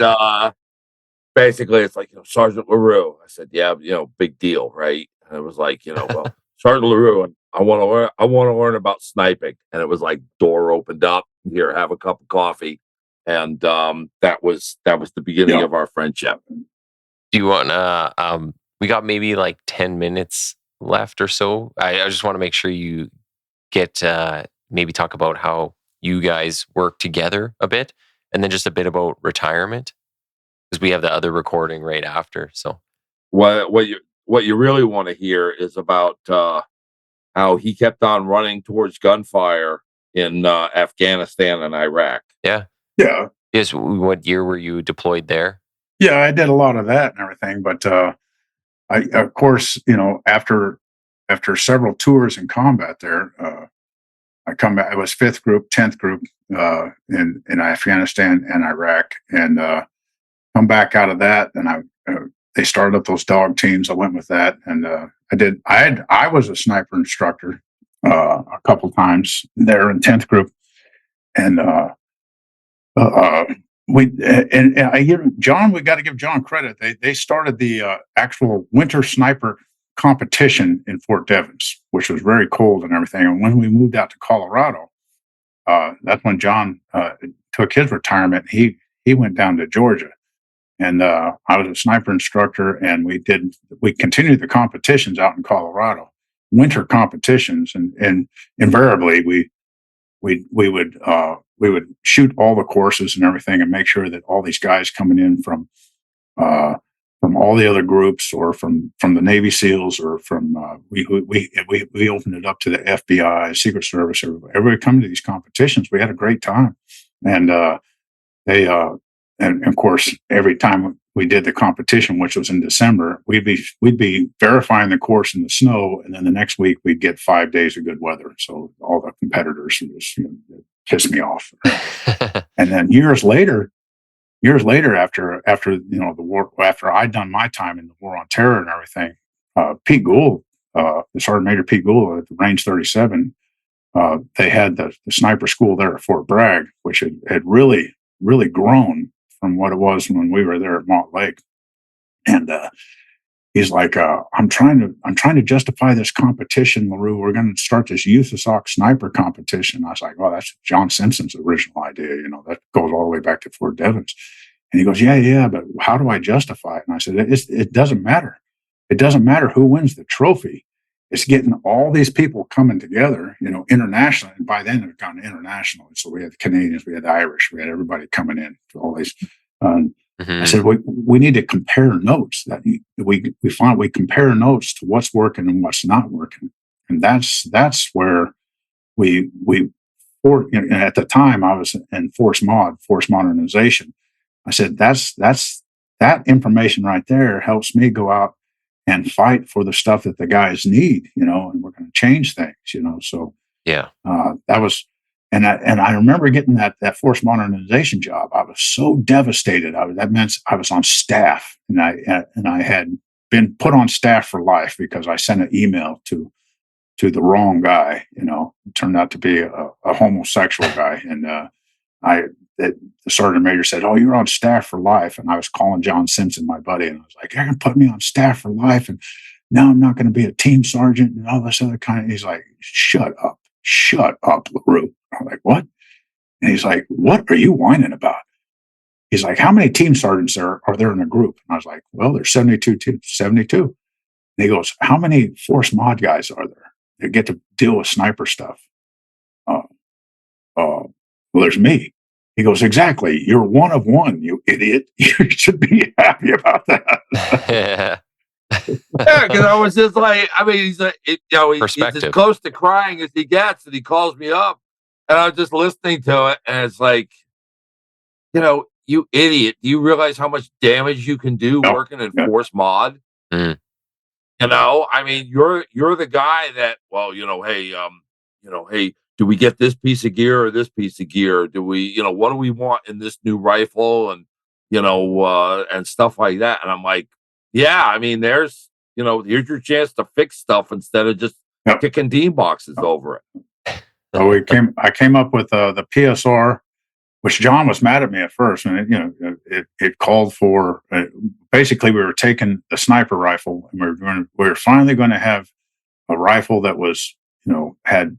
basically, it's like, Sergeant LaRue. I said, "Yeah, big deal, right?" And it was like, well, Sergeant LaRue, and I want to learn about sniping. And it was like, door opened up. Here, have a cup of coffee, and that was the beginning of our friendship. Do you want we got maybe like 10 minutes left or so. I just want to make sure you get maybe talk about how you guys work together a bit, and then just a bit about retirement, because we have the other recording right after. So what you really want to hear is about how he kept on running towards gunfire in Afghanistan and Iraq. Yeah. Yes. What year were you deployed there? Yeah, I did a lot of that and everything, but I, of course, after several tours in combat there, I come back. I was 5th group, 10th group in Afghanistan and Iraq, and come back out of that, and they started up those dog teams. I went with that, and I was a sniper instructor a couple times there in 10th group, and we got to give John credit. They started the actual winter sniper competition in Fort Devens, which was very cold and everything. And when we moved out to Colorado, that's when John took his retirement. He went down to Georgia, and I was a sniper instructor, and we continued the competitions out in Colorado, winter competitions, and invariably we would shoot all the courses and everything, and make sure that all these guys coming in from all the other groups, or from the Navy SEALs, or from we opened it up to the FBI, Secret Service, everybody coming to these competitions. We had a great time, and and of course, every time we did the competition, which was in December, we'd be verifying the course in the snow, and then the next week we'd get 5 days of good weather. So all the competitors would just piss me off. And then years later, after the war, after I'd done my time in the War on Terror and everything, Pete Gould Sergeant Major Pete Gould at the Range 37. They had the sniper school there at Fort Bragg, which had really, really grown from what it was when we were there at Mont Lake. And he's like, I'm trying to justify this competition, LaRue. We're going to start this USASOC sniper competition. I was like, well, that's John Simpson's original idea. That goes all the way back to Fort Devens. And he goes, yeah, but how do I justify it? And I said, it doesn't matter. It doesn't matter who wins the trophy. It's getting all these people coming together, internationally. And by then it had gone international. So we had the Canadians, we had the Irish, we had everybody coming in for all these. I said, we need to compare notes. That we compare notes to what's working and what's not working. And that's where at the time I was in force modernization. I said, that information right there helps me go out and fight for the stuff that the guys need, and we're going to change things, So yeah, that was, and I remember getting that force modernization job. I was so devastated. That meant I was on staff, and I had been put on staff for life because I sent an email to the wrong guy. It turned out to be a homosexual guy, and the sergeant major said, "Oh, you're on staff for life." And I was calling John Simpson, my buddy, and I was like, "You're going to put me on staff for life, and now I'm not going to be a team sergeant and all this other kind of." He's like, shut up, LaRue." I'm like, "What?" And he's like, "What are you whining about?" He's like, "How many team sergeants are there in a group?" And I was like, "Well, there's 72 teams, 72. And he goes, "How many force mod guys are there that get to deal with sniper stuff?" Well, there's me. He goes, "Exactly. You're one of one, you idiot. You should be happy about that." yeah. Yeah, because I was just like, he's like, he's as close to crying as he gets, and he calls me up, and I was just listening to it, and it's like, you idiot. Do you realize how much damage you can do working in force mod? Mm. You're the guy that, hey, do we get this piece of gear or this piece of gear? Do we, what do we want in this new rifle? And, and stuff like that. And I'm like, yeah, here's your chance to fix stuff instead of just kicking dean boxes over it. So I came up with the PSR, which John was mad at me at first. And it called for, basically we were taking the sniper rifle and we were finally going to have a rifle that was, had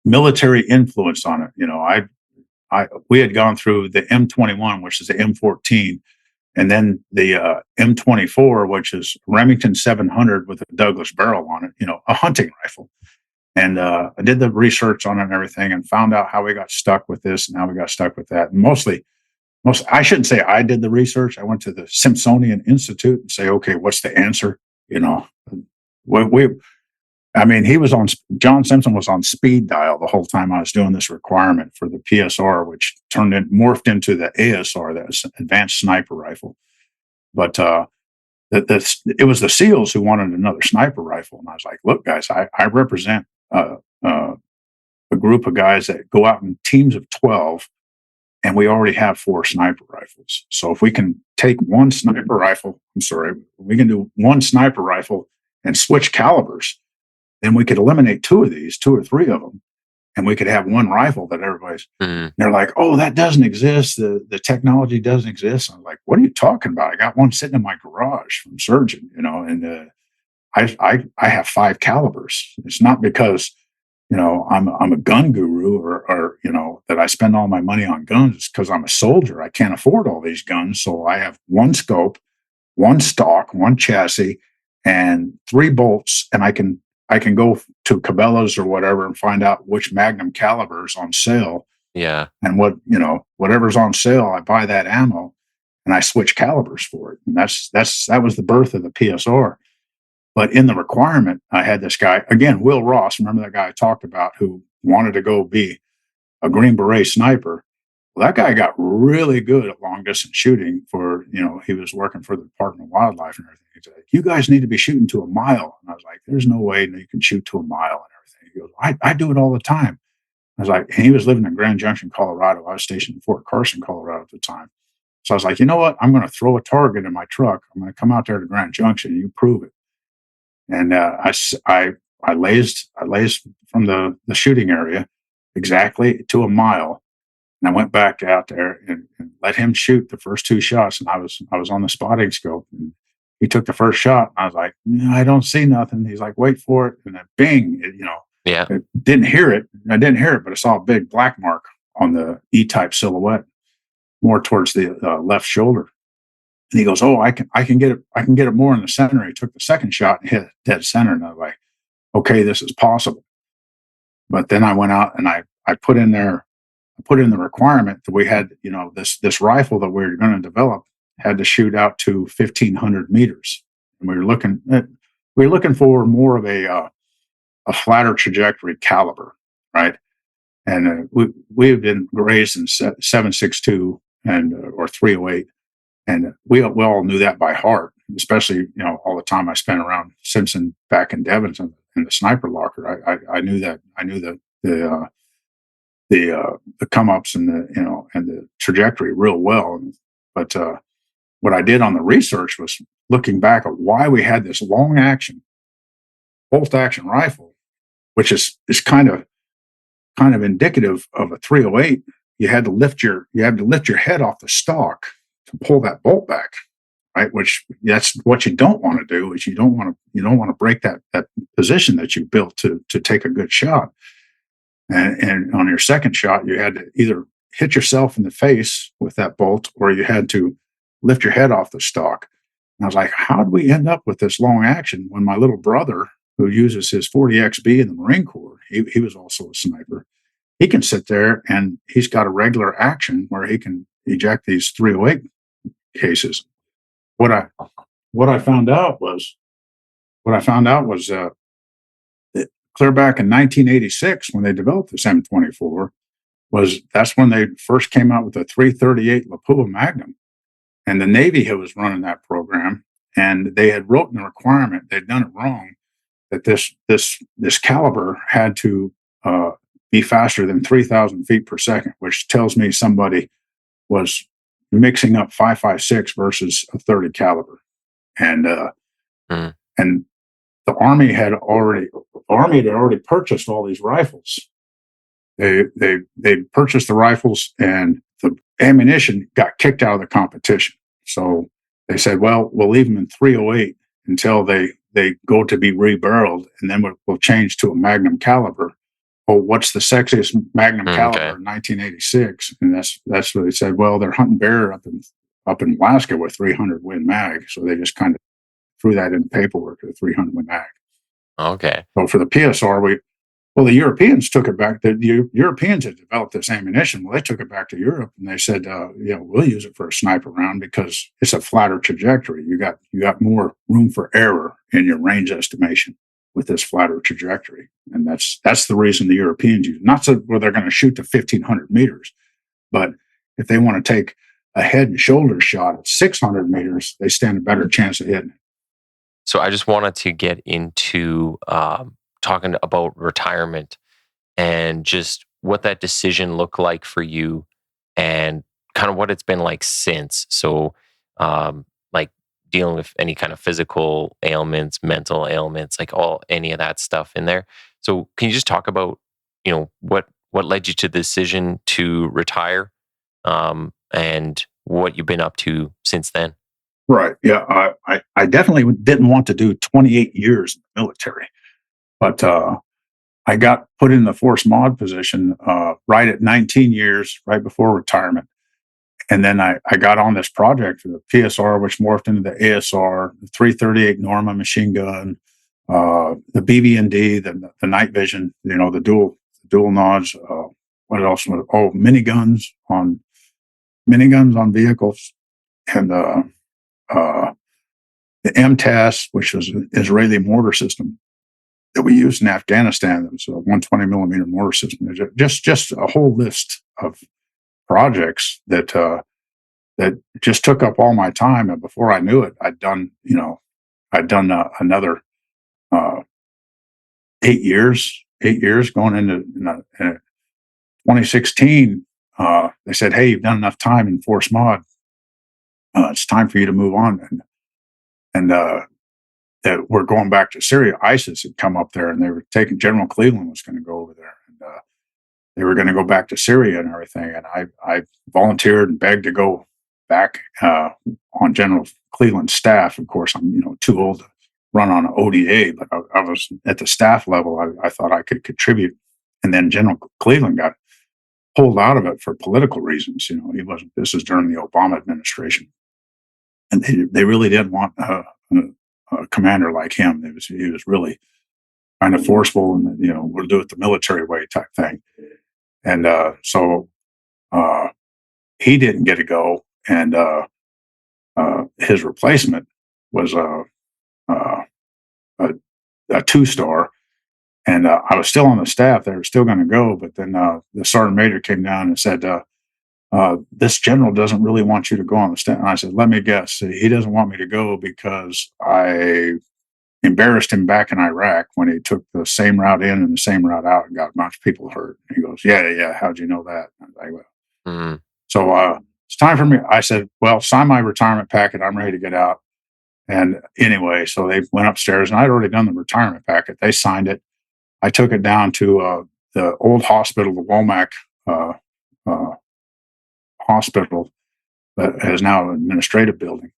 military influence on it. We had gone through the M21, which is the M14, and then the M24, which is Remington 700 with a Douglas barrel on it, a hunting rifle. And I did the research on it and everything and found out how we got stuck with this and how we got stuck with that. And I shouldn't say I did the research. I went to the Simpsonian Institute and say, okay, what's the answer? John Simpson was on speed dial the whole time I was doing this requirement for the PSR, which morphed into the ASR, that was Advanced Sniper Rifle. But it was the SEALs who wanted another sniper rifle. And I was like, look, guys, I represent a group of guys that go out in teams of 12, and we already have 4 sniper rifles. So if we can take one sniper rifle, we can do one sniper rifle and switch calibers, then we could eliminate 2 or 3 of them, and we could have one rifle that everybody's. They're like, "Oh, that doesn't exist. The technology doesn't exist." I'm like, "What are you talking about? I got one sitting in my garage from Surgeon, and I have 5 calibers. It's not because I'm a gun guru or that I spend all my money on guns. It's because I'm a soldier. I can't afford all these guns, so I have one scope, one stock, one chassis, and 3 bolts, and I can go to Cabela's or whatever and find out which Magnum caliber is on sale. Yeah. And whatever's on sale, I buy that ammo and I switch calibers for it. And that was the birth of the PSR. But in the requirement, I had this guy, again, Will Ross, remember that guy I talked about, who wanted to go be a Green Beret sniper. Well, that guy got really good at long distance shooting he was working for the Department of Wildlife and everything. He's like, "You guys need to be shooting to a mile." And I was like, "There's no way you can shoot to a mile and everything." He goes, I do it all the time. I was like, and he was living in Grand Junction, Colorado. I was stationed in Fort Carson, Colorado at the time. So I was like, you know what? I'm going to throw a target in my truck. I'm going to come out there to Grand Junction and you prove it. And I lazed from the shooting area exactly to a mile. And I went back out there and let him shoot the first two shots. And I was on the spotting scope, and he took the first shot. I was like, I don't see nothing. He's like, wait for it. And then bing, Yeah. I didn't hear it. I didn't hear it, but I saw a big black mark on the E-type silhouette, more towards the left shoulder. And he goes, "Oh, I can get it. I can get it more in the center." He took the second shot and hit dead center. And I was like, "Okay, this is possible." But then I went out and I put in there, I put in the requirement that we had, this rifle that we were going to develop had to shoot out to 1,500 meters. And we were looking for more of a flatter trajectory caliber, right? And we have been raised in 7.62 and or 308, and we all knew that by heart. Especially all the time I spent around Simpson back in Devon's in the sniper locker. I knew that. I knew the come ups and the trajectory real well. But what I did on the research was looking back at why we had this long action bolt action rifle, which is kind of indicative of a 308. You had to lift your head off the stock to pull that bolt back, right? Which that's what you don't want to do. Is you don't want to break that position that you built to take a good shot. And on your second shot, you had to either hit yourself in the face with that bolt, or you had to lift your head off the stock. And I was like, how did we end up with this long action when my little brother, who uses his 40XB in the Marine Corps, he was also a sniper. He can sit there and he's got a regular action where he can eject these 308 cases. What I found out was clear back in 1986 when they developed this M24 that's when they first came out with the 338 Lapua Magnum, and the Navy was running that program, and they had written the requirement. They'd done it wrong, that this caliber had to be faster than 3,000 feet per second, which tells me somebody was mixing up 5.56 versus a 30 caliber, and the Army had already purchased all these rifles. They purchased the rifles, and the ammunition got kicked out of the competition. So they said, well, we'll leave them in 308 until they go to be rebarreled, and then we'll change to a Magnum caliber. Well, what's the sexiest Magnum caliber in 1986? And that's what they said. Well, they're hunting bear up in Alaska with 300 Win Mag, so they just kind of threw that in paperwork to the 300 Win Mag. Okay. So for the PSR, the Europeans took it back. The Europeans had developed this ammunition. Well, they took it back to Europe, and they said, we'll use it for a sniper round because it's a flatter trajectory. You got more room for error in your range estimation with this flatter trajectory, and that's the reason the Europeans use it. Not so where they're going to shoot to 1,500 meters, but if they want to take a head and shoulders shot at 600 meters, they stand a better chance of hitting it. So I just wanted to get into talking about retirement and just what that decision looked like for you and kind of what it's been like since. So like dealing with any kind of physical ailments, mental ailments, like any of that stuff in there. So can you just talk about, what led you to the decision to retire and what you've been up to since then? Right. Yeah. I definitely didn't want to do 28 years in the military, but I got put in the force mod position right at 19 years, right before retirement. And then I got on this project for the PSR, which morphed into the ASR, the 338 Norma machine gun, the BB&D, the night vision, the dual nods. What else? Miniguns on vehicles, and the MTAS, which was an Israeli mortar system that we used in Afghanistan. It was a 120 millimeter mortar system. There's just a whole list of projects that just took up all my time. And before I knew it, I'd done another 8 years going into 2016. They said, "Hey, you've done enough time in force mod. It's time for you to move on." And that were going back to Syria. ISIS had come up there, and they were taking General Cleveland was going to go over there, and they were going to go back to Syria and everything. And I volunteered and begged to go back on General Cleveland's staff. Of course, I'm too old to run on an ODA, but I was at the staff level. I thought I could contribute. And then General Cleveland got pulled out of it for political reasons. He wasn't. This was during the Obama administration, and they really didn't want a commander like him. He was really kind of forceful, and we'll do it the military way type thing. And so he didn't get to go, and his replacement was a 2-star. And I was still on the staff. They were still going to go, but then the sergeant major came down and said, this general doesn't really want you to go on the staff. And I said, let me guess. He doesn't want me to go because I embarrassed him back in Iraq when he took the same route in and the same route out and got a bunch of people hurt. And he goes, yeah. How'd you know that? I was like, well. So it's time for me. I said, well, sign my retirement packet. I'm ready to get out. And anyway, so they went upstairs, and I'd already done the retirement packet. They signed it. I took it down to the old hospital, the Womack hospital, that has now an administrative building.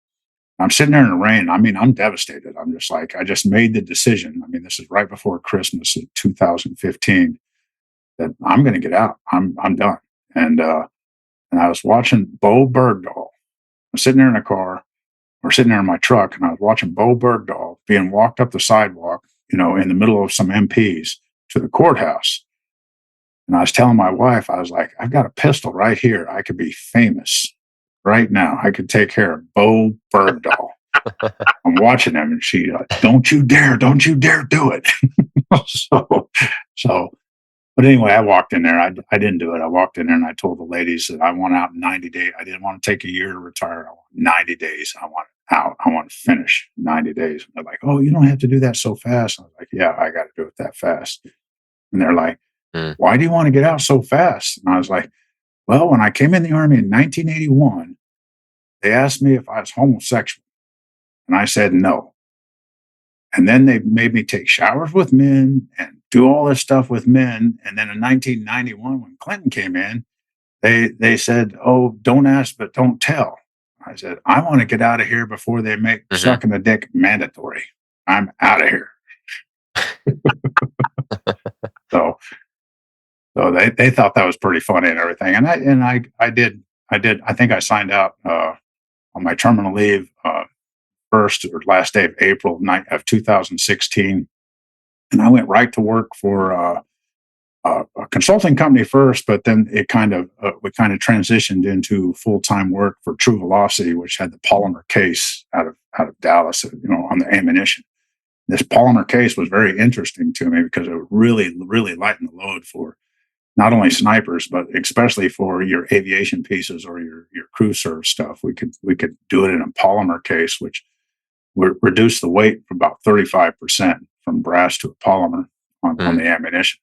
I'm sitting there in the rain. I mean, I'm devastated. I'm just like, I just made the decision. I mean, this is right before Christmas in 2015 that I'm going to get out. I'm done. And I was watching Bo Bergdahl. I'm sitting there in a car, or sitting there in my truck, and I was watching Bo Bergdahl being walked up the sidewalk, in the middle of some MPs to the courthouse. And I was telling my wife, I was like, I've got a pistol right here. I could be famous right now. I could take care of Bo Bergdahl. I'm watching him, and she, don't you dare do it. So, but anyway, I walked in there. I didn't do it. I walked in there, and I told the ladies that I want out in 90 days. I didn't want to take a year to retire. I want 90 days. I want out. I want to finish 90 days. And they're like, oh, you don't have to do that so fast. I was like, yeah, I got to do it that fast. And they're like, why do you want to get out so fast? And I was like, well, when I came in the Army in 1981, they asked me if I was homosexual. And I said no. And then they made me take showers with men and do all this stuff with men. And then in 1991, when Clinton came in, they said, oh, don't ask, but don't tell. I said, I want to get out of here before they make sucking the dick mandatory. I'm out of here. So they thought that was pretty funny and everything. And I did. I think I signed out on my terminal leave first or last day of April of 2016. And I went right to work for a consulting company first, but then we kind of transitioned into full-time work for True Velocity, which had the polymer case out of Dallas, on the ammunition. This polymer case was very interesting to me because it would really, really lighten the load for not only snipers, but especially for your aviation pieces or your crew serve stuff. We could do it in a polymer case, which would reduce the weight for about 35% from brass to a polymer on the ammunition.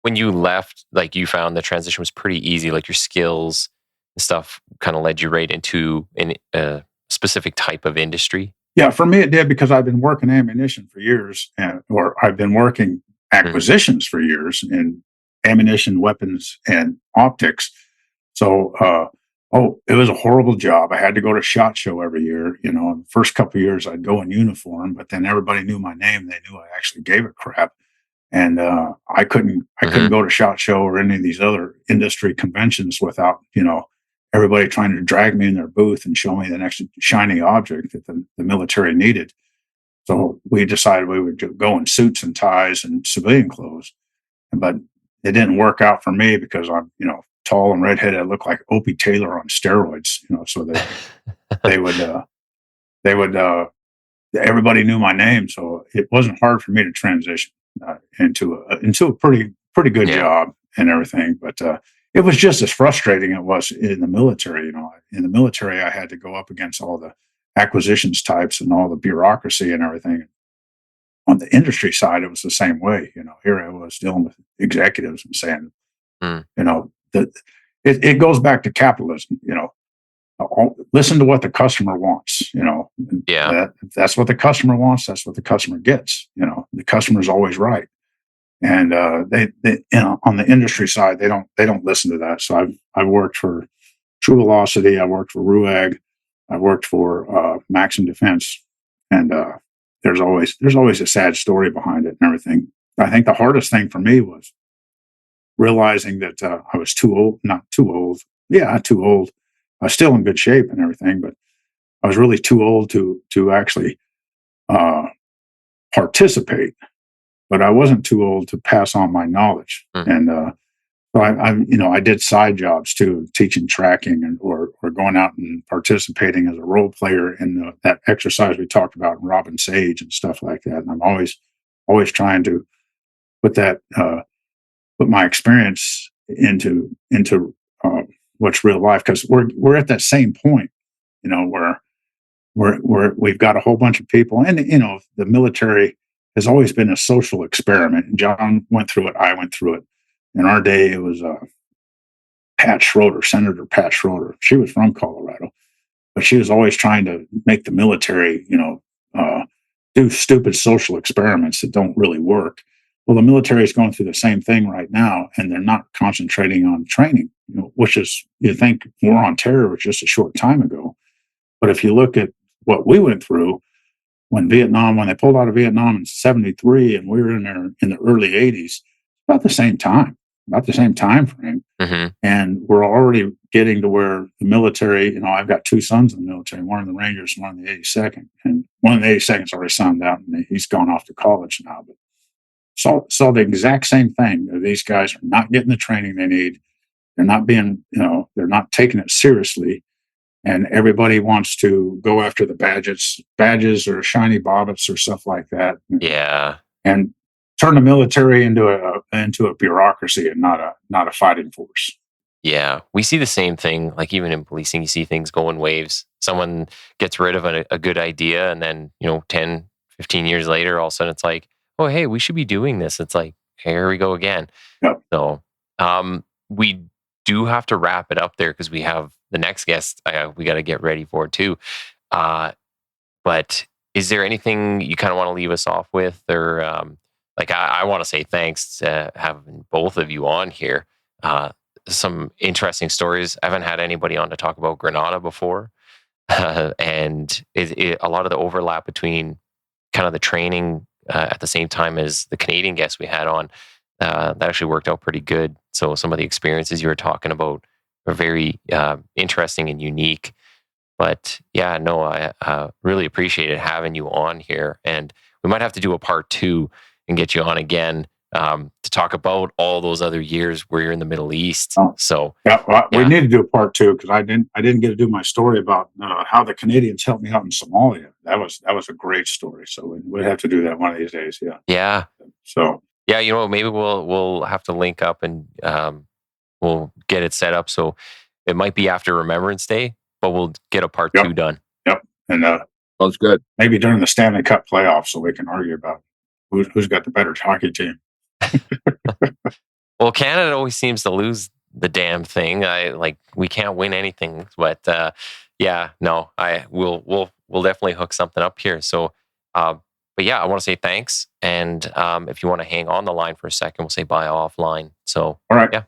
When you left, like, you found the transition was pretty easy, like your skills and stuff kind of led you right into a specific type of industry? Yeah, for me it did, because I've been working ammunition for years, or I've been working acquisitions for years in ammunition, weapons, and optics. So, it was a horrible job. I had to go to SHOT Show every year. In the first couple of years I'd go in uniform, but then everybody knew my name. They knew I actually gave a crap. And I couldn't go to SHOT Show or any of these other industry conventions without, everybody trying to drag me in their booth and show me the next shiny object that the military needed. So we decided we would go in suits and ties and civilian clothes. But it didn't work out for me because I'm, tall and redheaded. I look like Opie Taylor on steroids, so that they would everybody knew my name. So it wasn't hard for me to transition into a pretty good job and everything. But it was just as frustrating as it was in the military. In the military, I had to go up against all the acquisitions types and all the bureaucracy and everything. On the industry side, it was the same way. Here I was dealing with executives and saying, that it goes back to capitalism. listen to what the customer wants. Yeah. If that's what the customer wants, that's what the customer gets. The customer's always right. And they on the industry side, they don't listen to that. So I've worked for True Velocity, I worked for Ruag, I worked for Maxim Defense, and there's always a sad story behind it and everything. I think the hardest thing for me was realizing that I was too old, not too old. Yeah, too old. I was still in good shape and everything, but I was really too old to actually participate. But I wasn't too old to pass on my knowledge. And so I did side jobs too, teaching tracking or going out and participating as a role player in that exercise we talked about in Robin Sage and stuff like that. And I'm always trying to put my experience into what's real life, because we're at that same point, where we've got a whole bunch of people, and the military has always been a social experiment. And John went through it. I went through it. In our day, it was Pat Schroeder, Senator Pat Schroeder. She was from Colorado, but she was always trying to make the military, do stupid social experiments that don't really work. Well, the military is going through the same thing right now, and they're not concentrating on training, which is, you think war on terror was just a short time ago. But if you look at what we went through when they pulled out of Vietnam in '73, and we were in there in the early '80s, about the same time frame. Mm-hmm. And we're already getting to where the military, I've got two sons in the military, one in the Rangers, one in the 82nd. And one in the 82nd's already signed out, and he's gone off to college now. But saw the exact same thing. These guys are not getting the training they need. They're not being, they're not taking it seriously. And everybody wants to go after the badges or shiny bobbits or stuff like that. Yeah. And turn the military into a bureaucracy and not a fighting force. Yeah, we see the same thing. Like even in policing, you see things go in waves. Someone gets rid of a good idea, and then 10, 15 years later, all of a sudden it's like, oh, hey, we should be doing this. It's like, here we go again. Yep. So we do have to wrap it up there because we have the next guest we got to get ready for too. But is there anything you kind of want to leave us off with, or I want to say thanks to having both of you on here. Some interesting stories. I haven't had anybody on to talk about Grenada before. And a lot of the overlap between kind of the training at the same time as the Canadian guests we had on, that actually worked out pretty good. So some of the experiences you were talking about are very interesting and unique. But yeah, no, I really appreciated having you on here. And we might have to do a part 2 and get you on again to talk about all those other years where you're in the Middle East. Oh. So we need to do a part 2, because I didn't get to do my story about how the Canadians helped me out in Somalia. That was a great story. So we'd have to do that one of these days. Yeah. Yeah. So yeah, maybe we'll have to link up and we'll get it set up. So it might be after Remembrance Day, but we'll get a part 2 done. Yep. And Sounds good. maybe during the Stanley Cup playoffs, so we can argue about who's got the better hockey team. Well, Canada always seems to lose the damn thing. We can't win anything, but we'll definitely hook something up here. So, but yeah, I want to say thanks, and if you want to hang on the line for a second, we'll say bye offline. So, All right. Yeah.